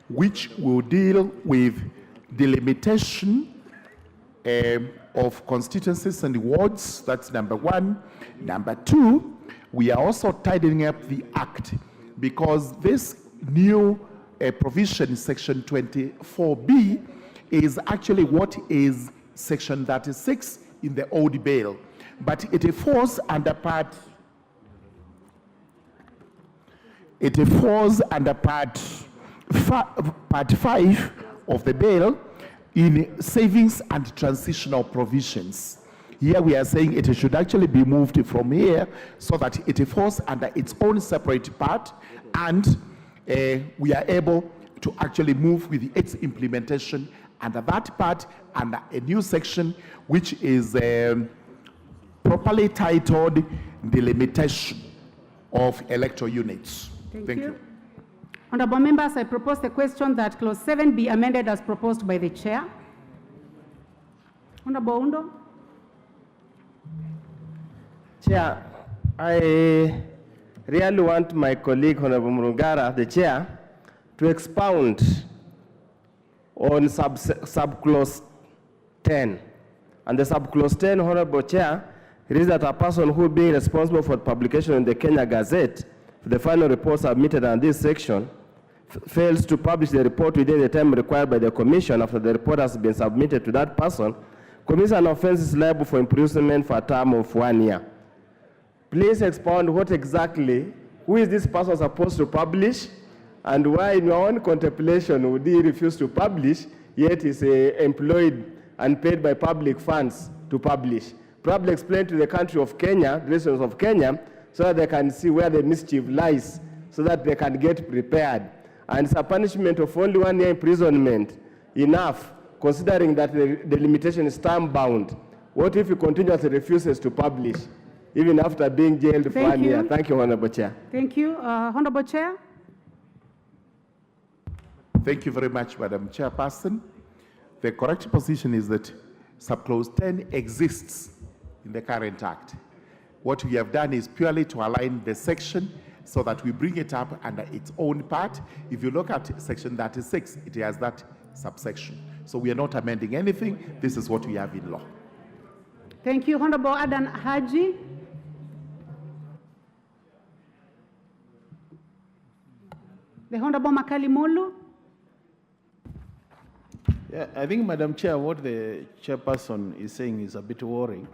which will deal with delimitation of constituencies and wards. That's number one. Number two, we are also tidying up the Act, because this new provision, section 24B, is actually what is section 36 in the old bill. But it falls under part 5 of the bill in savings and transitional provisions. Here we are saying it should actually be moved from here so that it falls under its own separate part, and we are able to actually move with its implementation under that part, under a new section which is properly titled delimitation of electoral units. Thank you. Honorable members, I propose the question that clause 7 be amended as proposed by the Chair. Honorable Undo. Chair, I really want my colleague, Honorable Murungara, the chair, to expound on subclause 10. And the subclause 10, Honorable Chair, reads that a person who being responsible for publication in the Kenya Gazette for the final report submitted on this section fails to publish the report within the time required by the Commission after the report has been submitted to that person, commits an offense is liable for imprisonment for a term of 1 year. Please expound what exactly, who is this person supposed to publish, and why in your own contemplation would he refuse to publish, yet is employed and paid by public funds to publish. Probably explain to the country of Kenya, the residents of Kenya, so that they can see where the mischief lies, so that they can get prepared. And it's a punishment of only 1 year imprisonment, enough, considering that the limitation is time-bound. What if he continuously refuses to publish, even after being jailed for 1 year? Thank you, Honorable Chair. Thank you. Honorable Chair. Thank you very much, Madam Chairperson. The correct position is that subclause 10 exists in the current Act. What we have done is purely to align the section so that we bring it up under its own part. If you look at section 36, it has that subsection. So we are not amending anything. This is what we have in law. Thank you. Honorable Adan Haji. The Honorable Makali Mulu. Yeah, I think, Madam Chair, what the chairperson is saying is a bit worrying.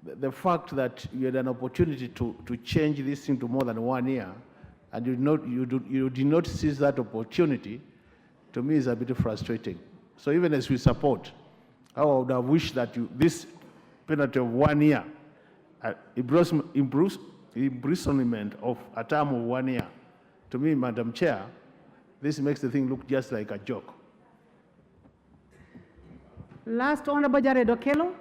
The fact that you had an opportunity to change this thing to more than 1 year, and you did not seize that opportunity, to me is a bit frustrating. So even as we support, I would have wished that this penalty of 1 year, imprisonment of a term of 1 year, to me, Madam Chair, this makes the thing look just like a joke. Last, Honorable Jared Okello.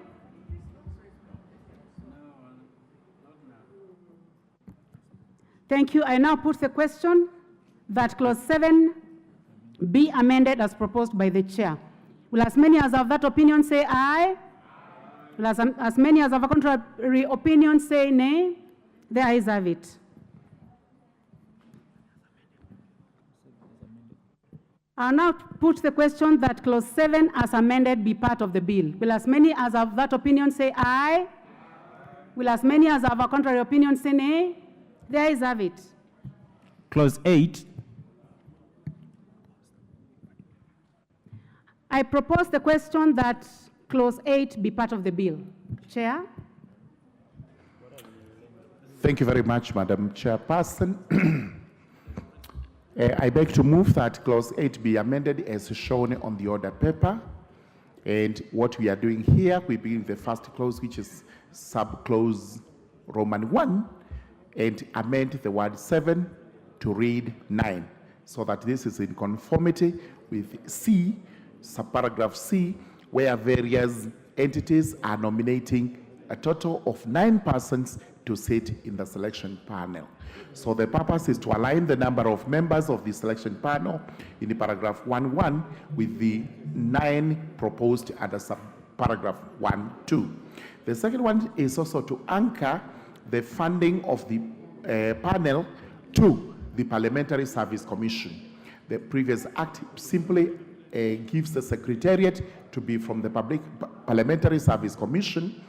Thank you. I now put the question that clause 7 be amended as proposed by the chair. Will as many as have that opinion say aye? Will as many as have a contrary opinion say nay? The ayes have it. I'll now put the question that clause 7 as amended be part of the bill. Will as many as have that opinion say aye? Will as many as have a contrary opinion say nay? The ayes have it. Clause 8. I propose the question that clause 8 be part of the bill. Chair? Thank you very much, Madam Chairperson. I beg to move that clause 8 be amended as shown on the order paper. And what we are doing here, we begin the first clause, which is subclause Roman 1, and amend the word 7 to read 9, so that this is in conformity with C, subparagraph C, where various entities are nominating a total of 9 persons to sit in the selection panel. So the purpose is to align the number of members of the selection panel in paragraph 1.1 with the 9 proposed under paragraph 1.2. The second one is also to anchor the funding of the panel to the Parliamentary Service Commission. The previous act simply gives the secretariat to be from the Parliamentary Service Commission,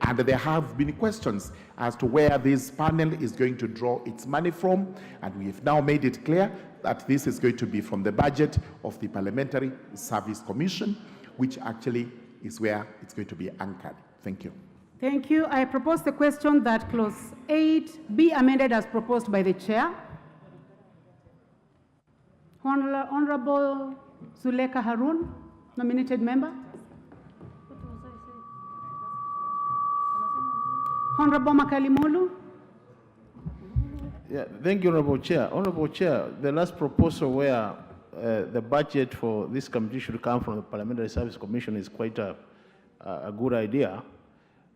and there have been questions as to where this panel is going to draw its money from, and we have now made it clear that this is going to be from the budget of the Parliamentary Service Commission, which actually is where it's going to be anchored. Thank you. Thank you. I propose the question that clause 8 be amended as proposed by the chair. Honorable Zuleka Harun, nominated member. Honorable Makalimulu. Yeah, thank you, Honorable Chair. Honorable Chair, the last proposal where the budget for this committee should come from the Parliamentary Service Commission is quite a good idea,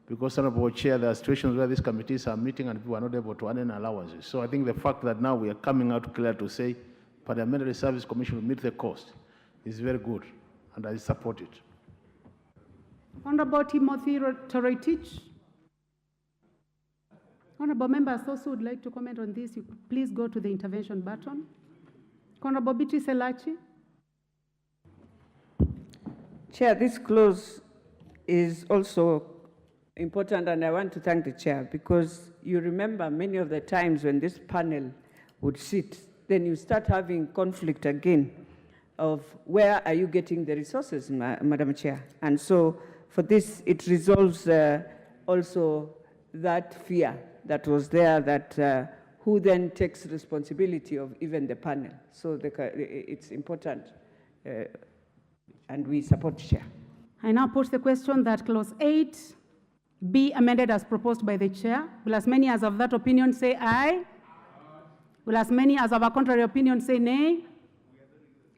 because, Honorable Chair, there are situations where these committees are meeting and people are not able to earn allowances. So I think the fact that now we are coming out clear to say Parliamentary Service Commission will meet the cost is very good, and I support it. Honorable Timothy Toretich. Honorable members also would like to comment on this. You please go to the intervention button. Honorable Beatrice Elachi. Chair, this clause is also important, and I want to thank the chair, because you remember many of the times when this panel would sit, then you start having conflict again of where are you getting the resources, Madam Chair. And so for this, it resolves also that fear that was there, that who then takes responsibility of even the panel. So it's important, and we support Chair. I now put the question that clause 8 be amended as proposed by the chair. Will as many as of that opinion say aye? Will as many as of a contrary opinion say nay?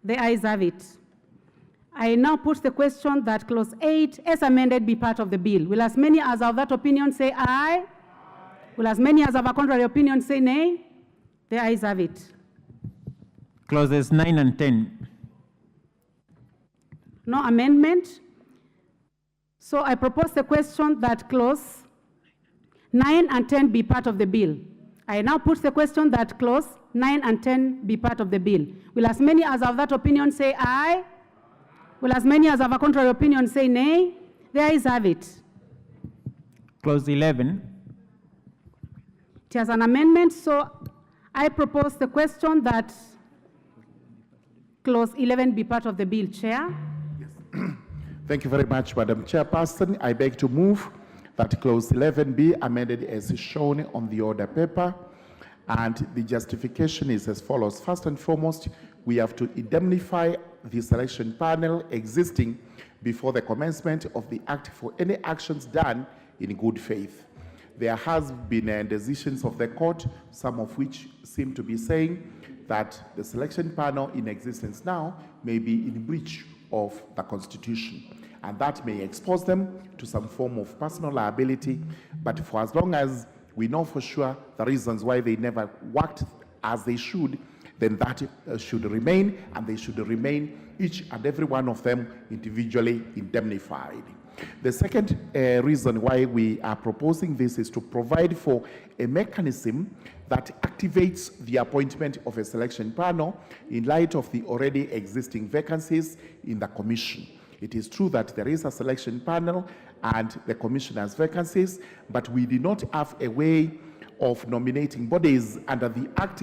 The ayes have it. I now put the question that clause 8 as amended be part of the bill. Will as many as of that opinion say aye? Will as many as of a contrary opinion say nay? The ayes have it. Clauses 9 and 10. No amendment. So I propose the question that clause 9 and 10 be part of the bill. I now put the question that clause 9 and 10 be part of the bill. Will as many as of that opinion say aye? Will as many as of a contrary opinion say nay? The ayes have it. Clause 11. It has an amendment, so I propose the question that clause 11 be part of the bill. Chair. Thank you very much, Madam Chairperson. I beg to move that clause 11 be amended as shown on the order paper. And the justification is as follows. First and foremost, we have to indemnify the selection panel existing before the commencement of the act for any actions done in good faith. There has been decisions of the court, some of which seem to be saying that the selection panel in existence now may be in breach of the Constitution, and that may expose them to some form of personal liability. But for as long as we know for sure the reasons why they never worked as they should, then that should remain, and they should remain, each and every one of them, individually indemnified. The second reason why we are proposing this is to provide for a mechanism that activates the appointment of a selection panel in light of the already existing vacancies in the commission. It is true that there is a selection panel and the commission has vacancies, but we did not have a way of nominating bodies under the act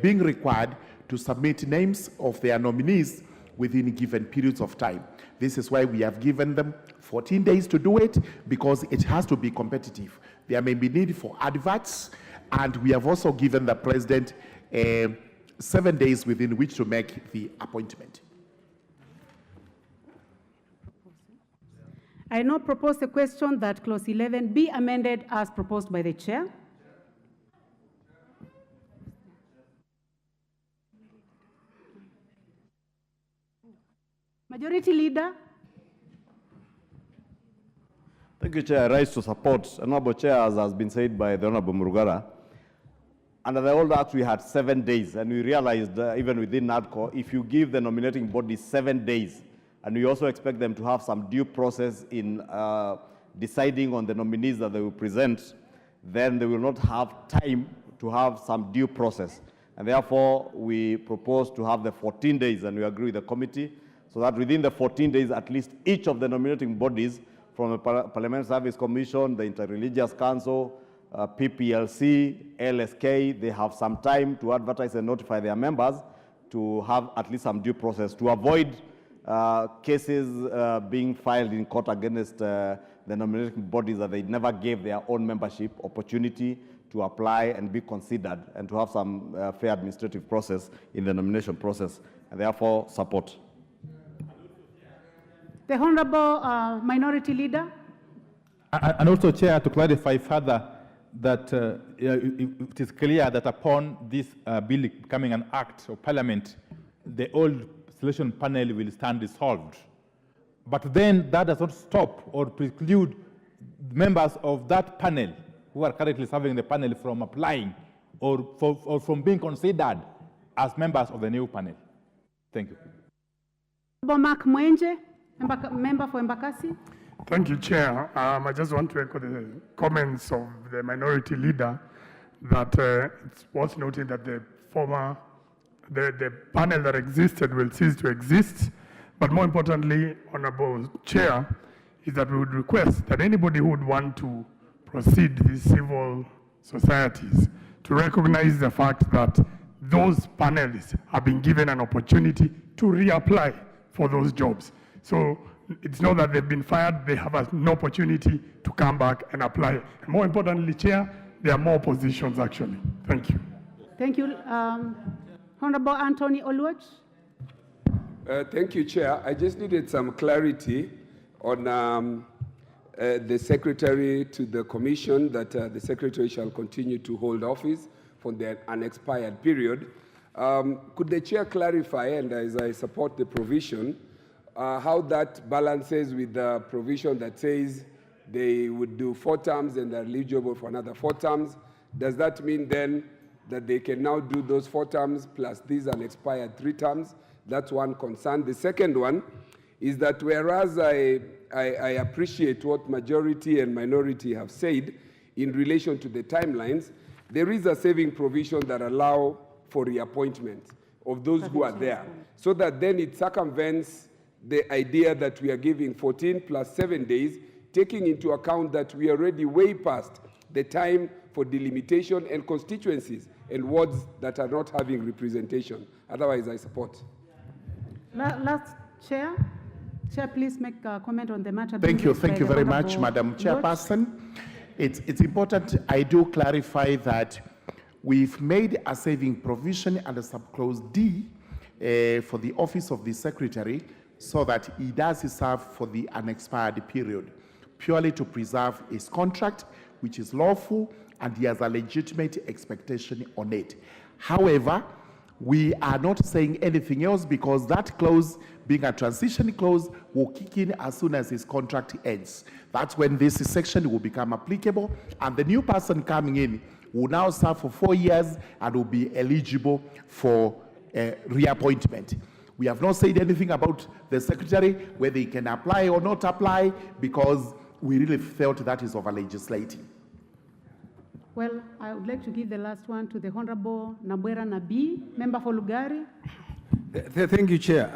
being required to submit names of their nominees within given periods of time. This is why we have given them 14 days to do it, because it has to be competitive. There may be need for adverts, and we have also given the president 7 days within which to make the appointment. I now propose the question that clause 11 be amended as proposed by the chair. Majority Leader. Thank you, Chair. I rise to support. Honorable Chair, as has been said by the Honorable Murugara, under the old act we had 7 days, and we realized even within NADCO, if you give the nominating body 7 days, and we also expect them to have some due process in deciding on the nominees that they will present, then they will not have time to have some due process. And therefore, we propose to have the 14 days, and we agree with the committee, so that within the 14 days, at least each of the nominating bodies from the Parliamentary Service Commission, the Interreligious Council, PPLC, LSK, they have some time to advertise and notify their members to have at least some due process to avoid cases being filed in court against the nominating bodies that they never gave their own membership opportunity to apply and be considered, and to have some fair administrative process in the nomination process, and therefore support. The Honorable Minority Leader. And also, Chair, to clarify further that it is clear that upon this bill becoming an act of Parliament, the old selection panel will stand dissolved. But then that does not stop or preclude members of that panel who are currently serving the panel from applying or from being considered as members of the new panel. Thank you. Mark Mwenje, member for Embakasi. Thank you, Chair. I just want to echo the comments of the minority leader that it's worth noting that the panel that existed will cease to exist. But more importantly, Honorable Chair, is that we would request that anybody who would want to proceed these civil societies to recognize the fact that those panelists have been given an opportunity to reapply for those jobs. So it's not that they've been fired, they have an opportunity to come back and apply. And more importantly, Chair, there are more positions actually. Thank you. Thank you. Honorable Anthony Oluoch. Thank you, Chair. I just needed some clarity on the Secretary to the Commission, that the Secretary shall continue to hold office for the unexpired period. Could the Chair clarify, and as I support the provision, how that balances with the provision that says they would do 4 terms and they're eligible for another 4 terms? Does that mean then that they can now do those 4 terms plus these unexpired 3 terms? That's one concern. The second one is that whereas I appreciate what majority and minority have said in relation to the timelines, there is a saving provision that allow for reappointment of those who are there, so that then it circumvents the idea that we are giving 14 plus 7 days, taking into account that we are already way past the time for delimitation and constituencies and wards that are not having representation. Otherwise, I support. Last Chair. Chair, please make a comment on the matter. Thank you very much, Madam Chairperson. It's important I do clarify that we've made a saving provision under subclause D for the office of the Secretary, so that he does serve for the unexpired period, purely to preserve his contract, which is lawful, and he has a legitimate expectation on it. However, we are not saying anything else, because that clause, being a transition clause, will kick in as soon as his contract ends. That's when this section will become applicable, and the new person coming in will now serve for 4 years and will be eligible for reappointment. We have not said anything about the Secretary, whether he can apply or not apply, because we really felt that is over legislating. Well, I would like to give the last one to the Honorable Nabwera Nabi, member for Lugari. Thank you, Chair.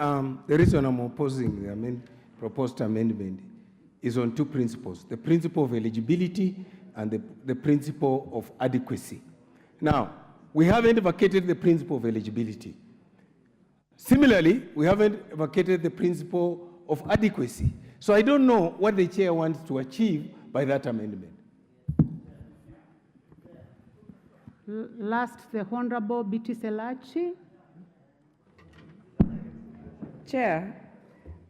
The reason I'm opposing the proposed amendment is on 2 principles: the principle of eligibility and the principle of adequacy. Now, we haven't vacated the principle of eligibility. Similarly, we haven't vacated the principle of adequacy. So I don't know what the Chair wants to achieve by that amendment. Last, the Honorable B.T. Selachi. Chair,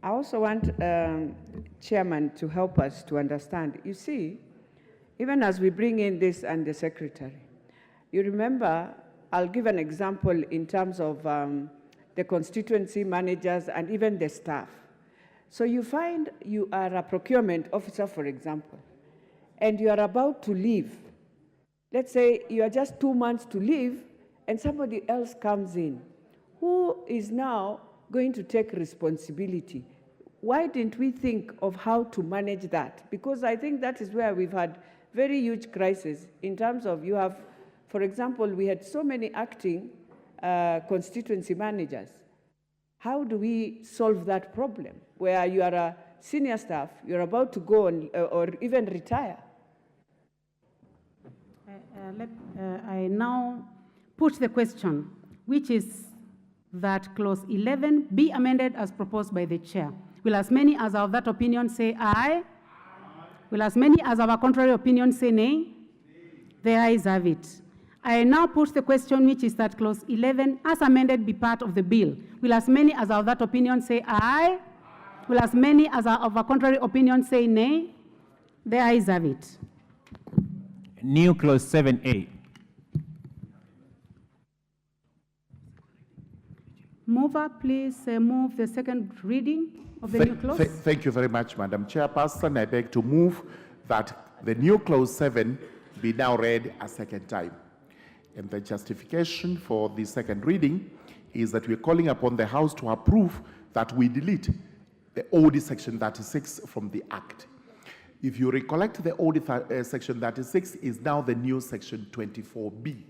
I also want Chairman to help us to understand. You see, even as we bring in this and the Secretary, you remember, I'll give an example in terms of the constituency managers and even the staff. So you find you are a procurement officer, for example, and you are about to leave. Let's say you are just 2 months to leave and somebody else comes in. Who is now going to take responsibility? Why didn't we think of how to manage that? Because I think that is where we've had very huge crisis in terms of you have, for example, we had so many acting constituency managers. How do we solve that problem where you are a senior staff, you're about to go on, or even retire? I now put the question, which is that clause 11 be amended as proposed by the Chair. Will as many as are of that opinion say aye? Will as many as of a contrary opinion say nay? The ayes have it. I now put the question, which is that clause 11 as amended be part of the bill. Will as many as are of that opinion say aye? Will as many as are of a contrary opinion say nay? The ayes have it. New clause 7A. Mover, please move the second reading of the new clause. Thank you very much, Madam Chairperson. I beg to move that the new clause 7 be now read a second time. And the justification for the second reading is that we're calling upon the House to approve that we delete the old section 36 from the Act. If you recollect, the old section 36 is now the new section 24B.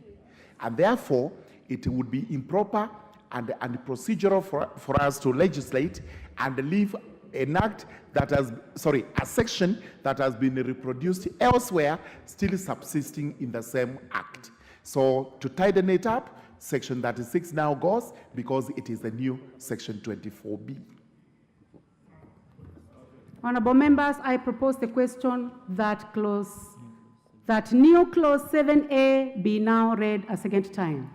And therefore, it would be improper and procedural for us to legislate and leave an act that has, a section that has been reproduced elsewhere, still subsisting in the same act. So to tighten it up, section 36 now goes because it is the new section 24B. Honorable members, I propose the question that new clause 7A be now read a second time.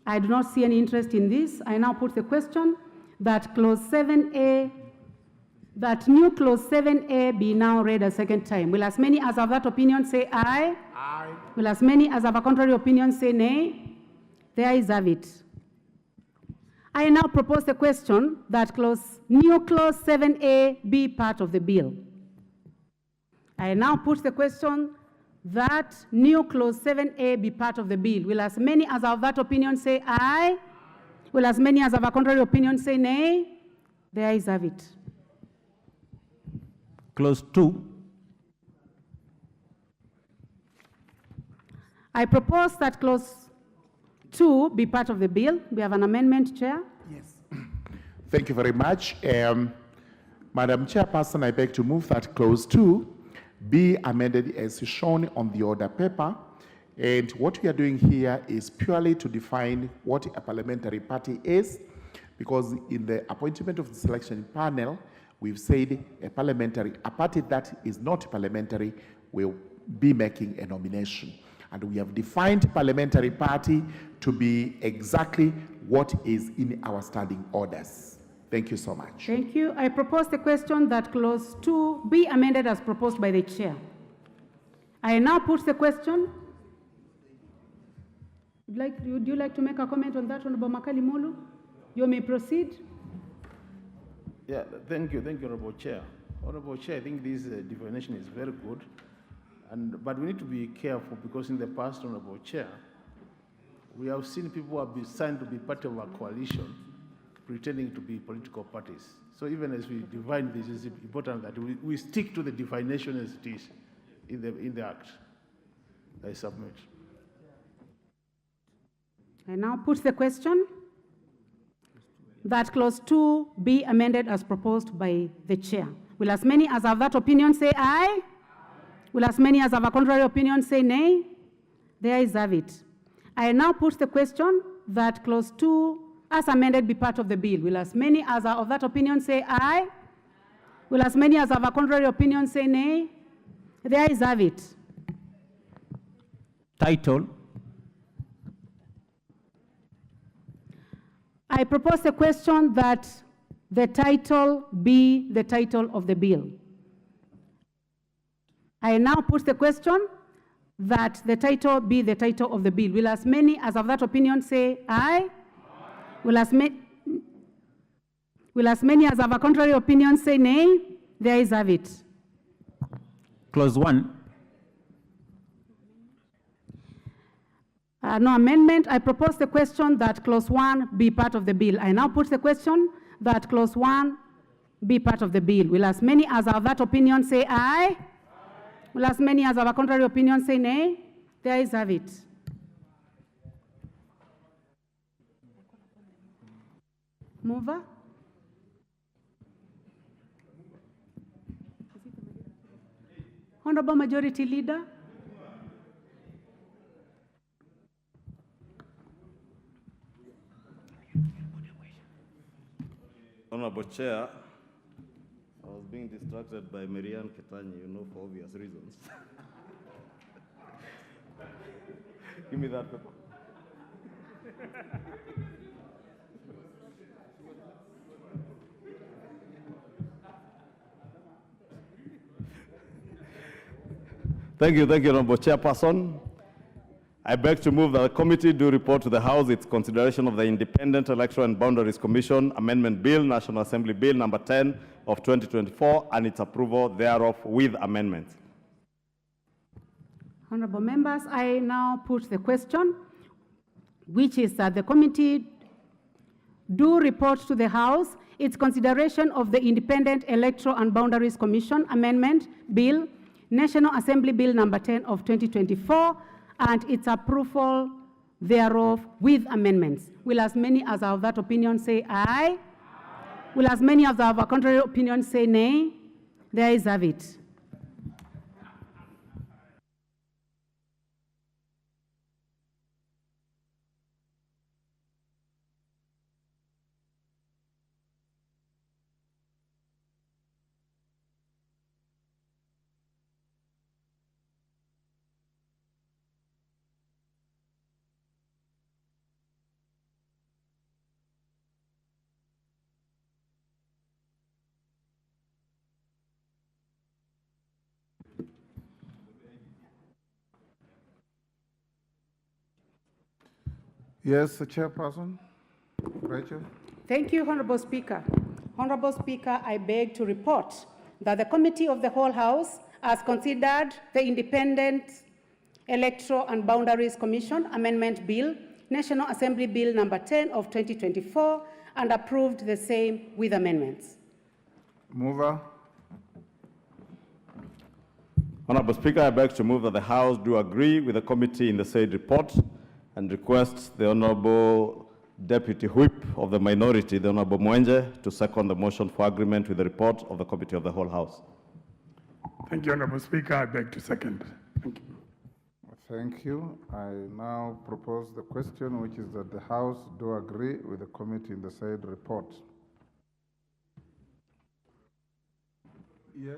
I do not see any interest in this. I now put the question that clause 7A, that new clause 7A be now read a second time. Will as many as have that opinion say aye? Aye. Will as many as have a contrary opinion say nay? The ayes have it. I now propose the question that new clause 7A be part of the bill. I now put the question that new clause 7A be part of the bill. Will as many as have that opinion say aye? Will as many as have a contrary opinion say nay? The ayes have it. Clause 2. I propose that clause 2 be part of the bill. We have an amendment, Chair. Yes. Thank you very much. Madam Chairperson, I beg to move that clause 2 be amended as shown on the order paper. And what we are doing here is purely to define what a parliamentary party is, because in the appointment of the selection panel, we've said a party that is not parliamentary will be making a nomination. And we have defined parliamentary party to be exactly what is in our standing orders. Thank you so much. Thank you. I propose the question that clause 2 be amended as proposed by the chair. I now put the question. Would you like to make a comment on that, Honorable Makali Molu? You may proceed. Yeah, thank you, Honorable Chair. Honorable Chair, I think this definition is very good, but we need to be careful because in the past, Honorable Chair, we have seen people who have been signed to be part of a coalition pretending to be political parties. So even as we define this, it's important that we stick to the definition as it is in the Act. I submit. I now put the question that clause 2 be amended as proposed by the chair. Will as many as have that opinion say aye? Will as many as have a contrary opinion say nay? The ayes have it. I now put the question that clause 2 as amended be part of the bill. Will as many as are of that opinion say aye? Will as many as have a contrary opinion say nay? The ayes have it. Title. I propose a question that the title be the title of the bill. I now put the question that the title be the title of the bill. Will as many as of that opinion say aye? Will as many as have a contrary opinion say nay? The ayes have it. Clause 1. No amendment. I propose the question that clause 1 be part of the bill. I now put the question that clause 1 be part of the bill. Will as many as have that opinion say aye? Will as many as have a contrary opinion say nay? The ayes have it. Mover? Honorable Majority Leader? Honorable Chair, I was being distracted by Marianne Ketanyi, for obvious reasons. Give me that paper. Thank you, Honorable Chairperson. I beg to move that the committee do report to the House its consideration of the Independent Electoral and Boundaries Commission Amendment Bill, National Assembly Bill number 10 of 2024, and its approval thereof with amendments. Honorable members, I now put the question, which is that the committee do report to the House its consideration of the Independent Electoral and Boundaries Commission Amendment Bill, National Assembly Bill number 10 of 2024, and its approval thereof with amendments. Will as many as are of that opinion say aye? Will as many as are of a contrary opinion say nay? The ayes have it. Yes, the chairperson. Rachel. Thank you, Honorable Speaker. Honorable Speaker, I beg to report that the Committee of the Whole House has considered the Independent Electoral and Boundaries Commission Amendment Bill, National Assembly Bill number 10 of 2024, and approved the same with amendments. Mover. Honorable Speaker, I beg to move that the House do agree with the committee in the said report and request the Honorable Deputy Whip of the minority, the Honorable Mwenje, to second the motion for agreement with the report of the Committee of the Whole House. Thank you, Honorable Speaker. I beg to second. Thank you. Thank you. I now propose the question, which is that the House do agree with the committee in the said report. Yes.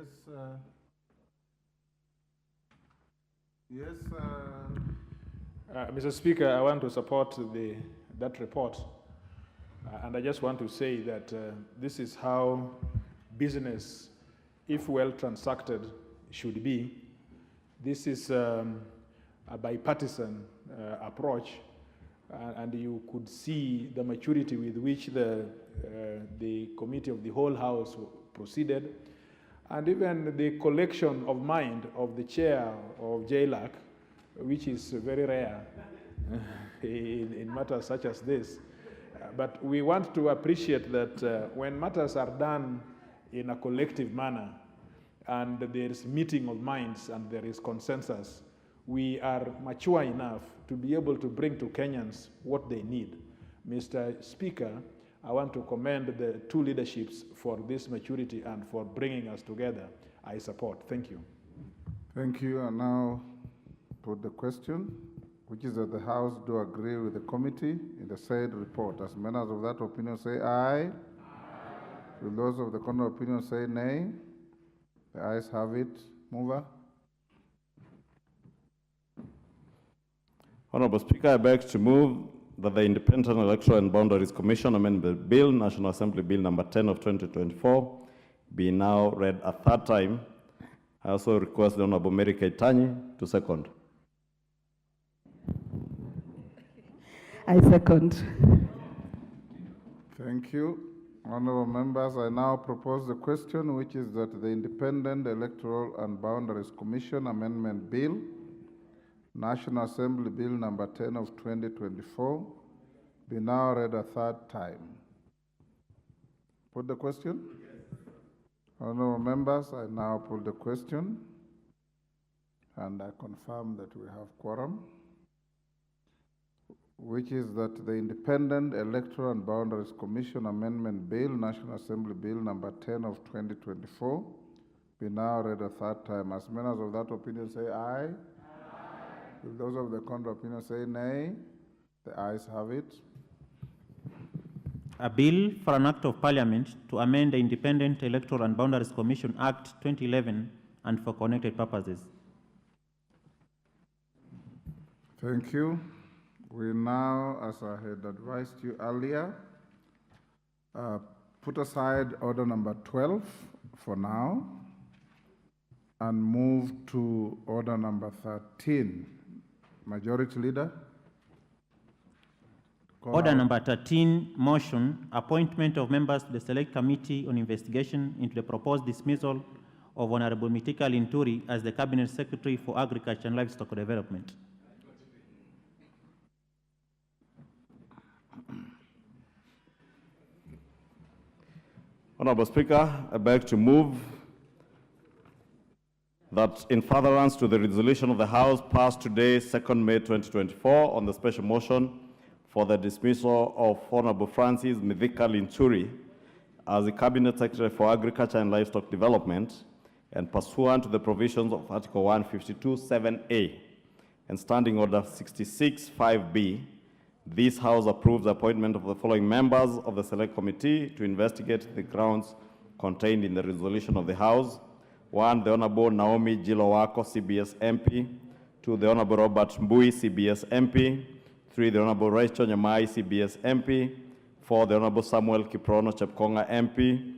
Mr. Speaker, I want to support that report. And I just want to say that this is how business, if well transacted, should be. This is a bipartisan approach, and you could see the maturity with which the Committee of the Whole House proceeded, and even the collection of mind of the chair of JLAC, which is very rare in matters such as this. But we want to appreciate that when matters are done in a collective manner and there is meeting of minds and there is consensus, we are mature enough to be able to bring to Kenyans what they need. Mr. Speaker, I want to commend the two leaderships for this maturity and for bringing us together. I support. Thank you. Thank you. And now put the question, which is that the House do agree with the committee in the said report. As members of that opinion say aye. Aye. Will those of the contrary opinion say nay? The ayes have it. Mover. Honorable Speaker, I beg to move that the Independent Electoral and Boundaries Commission Amendment Bill, National Assembly Bill number 10 of 2024, be now read a third time. I also request the Honorable Mary Keitany to second. I second. Thank you. Honorable members, I now propose the question, which is that the Independent Electoral and Boundaries Commission Amendment Bill, National Assembly Bill number 10 of 2024, be now read a third time. Put the question? Honorable members, I now put the question, and I confirm that we have quorum, which is that the Independent Electoral and Boundaries Commission Amendment Bill, National Assembly Bill number 10 of 2024, be now read a third time. As members of that opinion say aye. Aye. If those of the contrary opinion say nay, the ayes have it. A bill for an act of parliament to amend the Independent Electoral and Boundaries Commission Act 2011 and for connected purposes. Thank you. We now, as I had advised you earlier, put aside order number 12 for now and move to order number 13. Majority Leader. Order number 13, motion, appointment of members to the Select Committee on Investigation into the proposed dismissal of Honorable Mitika Linturi as the Cabinet Secretary for Agriculture and Livestock Development. Honorable Speaker, I beg to move that in furtherance to the resolution of the House passed today, 2nd May 2024, on the special motion for the dismissal of Honorable Francis Mithika Linturi as the Cabinet Secretary for Agriculture and Livestock Development, and pursuant to the provisions of Article 152(7)(a) and Standing Order 66(5)(b), this House approves the appointment of the following members of the Select Committee to investigate the grounds contained in the resolution of the House. 1, the Honorable Naomi Jilowako, CBS MP. 2, the Honorable Robert Mbui, CBS MP. 3, the Honorable Rachel Nyamai, CBS MP. 4, the Honorable Samuel Kiprono Chepkonga, MP.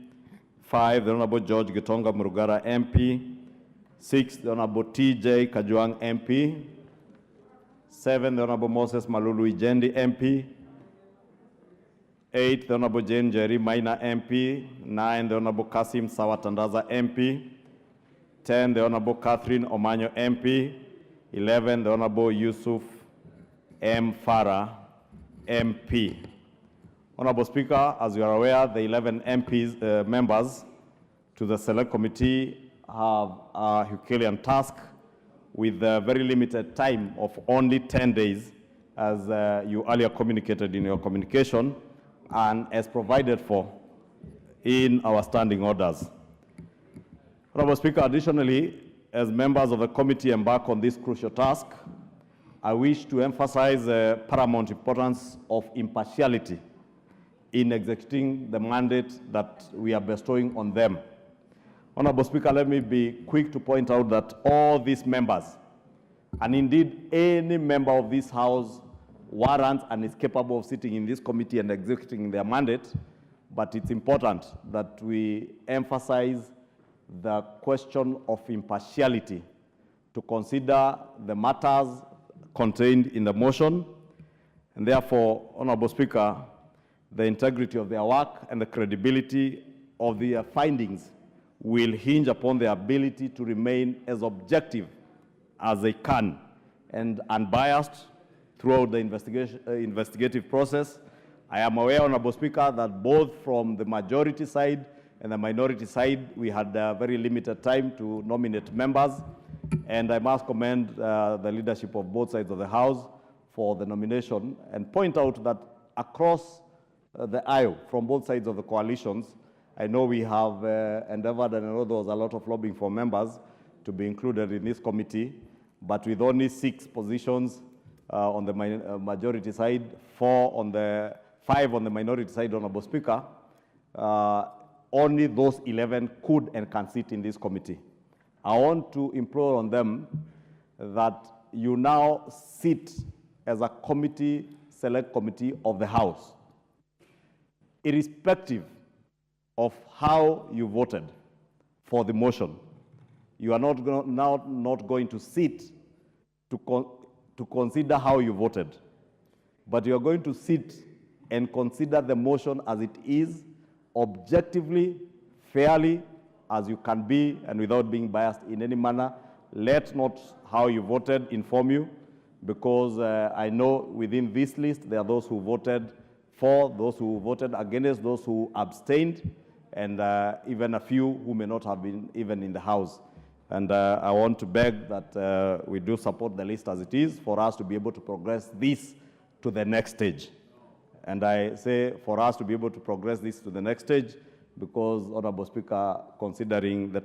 5, the Honorable George Gitonga Murugara, MP. 6, the Honorable TJ Kajuang, MP. 7, the Honorable Moses Malulu Ijendi, MP. 8, the Honorable Jane Jerry Maina, MP. 9, the Honorable Kasim Sawatandaza, MP. 10, the Honorable Catherine Omanyo, MP. 11, the Honorable Yusuf M. Farah, MP. Honorable Speaker, as you are aware, the 11 MPs, members to the Select Committee have a Herculean task with a very limited time of only 10 days, as you earlier communicated in your communication, and as provided for in our standing orders. Honorable Speaker, additionally, as members of the committee embark on this crucial task, I wish to emphasize the paramount importance of impartiality in executing the mandate that we are bestowing on them. Honorable Speaker, let me be quick to point out that all these members, and indeed any member of this House, warrants and is capable of sitting in this committee and executing their mandate, but it's important that we emphasize the question of impartiality to consider the matters contained in the motion, and therefore, Honorable Speaker, the integrity of their work and the credibility of their findings will hinge upon their ability to remain as objective as they can and unbiased throughout the investigative process. I am aware, Honorable Speaker, that both from the majority side and the minority side, we had a very limited time to nominate members, and I must commend the leadership of both sides of the House for the nomination and point out that across the aisle from both sides of the coalitions, I know we have endeavored, and I know there was a lot of lobbying for members to be included in this committee, but with only 6 positions on the majority side, 5 on the minority side, Honorable Speaker, only those 11 could and can sit in this committee. I want to implore on them that you now sit as a committee, Select Committee of the House, irrespective of how you voted for the motion. You are not going to sit to consider how you voted, but you are going to sit and consider the motion as it is, objectively, fairly, as you can be, and without being biased in any manner. Let not how you voted inform you, because I know within this list there are those who voted for, those who voted against, those who abstained, and even a few who may not have been even in the House. And I want to beg that we do support the list as it is for us to be able to progress this to the next stage. And I say for us to be able to progress this to the next stage because, Honorable Speaker, considering the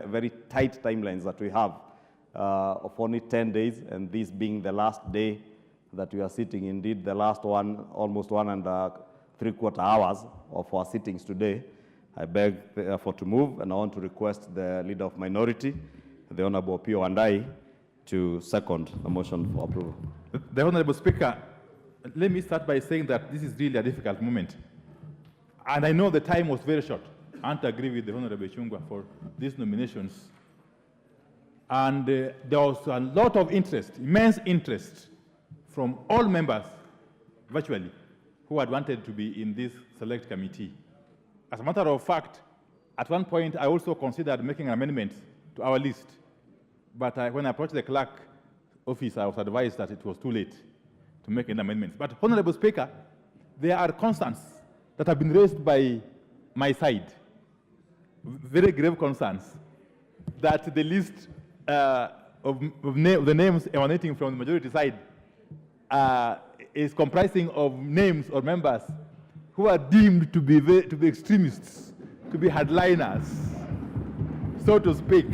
very tight timelines that we have of only 10 days, and this being the last day that we are sitting, indeed the last one, almost 1.75 hours of our sittings today, I beg therefore to move, and I want to request the Leader of Minority, the Honorable Pio Andai, to second the motion for approval. The Honorable Speaker, let me start by saying that this is really a difficult moment. And I know the time was very short. I want to agree with the Honorable Chungwa for these nominations. And there was a lot of interest, immense interest, from all members, virtually, who had wanted to be in this select committee. As a matter of fact, at one point, I also considered making an amendment to our list. But when I approached the clerk office, I was advised that it was too late to make an amendment. But, Honorable Speaker, there are concerns that have been raised by my side very grave concerns that the list of the names emanating from the majority side is comprising of names or members who are deemed to be extremists, to be hardliners, so to speak,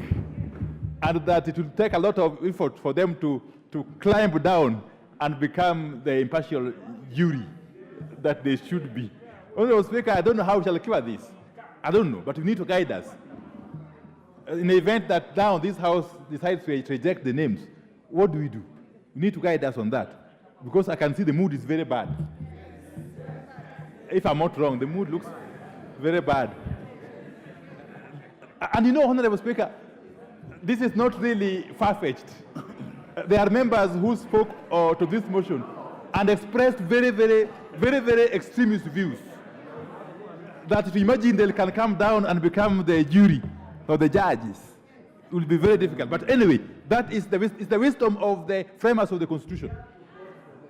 and that it will take a lot of effort for them to climb down and become the impartial jury that they should be. Honorable Speaker, I don't know how we shall cure this. I don't know, but you need to guide us. In the event that now this House decides to reject the names, what do? You need to guide us on that, because I can see the mood is very bad. If I'm not wrong, the mood looks very bad. And you know, Honorable Speaker, this is not really far-fetched. There are members who spoke to this motion and expressed very, very extremist views. That to imagine they can come down and become the jury or the judges will be very difficult. But anyway, that is the wisdom of the framers of the Constitution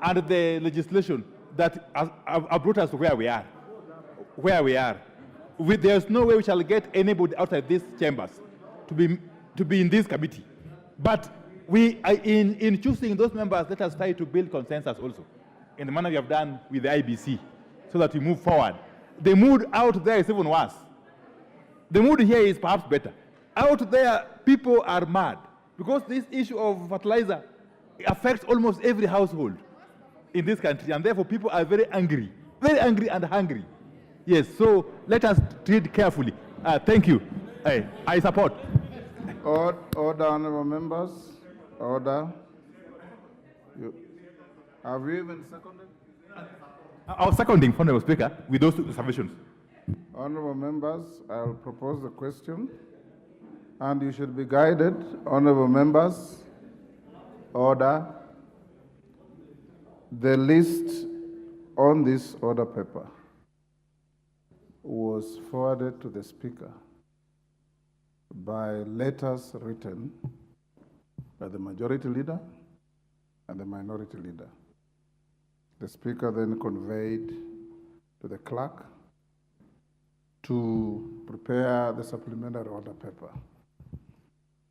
and the legislation that have brought us to where we are. There's no way we shall get anybody outside these chambers to be in this committee. But in choosing those members, let us try to build consensus also, in the manner we have done with the IBC, so that we move forward. The mood out there is even worse. The mood here is perhaps better. Out there, people are mad, because this issue of fertilizer affects almost every household in this country, and therefore people are very angry and hungry. Yes, so let us treat carefully. Thank you. I support. Order, honorable members. Order. Have you even seconded? I was seconding, Honorable Speaker, with those two submissions. Honorable members, I will propose the question, and you should be guided. Honorable members, order. The list on this order paper was forwarded to the Speaker by letters written by the Majority Leader and the Minority Leader. The Speaker then conveyed to the clerk to prepare the supplementary order paper.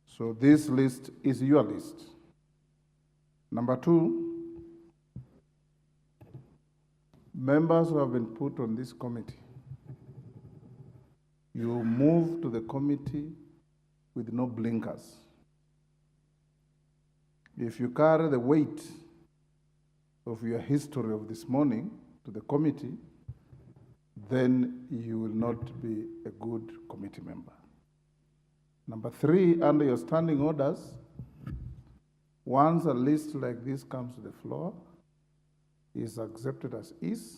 So this list is your list. Number two, members who have been put on this committee, you move to the committee with no blinkers. If you carry the weight of your history of this morning to the committee, then you will not be a good committee member. Number three, under your standing orders, once a list like this comes to the floor, is accepted as is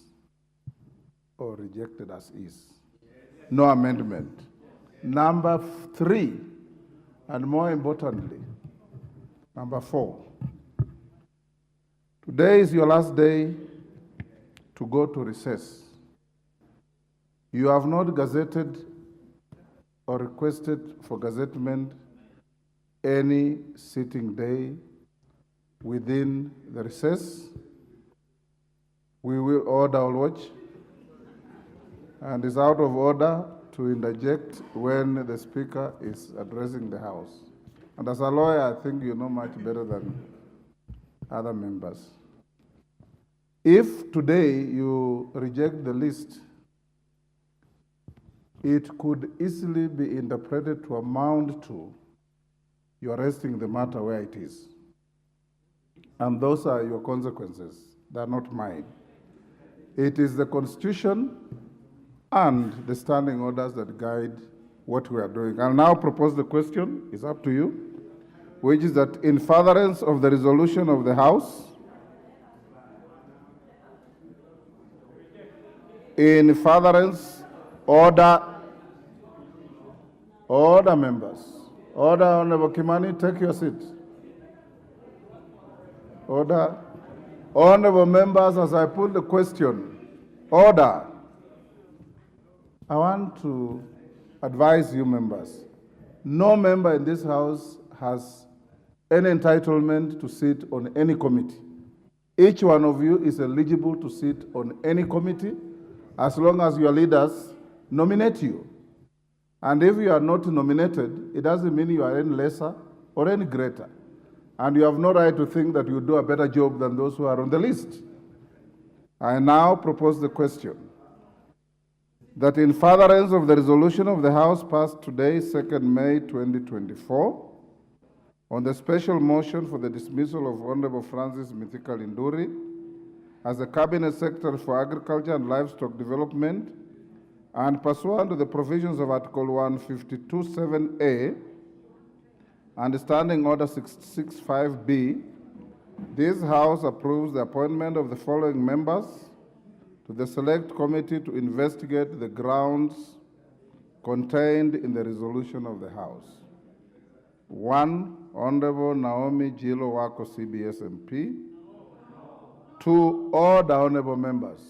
or rejected as is. No amendment. Number three, and more importantly, number four, today is your last day to go to recess. You have not gazetted or requested for gazettement any sitting day within the recess. We will order all watch, and it's out of order to interject when the Speaker is addressing the House. And as a lawyer, I think you know much better than other members. If today you reject the list, it could easily be interpreted to amount to you are resting the matter where it is. And those are your consequences. They are not mine. It is the Constitution and the standing orders that guide what we are doing. I'll now propose the question, it's up to you, which is that in furtherance of the resolution of the House, in furtherance, order members. Order, Honorable Kimani, take your seat. Order. Honorable members, as I put the question, order. I want to advise you members, no member in this House has any entitlement to sit on any committee. Each one of you is eligible to sit on any committee as long as your leaders nominate you. And if you are not nominated, it doesn't mean you are any lesser or any greater. And you have no right to think that you do a better job than those who are on the list. I now propose the question that in furtherance of the resolution of the House passed today, 2nd May 2024, on the special motion for the dismissal of Honorable Francis Mithika Linturi as the Cabinet Secretary for Agriculture and Livestock Development, and pursuant to the provisions of Article 152(7)(a) and Standing Order 665B, this House approves the appointment of the following members to the Select Committee to investigate the grounds contained in the resolution of the House. 1. Honorable Naomi Jilo Wako, CBS MP. 2. All the honorable members.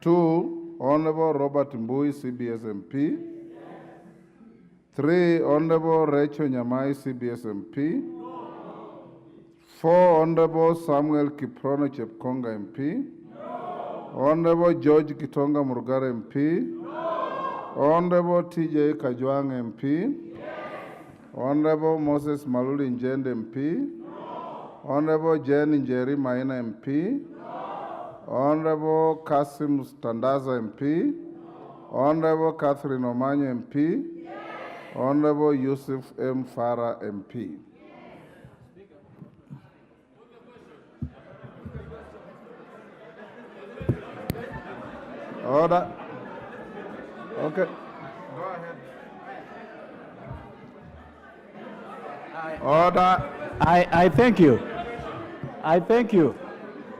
2. Honorable Robert Mbui, CBS MP. 3. Honorable Rachel Nyamai, CBS MP. 4. Honorable Samuel Kiprono Chepkonga MP. Honorable George Kitonga Murugara MP. Honorable TJ Kajwang MP. Honorable Moses Maluli Njende MP. Honorable Jen Njeri Maina MP. Honorable Kasim Standaza MP. Honorable Catherine Omanyo MP. Honorable Yusuf M. Farah MP. Order. Okay. Go ahead. Order. I thank you. I thank you.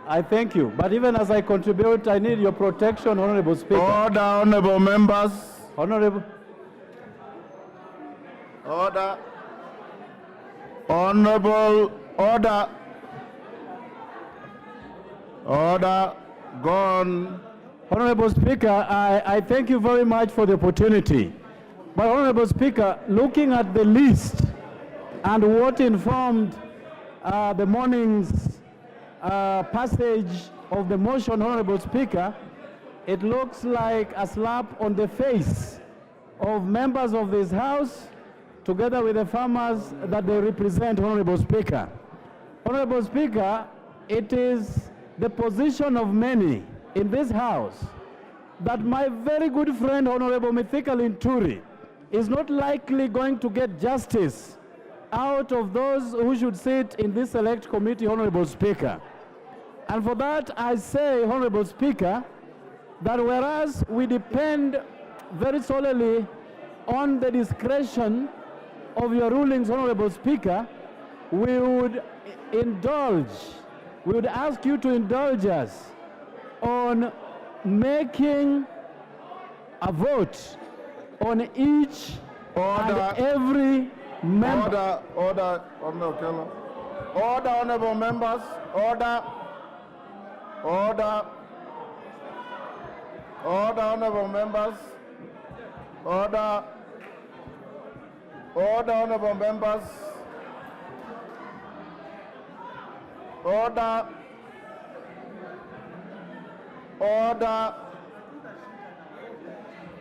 I thank you. But even as I contribute, I need your protection, Honorable Speaker. Order, honorable members. Honorable. Order. Honorable. Order. Order. Gone. Honorable Speaker, I thank you very much for the opportunity. But Honorable Speaker, looking at the list and what informed the morning's passage of the motion, Honorable Speaker, it looks like a slap on the face of members of this House together with the farmers that they represent, Honorable Speaker. Honorable Speaker, it is the position of many in this House that my very good friend, Honorable Mithika Linturi, is not likely going to get justice out of those who should sit in this select committee, Honorable Speaker. And for that, I say, Honorable Speaker, that whereas we depend very solely on the discretion of your rulings, Honorable Speaker, we would ask you to indulge us on making a vote on each and every member. Order, Honorable Keller. Order, honorable members. Order. Order. Order, honorable members. Order. Order, honorable members. Order. Order.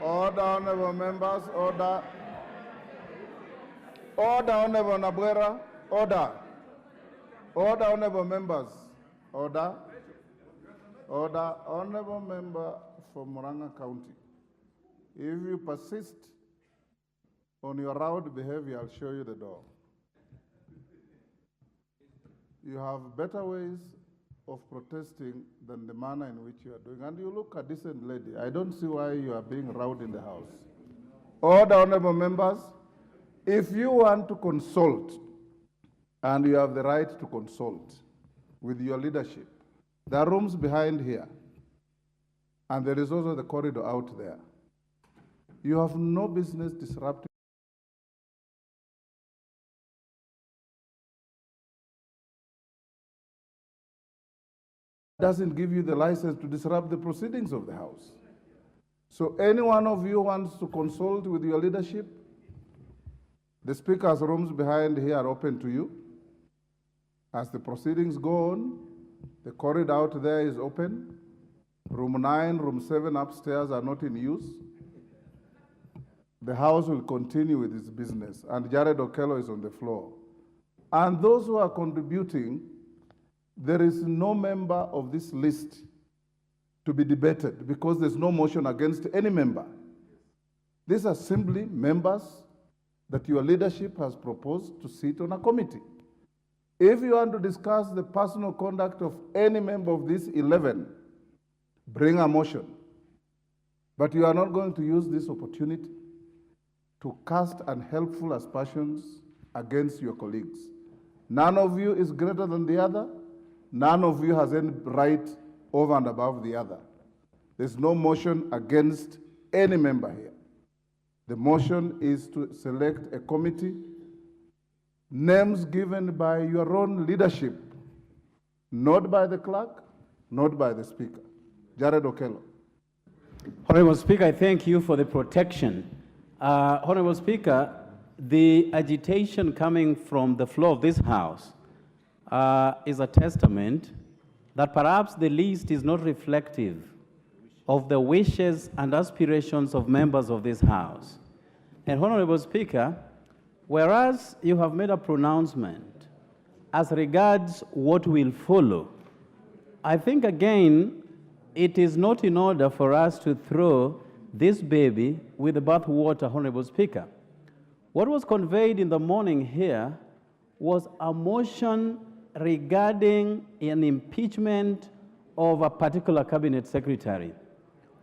Order, honorable members. Order. Order, honorable Nabuera. Order. Order, honorable members. Order. Order, honorable member for Murang'a County. If you persist on your rowdy behavior, I'll show you the door. You have better ways of protesting than the manner in which you are doing. And you look a decent lady. I don't see why you are being rowdy in the House. Order, honorable members. If you want to consult, and you have the right to consult with your leadership, there are rooms behind here, and there is also the corridor out there. You have no business disrupting. Doesn't give you the license to disrupt the proceedings of the House. So any one of you wants to consult with your leadership, the speaker's rooms behind here are open to you. As the proceedings go on, the corridor out there is open. Room 9, room 7 upstairs are not in use. the House will continue with its business, and Jared Okello is on the floor. And those who are contributing, there is no member of this list to be debated because there's no motion against any member. These are simply members that your leadership has proposed to sit on a committee. If you want to discuss the personal conduct of any member of these 11, bring a motion. But you are not going to use this opportunity to cast unhelpful aspersions against your colleagues. None of you is greater than the other. None of you has any right over and above the other. There's no motion against any member here. The motion is to select a committee, names given by your own leadership, not by the clerk, not by the speaker. Jared Okello. Honorable Speaker, I thank you for the protection. Honorable Speaker, the agitation coming from the floor of this House is a testament that perhaps the list is not reflective of the wishes and aspirations of members of this House. And Honorable Speaker, whereas you have made a pronouncement as regards what will follow, I think again it is not in order for us to throw this baby with the bathwater, Honorable Speaker. What was conveyed in the morning here was a motion regarding an impeachment of a particular cabinet secretary.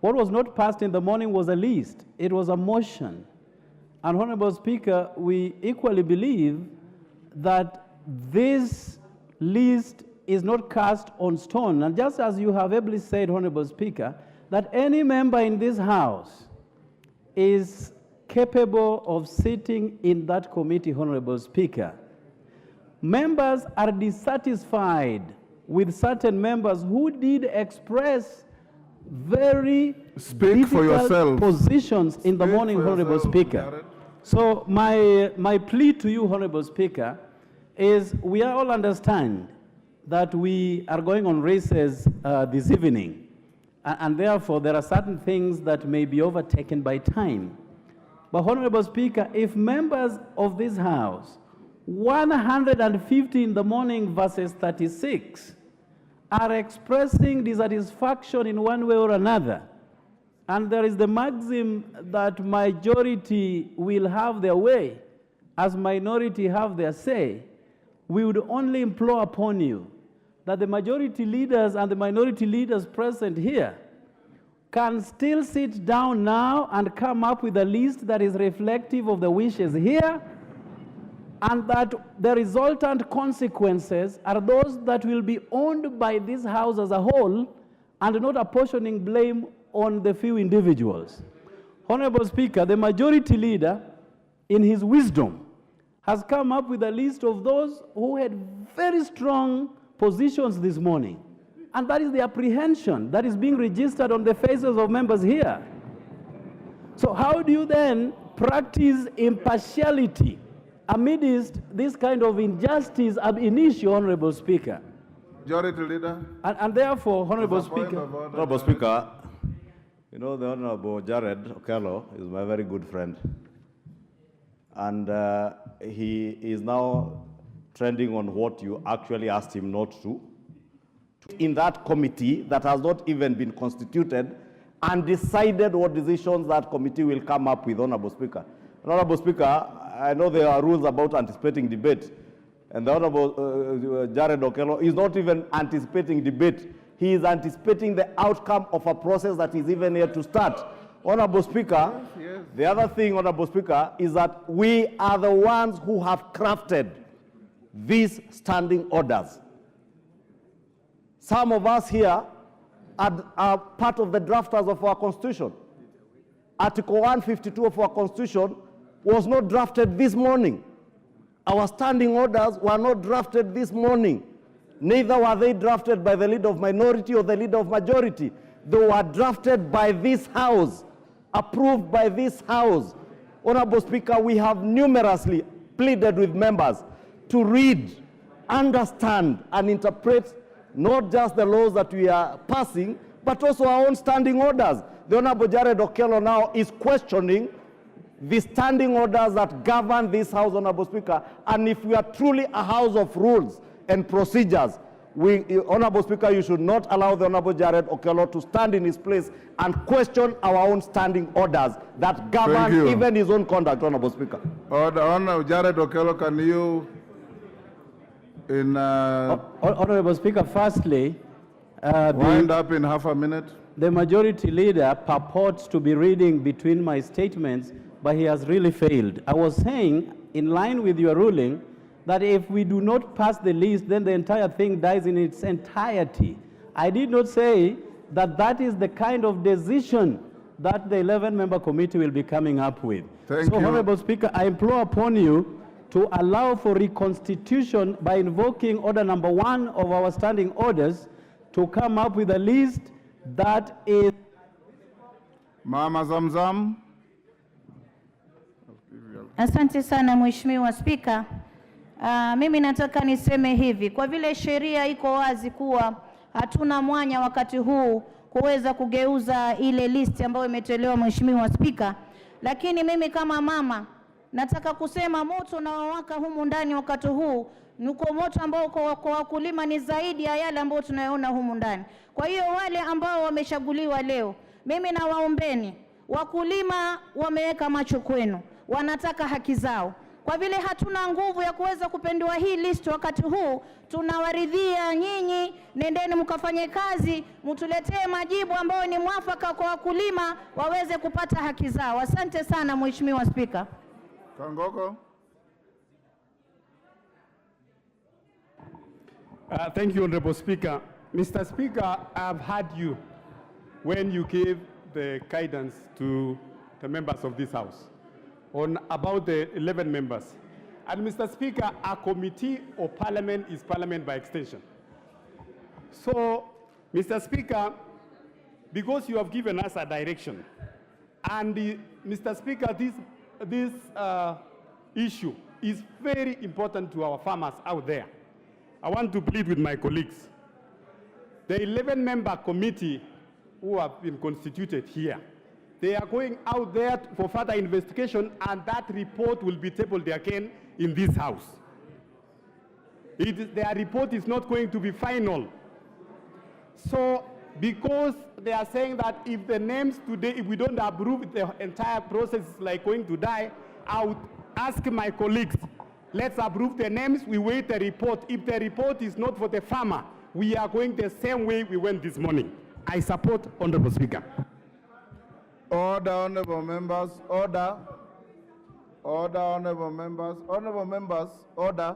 What was not passed in the morning was a list. It was a motion. And Honorable Speaker, we equally believe that this list is not cast on stone. And just as you have ably said, Honorable Speaker, that any member in this House is capable of sitting in that committee, Honorable Speaker. Members are dissatisfied with certain members who did express very difficult positions in the morning, Honorable Speaker. So my plea to you, Honorable Speaker, is we all understand that we are going on races this evening, and therefore there are certain things that may be overtaken by time. But Honorable Speaker, if members of this House, 150 in the morning versus 36, are expressing dissatisfaction in one way or another, and there is the maxim that majority will have their way as minority have their say, we would only implore upon you that the majority leaders and the minority leaders present here can still sit down now and come up with a list that is reflective of the wishes here, and that the resultant consequences are those that will be owned by this House as a whole, and not apportioning blame on the few individuals. Honorable Speaker, the majority leader, in his wisdom, has come up with a list of those who had very strong positions this morning. And that is the apprehension that is being registered on the faces of members here. So how do you then practice impartiality amidst this kind of injustice ab initio, Honorable Speaker? Majority Leader. And therefore, Honorable Speaker. Honorable Speaker, you know, the Honorable Jared Okello is my very good friend. And he is now trending on what you actually asked him not to. In that committee that has not even been constituted and decided what decisions that committee will come up with, Honorable Speaker. Honorable Speaker, I know there are rules about anticipating debate, and the Honorable Jared Okello is not even anticipating debate. He is anticipating the outcome of a process that is even yet to start. Honorable Speaker, yes. The other thing, Honorable Speaker, is that we are the ones who have crafted these standing orders. Some of us here are part of the drafters of our Constitution. Article 152 of our Constitution was not drafted this morning. Our standing orders were not drafted this morning. Neither were they drafted by the leader of minority or the leader of majority. They were drafted by this House, approved by this House. Honorable Speaker, we have numerously pleaded with members to read, understand, and interpret not just the laws that we are passing, but also our own standing orders. The Honorable Jared Okello now is questioning the standing orders that govern this House, Honorable Speaker. And if we are truly a house of rules and procedures, Honorable Speaker, you should not allow the Honorable Jared Okello to stand in his place and question our own standing orders that govern even his own conduct, Honorable Speaker. Honorable Jared Okello, can you, Honorable Speaker, firstly, wind up in half a minute. The majority leader purports to be reading between my statements, but he has really failed. I was saying, in line with your ruling, that if we do not pass the list, then the entire thing dies in its entirety. I did not say that that is the kind of decision that the 11-member committee will be coming up with. Thank you. Honorable Speaker, I implore upon you to allow for reconstitution by invoking order number 1 of our standing orders to come up with a list that is... Mama Zamzam. Asante sana Mheshimiwa Spika. Mimi nataka niseme hivi, kwa vile sheria iko wazi kuwa hatuna mwanya wakati huu kuweza kugeuza ile listi ambayo imetolewa Mheshimiwa Spika, lakini mimi kama mama nataka kusema moto na wawaka humu ndani wakati huu nuko moto ambao kwa wakulima ni zaidi ya yale ambao tunayoona humu ndani. Kwa hiyo wale ambao wamechaguliwa leo, mimi na waombeni, wakulima wameweka macho kwenu, wanataka haki zao. Kwa vile hatuna nguvu ya kuweza kupendua hii list wakati huu, tunawaridhia nyinyi, nendeni mkafanye kazi, mtuletee majibu ambayo ni mwafaka kwa wakulima waweze kupata haki zao. Asante sana Mheshimiwa Spika. Kangoko. Thank you, Honorable Speaker. Mr. Speaker, I've heard you when you gave the guidance to the members of this House on about the 11 members. And Mr. Speaker, a committee of parliament is parliament by extension. So, Mr. Speaker, because you have given us a direction, and Mr. Speaker, this issue is very important to our farmers out there. I want to plead with my colleagues. The 11-member committee who have been constituted here, they are going out there for further investigation, and that report will be tabled again in this House. Their report is not going to be final. So, because they are saying that if the names today, if we don't approve, the entire process is like going to die, I would ask my colleagues, let's approve the names, we wait the report. If the report is not for the farmer, we are going the same way we went this morning. I support, Honorable Speaker. Order, honorable members, order. Order, honorable members. Honorable members, order.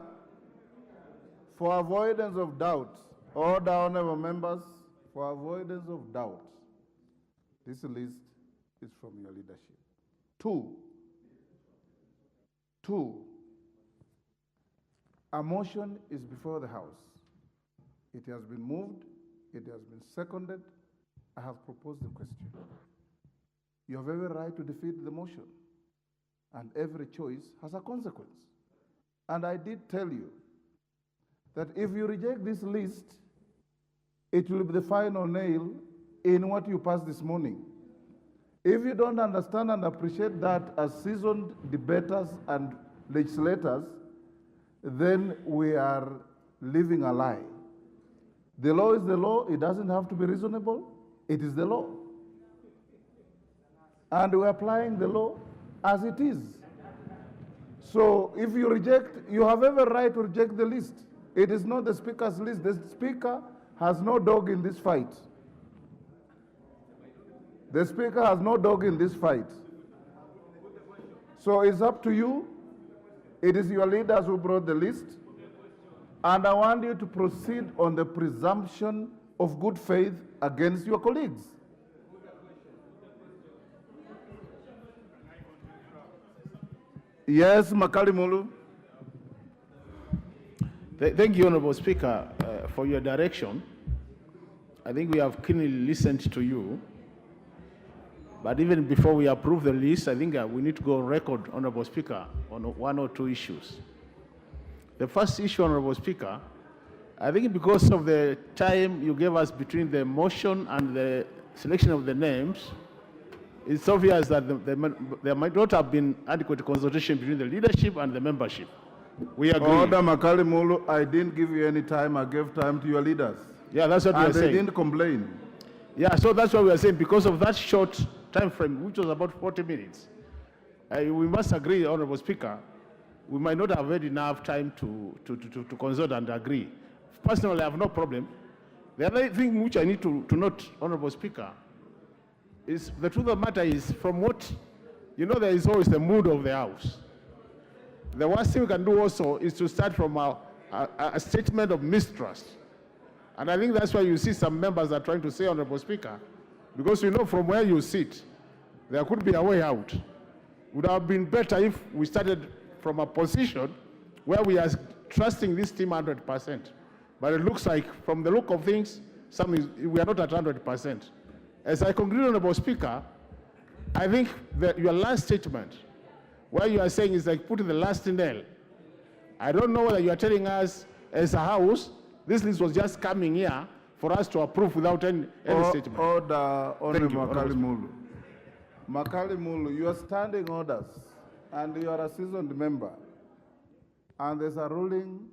For avoidance of doubt, order, honorable members, for avoidance of doubt, this list is from your leadership. Two, a motion is before the House. It has been moved, it has been seconded. I have proposed the question. You have every right to defeat the motion, and every choice has a consequence. And I did tell you that if you reject this list, it will be the final nail in what you passed this morning. If you don't understand and appreciate that as seasoned debaters and legislators, then we are living a lie. The law is the law. It doesn't have to be reasonable. It is the law. And we're applying the law as it is. So if you reject, you have every right to reject the list. It is not the Speaker's list. The Speaker has no dog in this fight. The Speaker has no dog in this fight. So it's up to you. It is your leaders who brought the list. And I want you to proceed on the presumption of good faith against your colleagues. Yes, Makali Mulu. Thank you, Honorable Speaker, for your direction. I think we have keenly listened to you. But even before we approve the list, I think we need to go record, Honorable Speaker, on one or two issues. The first issue, Honorable Speaker, I think because of the time you gave us between the motion and the selection of the names, it's obvious that there might not have been adequate consultation between the leadership and the membership. We agree. Order, Makali Mulu, I didn't give you any time. I gave time to your leaders. Yeah, that's what we are saying. And they didn't complain. Yeah, so that's what we are saying. Because of that short time frame, which was about 40 minutes, we must agree, Honorable Speaker, we might not have had enough time to consult and agree. Personally, I have no problem. The other thing which I need to note, Honorable Speaker, is the truth of the matter is from what, there is always the mood of the House. The worst thing we can do also is to start from a statement of mistrust. And I think that's why you see some members are trying to say, Honorable Speaker, because from where you sit, there could be a way out. It would have been better if we started from a position where we are trusting this team 100%. But it looks like, from the look of things, we are not at 100%. As I conclude, Honorable Speaker, I think that your last statement, where you are saying is like putting the last nail. I don't know whether you are telling us as a House, this list was just coming here for us to approve without any statement. Order, Honorable Makali Mulu. Makali Mulu, you are standing orders, and you are a seasoned member. And there's a ruling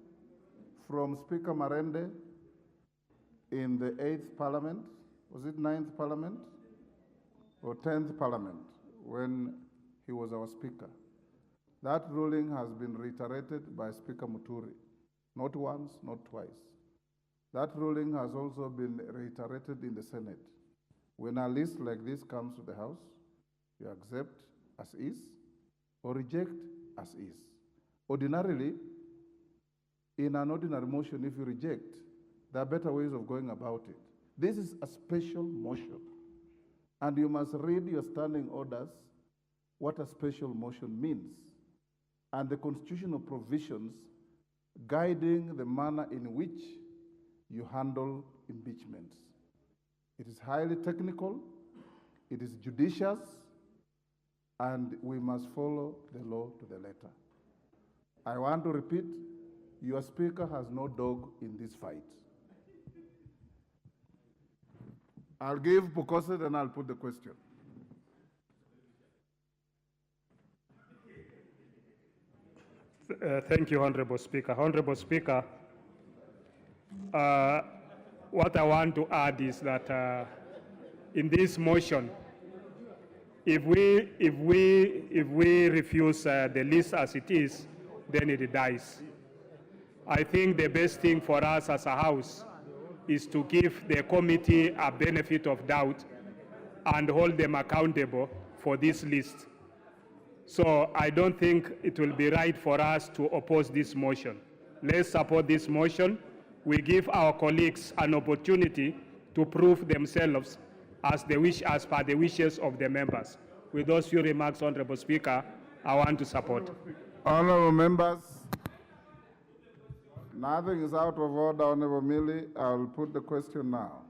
from Speaker Marende in the 8th Parliament, was it 9th Parliament or 10th Parliament, when he was our Speaker. That ruling has been reiterated by Speaker Muturi, not once, not twice. That ruling has also been reiterated in the Senate. When a list like this comes to the House, you accept as is or reject as is. Ordinarily, in an ordinary motion, if you reject, there are better ways of going about it. This is a special motion, and you must read your standing orders what a special motion means, and the constitutional provisions guiding the manner in which you handle impeachments. It is highly technical, it is judicious, and we must follow the law to the letter. I want to repeat, your Speaker has no dog in this fight. I'll give Bukose, then I'll put the question. Thank you, Honorable Speaker. Honorable Speaker, what I want to add is that in this motion, if we refuse the list as it is, then it dies. I think the best thing for us as a House is to give the committee a benefit of doubt and hold them accountable for this list. So I don't think it will be right for us to oppose this motion. Let's support this motion. We give our colleagues an opportunity to prove themselves as per the wishes of the members. With those few remarks, Honorable Speaker, I want to support. Honorable members, nothing is out of order, Honorable Millie. I'll put the question now,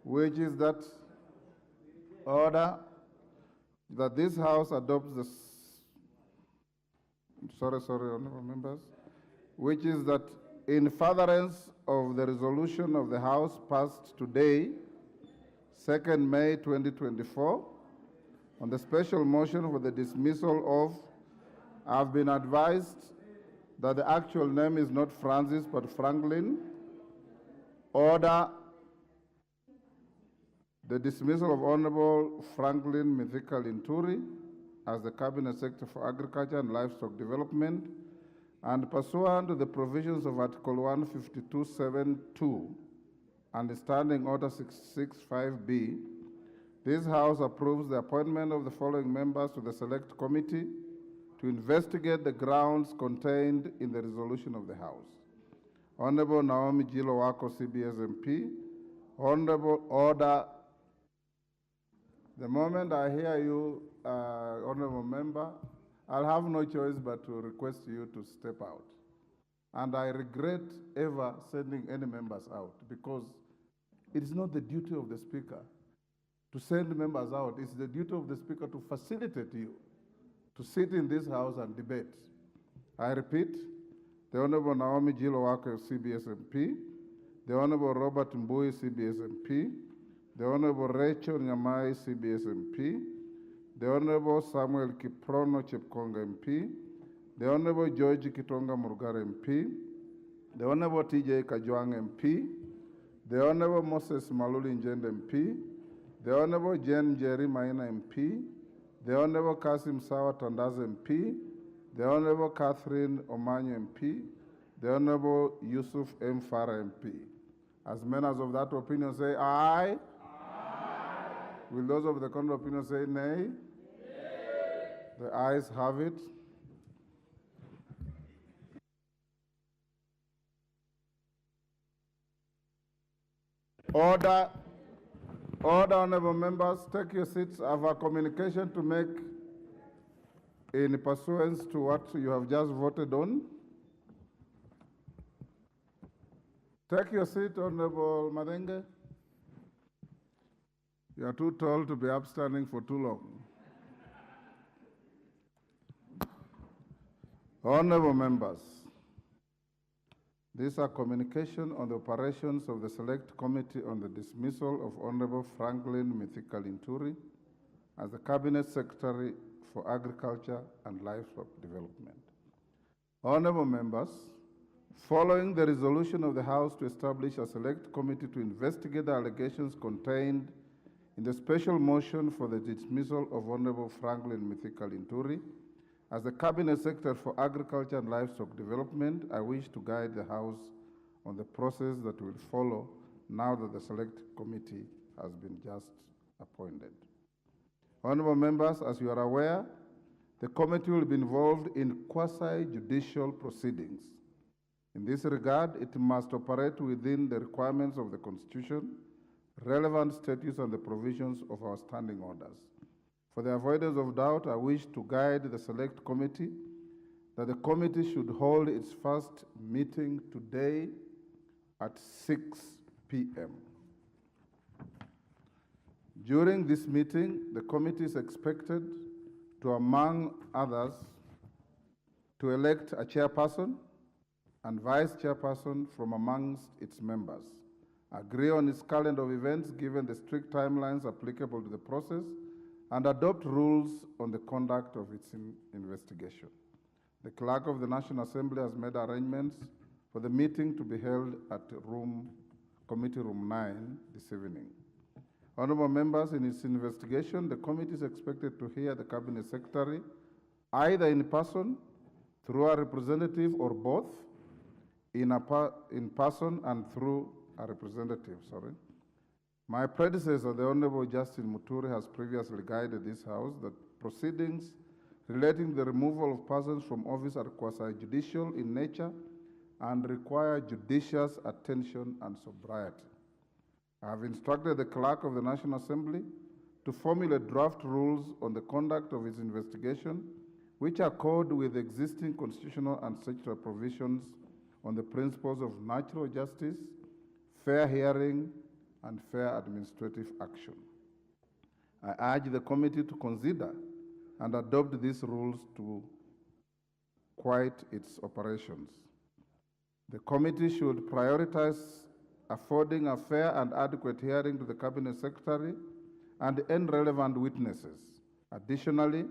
which is that order that this House adopts the, Honorable members, which is that in furtherance of the resolution of the House passed today, 2nd May 2024, on the special motion for the dismissal of, I've been advised that the actual name is not Francis but Franklin. Order the dismissal of Honorable Franklin Mithika Linturi as the Cabinet Secretary for Agriculture and Livestock Development, and pursuant to the provisions of Article 152(7)(2) and the Standing Order 665B, this House approves the appointment of the following members to the Select Committee to investigate the grounds contained in the resolution of the House. Honorable Naomi Jilo Wako, CBS MP. Honorable Order. The moment I hear you, Honorable Member, I'll have no choice but to request you to step out. And I regret ever sending any members out, because it is not the duty of the Speaker to send members out. It's the duty of the Speaker to facilitate you to sit in this House and debate. I repeat, the Honorable Naomi Jilo Wako, CBS MP, the Honorable Robert Mbui, CBS MP, the Honorable Rachel Nyamai, CBS MP, the Honorable Samuel Kiprono Chepkonga MP, the Honorable George Kitonga Murugara MP, the Honorable TJ Kajwang MP, the Honorable Moses Maluli Njende MP, the Honorable Jen Jerry Maina MP, the Honorable Kasim Sawa Tandaz MP, the Honorable Catherine Omanyo MP, the Honorable Yusuf M. Farah MP. As members of that opinion say aye. Aye. Will those of the contrary opinion say nay? Nay. The ayes have it. Order. Order, honorable members, take your seats. I have a communication to make in pursuance to what you have just voted on. Take your seat, Honorable Madenge. You are too tall to be upstanding for too long. Honorable members, these are communication on the operations of the Select Committee on the dismissal of Honorable Franklin Mithika Linturi as the Cabinet Secretary for Agriculture and Livestock Development. Honorable members, following the resolution of the House to establish a Select Committee to investigate the allegations contained in the special motion for the dismissal of Honorable Franklin Mithika Linturi as the Cabinet Secretary for Agriculture and Livestock Development, I wish to guide the House on the process that will follow now that the Select Committee has been just appointed. Honorable members, as you are aware, the committee will be involved in quasi-judicial proceedings. In this regard, it must operate within the requirements of the Constitution, relevant statutes, and the provisions of our standing orders. For the avoidance of doubt, I wish to guide the Select Committee that the committee should hold its first meeting today at 6 p.m. During this meeting, the committee is expected to, among others, to elect a chairperson and vice chairperson from amongst its members, agree on its calendar of events given the strict timelines applicable to the process, and adopt rules on the conduct of its investigation. The Clerk of the National Assembly has made arrangements for the meeting to be held at Committee Room 9 this evening. Honorable members, in its investigation, the committee is expected to hear the Cabinet Secretary either in person, through a representative, or both, in person and through a representative, My predecessor, the Honorable Justin Muturi, has previously guided this House that proceedings relating to the removal of persons from office are quasi-judicial in nature and require judicious attention and sobriety. I have instructed the Clerk of the National Assembly to formulate draft rules on the conduct of its investigation, which accord with existing constitutional and statutory provisions on the principles of natural justice, fair hearing, and fair administrative action. I urge the committee to consider and adopt these rules to quiet its operations. The committee should prioritize affording a fair and adequate hearing to the Cabinet Secretary and any relevant witnesses. Additionally,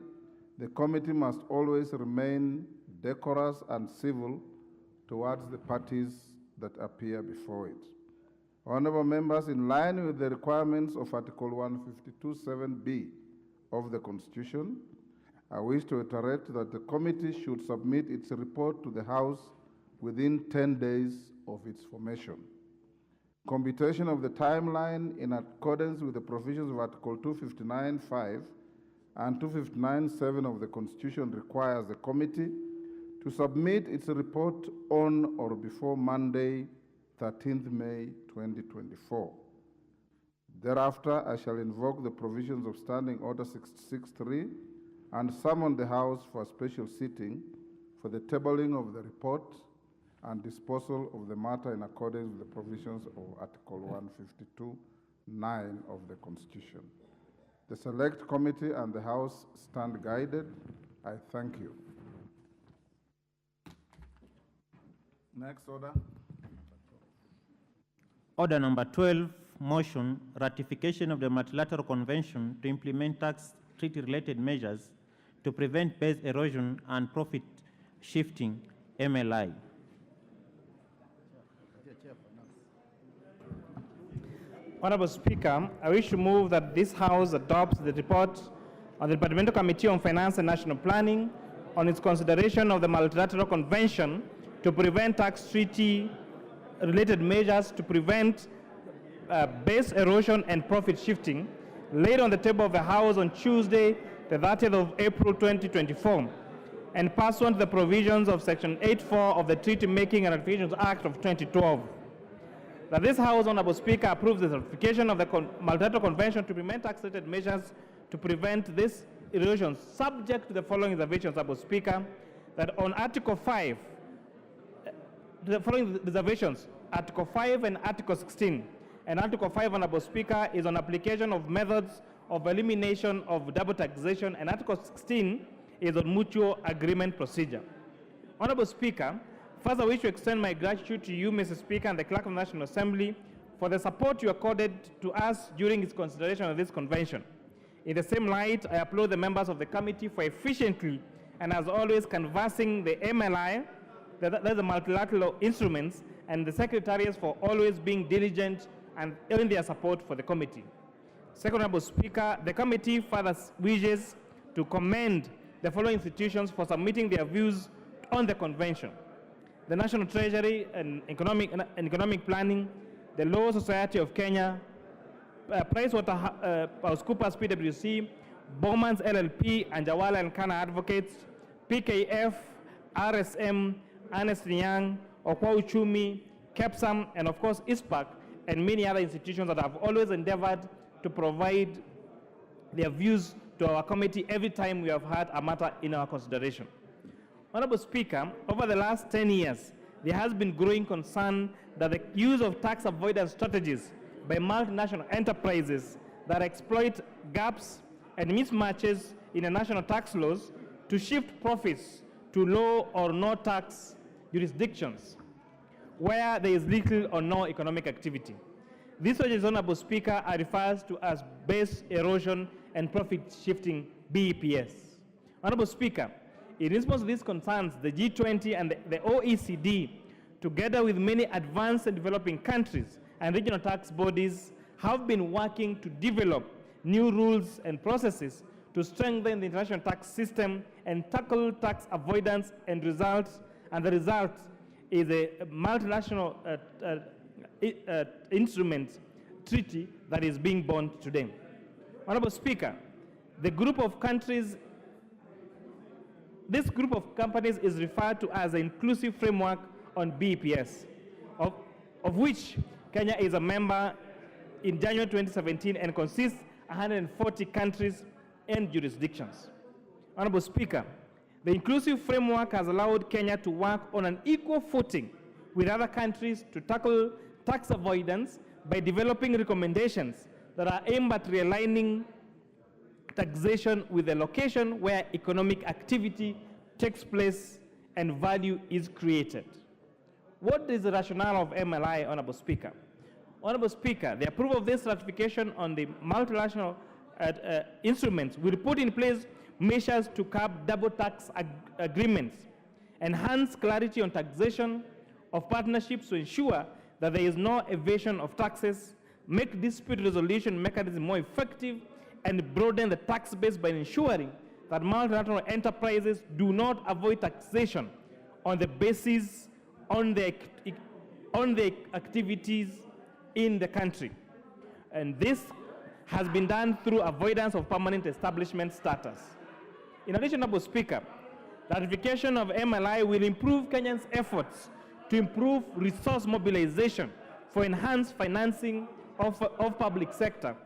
the committee must always remain decorous and civil towards the parties that appear before it. Honorable members, in line with the requirements of Article 152(7)(b) of the Constitution, I wish to reiterate that the committee should submit its report to the House within 10 days of its formation. Computation of the timeline in accordance with the provisions of Article 259(5) and 259(7) of the Constitution requires the committee to submit its report on or before Monday, 13th May 2024. Thereafter, I shall invoke the provisions of Standing Order 663 and summon the House for a special sitting for the tabling of the report and disposal of the matter in accordance with the provisions of Article 152(9) of the Constitution. The Select Committee and the House stand guided. I thank you. Next order. Order number 12, motion, ratification of the multilateral convention to implement tax treaty-related measures to prevent base erosion and profit shifting, MLI. Honorable Speaker, I wish to move that this House adopts the report of the Departmental Committee on Finance and National Planning on its consideration of the multilateral convention to prevent tax treaty-related measures to prevent base erosion and profit shifting, laid on the table of the House on Tuesday, the 30th of April 2024, and pursuant to the provisions of Section 8.4 of the Treaty Making and Ratifications Act of 2012. That this House, Honorable Speaker, approves the ratification of the multilateral convention to implement tax-related measures to prevent this erosion, subject to the following reservations, Honorable Speaker, that on Article 5, the following reservations, Article 5 and Article 16. And Article 5, Honorable Speaker, is on application of methods of elimination of double taxation, and Article 16 is on mutual agreement procedure. Honorable Speaker, first I wish to extend my gratitude to you, Mr. Speaker, and the Clerk of the National Assembly for the support you accorded to us during its consideration of this convention. In the same light, I applaud the members of the committee for efficiently and as always canvassing the MLI, that's the multilateral instruments, and the secretariats for always being diligent and in their support for the committee. Second, Honorable Speaker, the committee further wishes to commend the following institutions for submitting their views on the convention: the National Treasury and Economic Planning, the Law Society of Kenya, PricewaterhouseCoopers PwC, Bowman's LLP, and Jawala and Kana Advocates, PKF, RSM, Ernst & Young, Okwa Uchumi, KEPSAM, and of course ISPAC, and many other institutions that have always endeavored to provide their views to our committee every time we have had a matter in our consideration. Honorable Speaker, over the last 10 years, there has been growing concern that the use of tax avoidance strategies by multinational enterprises that exploit gaps and mismatches in the national tax laws to shift profits to low or no tax jurisdictions where there is little or no economic activity. This, Honorable Speaker, refers to as base erosion and profit shifting, BEPS. Honorable Speaker, in response to these concerns, the G20 and the OECD, together with many advanced and developing countries and regional tax bodies, have been working to develop new rules and processes to strengthen the international tax system and tackle tax avoidance, and the result is a multinational instrument treaty that is being born today. Honorable Speaker, this group of companies is referred to as the Inclusive Framework on BEPS, of which Kenya is a member in January 2017 and consists of 140 countries and jurisdictions. Honorable Speaker, the Inclusive Framework has allowed Kenya to work on an equal footing with other countries to tackle tax avoidance by developing recommendations that are aimed at realigning taxation with the location where economic activity takes place and value is created. What is the rationale of MLI, Honorable Speaker? Honorable Speaker, the approval of this ratification on the multilateral instruments will put in place measures to curb double tax agreements, enhance clarity on taxation of partnerships to ensure that there is no evasion of taxes, make dispute resolution mechanism more effective, and broaden the tax base by ensuring that multilateral enterprises do not avoid taxation on the basis on the activities in the country. And this has been done through avoidance of permanent establishment status. In addition, Honorable Speaker, ratification of MLI will improve Kenyans' efforts to improve resource mobilization for enhanced financing of public sector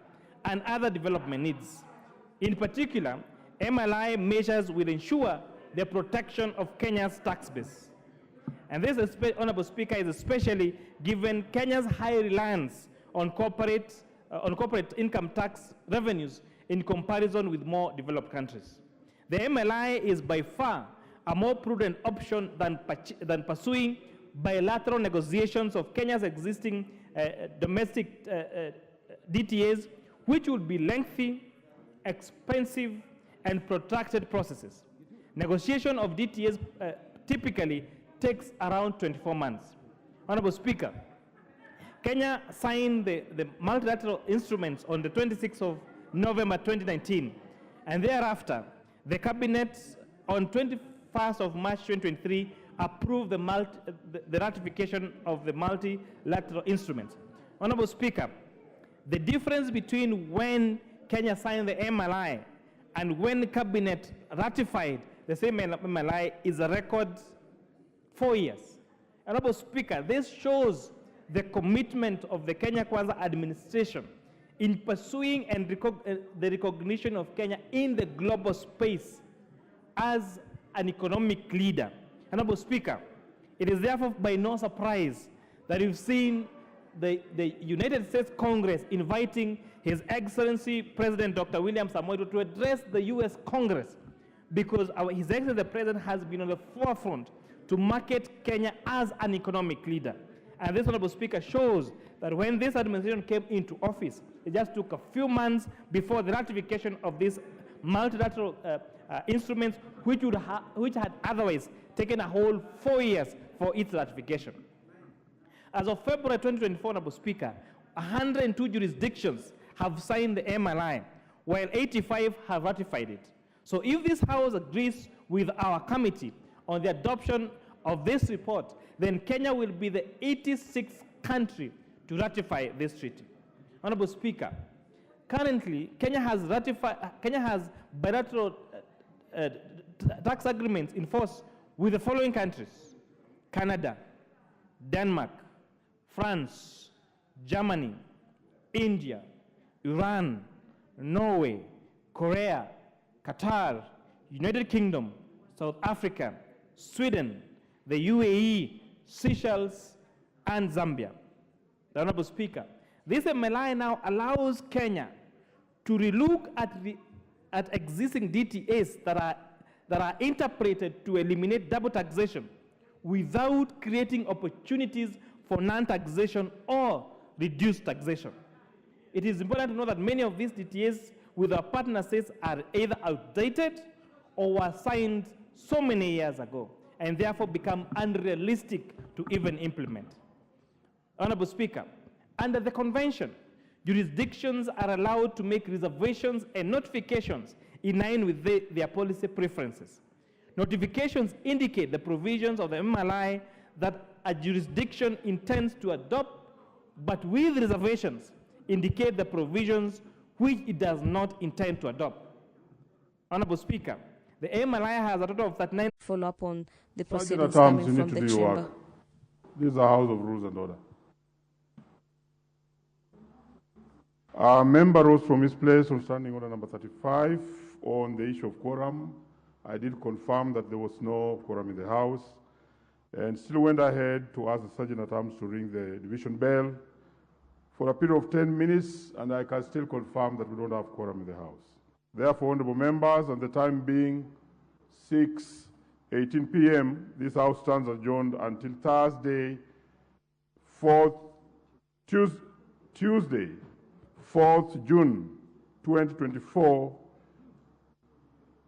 and other development needs. In particular, MLI measures will ensure the protection of Kenya's tax base. And this, Honorable Speaker, is especially given Kenya's high reliance on corporate income tax revenues in comparison with more developed countries. The MLI is by far a more prudent option than pursuing bilateral negotiations of Kenya's existing domestic DTAs, which would be lengthy, expensive, and protracted processes. Negotiation of DTAs typically takes around 24 months. Honorable Speaker, Kenya signed the multilateral instruments on the 26th of November 2019, and thereafter, the Cabinet on 21st of March 2023 approved the ratification of the multilateral instruments. Honorable Speaker, the difference between when Kenya signed the MLI and when the Cabinet ratified the same MLI is a record 4 years. Honorable Speaker, this shows the commitment of the Kenya Kwanza administration in pursuing and the recognition of Kenya in the global space as an economic leader. Honorable Speaker, it is therefore by no surprise that you've seen the United States Congress inviting His Excellency President Dr. William Samoei Ruto to address the U.S. Congress, because His Excellency the President has been on the forefront to market Kenya as an economic leader. And this, Honorable Speaker, shows that when this administration came into office, it just took a few months before the ratification of these multilateral instruments, which had otherwise taken a whole 4 years for its ratification. As of February 2024, Honorable Speaker, 102 jurisdictions have signed the MLI, while 85 have ratified it. So if this House agrees with our committee on the adoption of this report, then Kenya will be the 86th country to ratify this treaty. Honorable Speaker, currently, Kenya has bilateral tax agreements in force with the following countries: Canada, Denmark, France, Germany, India, Iran, Norway, Korea, Qatar, United Kingdom, South Africa, Sweden, the UAE, Seychelles, and Zambia. The Honorable Speaker, this MLI now allows Kenya to relook at existing DTAs that are interpreted to eliminate double taxation without creating opportunities for non-taxation or reduced taxation. It is important to know that many of these DTAs with our partner states are either outdated or were signed so many years ago, and therefore become unrealistic to even implement. Honorable Speaker, under the convention, jurisdictions are allowed to make reservations and notifications in line with their policy preferences. Notifications indicate the provisions of the MLI that a jurisdiction intends to adopt, but with reservations indicate the provisions which it does not intend to adopt. Honorable Speaker, the MLI has a total of 39. Follow up on the Sergeant proceedings at Arms, coming from the you need to do your work. This is a House of Rules and Order. Our member rose from his place on standing order number 35 on the issue of quorum. I did confirm that there was no quorum in the House, and still went ahead to ask the Sergeant at Arms to ring the division bell for a period of 10 minutes, and I can still confirm that we don't have quorum in the House. Therefore, honorable members, and the time being 6:18 p.m., this House stands adjourned until Thursday, Tuesday, 4th June 2024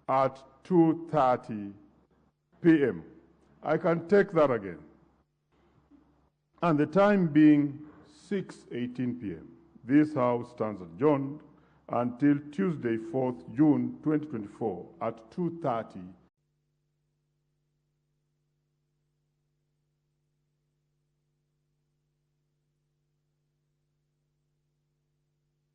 at 2:30 p.m. I can take that again. And the time being 6:18 p.m. This House stands adjourned until Tuesday, 4th June 2024 at 2:30